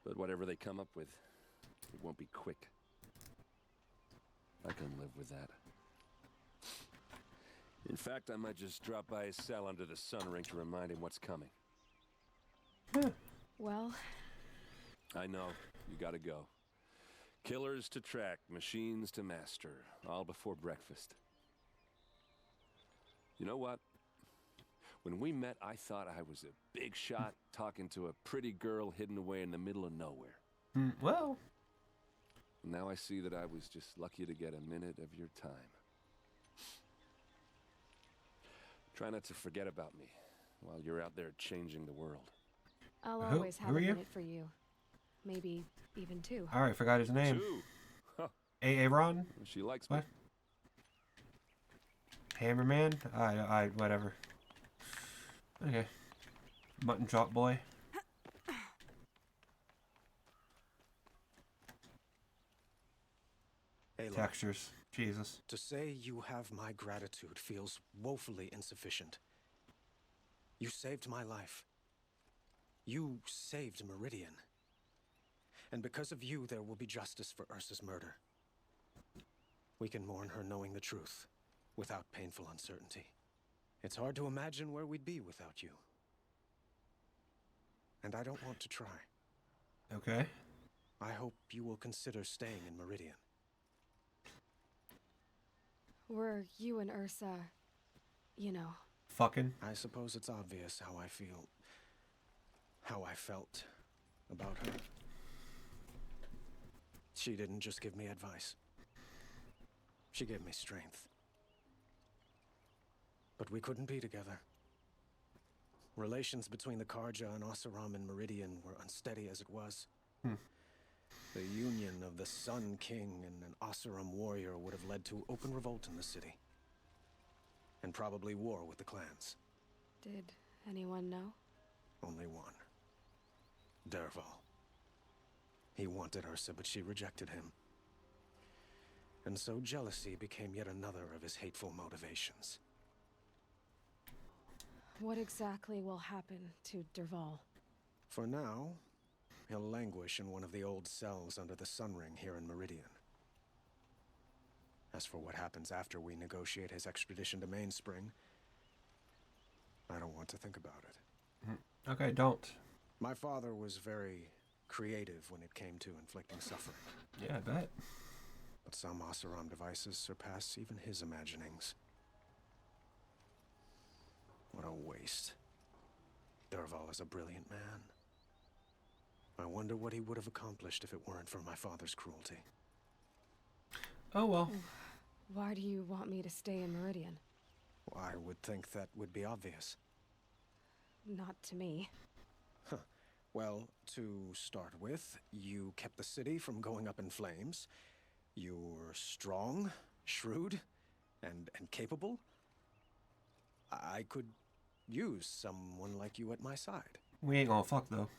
But whatever they come up with, it won't be quick. I can live with that. In fact, I might just drop by his cell under the sun ring to remind him what's coming. Well... I know, you gotta go. Killers to track, machines to master, all before breakfast. You know what? When we met, I thought I was a big shot talking to a pretty girl hidden away in the middle of nowhere. Well... Now I see that I was just lucky to get a minute of your time. Try not to forget about me while you're out there changing the world. I'll always have a minute for you. Maybe even two. Alright, forgot his name. Two? Huh. Aaron? She likes what? me. Hammerman? Whatever. Okay. Mutton chop boy. Aloy, Textures. Jesus. to say you have my gratitude feels woefully insufficient. You saved my life. You saved Meridian. And because of you, there will be justice for Ersa's murder. We can mourn her knowing the truth, without painful uncertainty. It's hard to imagine where we'd be without you. And I don't want to try. Okay. I hope you will consider staying in Meridian. Were you and Ersa, you know... Fucking. I suppose it's obvious how I feel... how I felt about her. She didn't just give me advice. She gave me strength. But we couldn't be together. Relations between the Karja and Oseram and Meridian were unsteady as it was. The union of the Sun King and an Oseram warrior would have led to open revolt in the city. And probably war with the clans. Did anyone know? Only one. Dervahl. He wanted Ersa, but she rejected him. And so jealousy became yet another of his hateful motivations. What exactly will happen to Dervahl? For now, he'll languish in one of the old cells under the Sun Ring here in Meridian. As for what happens after we negotiate his extradition to Mainspring, I don't want to think about it. Okay, don't. My father was very creative when it came to inflicting suffering. Yeah, I bet. But some Oseram devices surpass even his imaginings. What a waste. Dervahl is a brilliant man. I wonder what he would have accomplished if it weren't for my father's cruelty. Oh well. Why do you want me to stay in Meridian? I would think that would be obvious. Not to me. Well, to start with, you kept the city from going up in flames. You're strong, shrewd, and capable. I could use someone like you at my side. We ain't gonna fuck, though.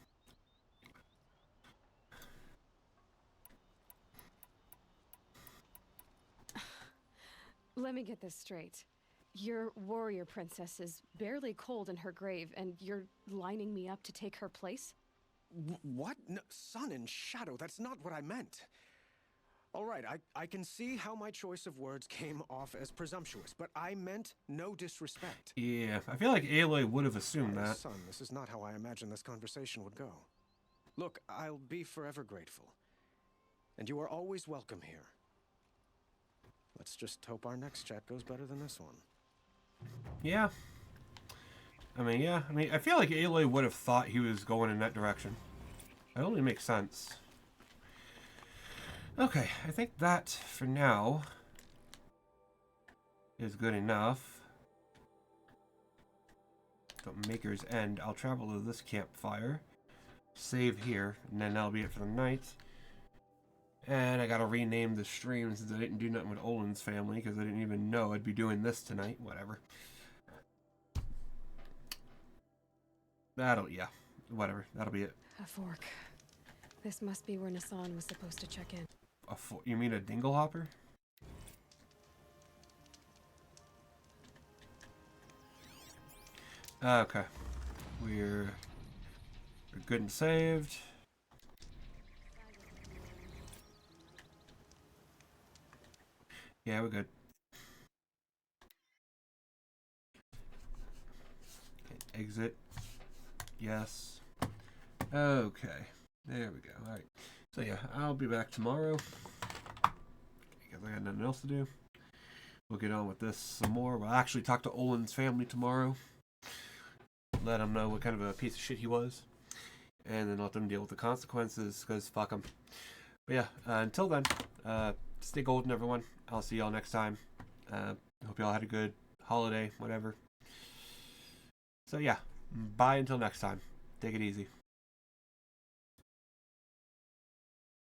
Let me get this straight. Your warrior princess is barely cold in her grave, and you're lining me up to take her place? What? No, sun and shadow, that's not what I meant. All right, I can see how my choice of words came off as presumptuous, but I meant no disrespect. Yeah, I feel like Aloy would have assumed that. Son, this is not how I imagined this conversation would go. Look, I'll be forever grateful. And you are always welcome here. Let's just hope our next chat goes better than this one. Yeah. I mean, I feel like Aloy would have thought he was going in that direction. That only makes sense. Okay, I think that, for now, is good enough. The Maker's End. I'll travel to this campfire, save here, and then that'll be it for the night. And I gotta rename the stream since I didn't do nothing with Olin's family, because I didn't even know I'd be doing this tonight. Whatever. Whatever. That'll be it. A fork. This must be where Nassan was supposed to check in. You mean a dinglehopper? Okay. We're good and saved. Yeah, we're good. Okay, exit. Yes. Okay. There we go. Alright. So yeah, I'll be back tomorrow. Because I got nothing else to do. We'll get on with this some more. We'll actually talk to Olin's family tomorrow. Let him know what kind of a piece of shit he was. And then let them deal with the consequences, because fuck them. But yeah, until then, stay golden, everyone. I'll see y'all next time. Hope y'all had a good holiday, whatever. So yeah, bye until next time. Take it easy.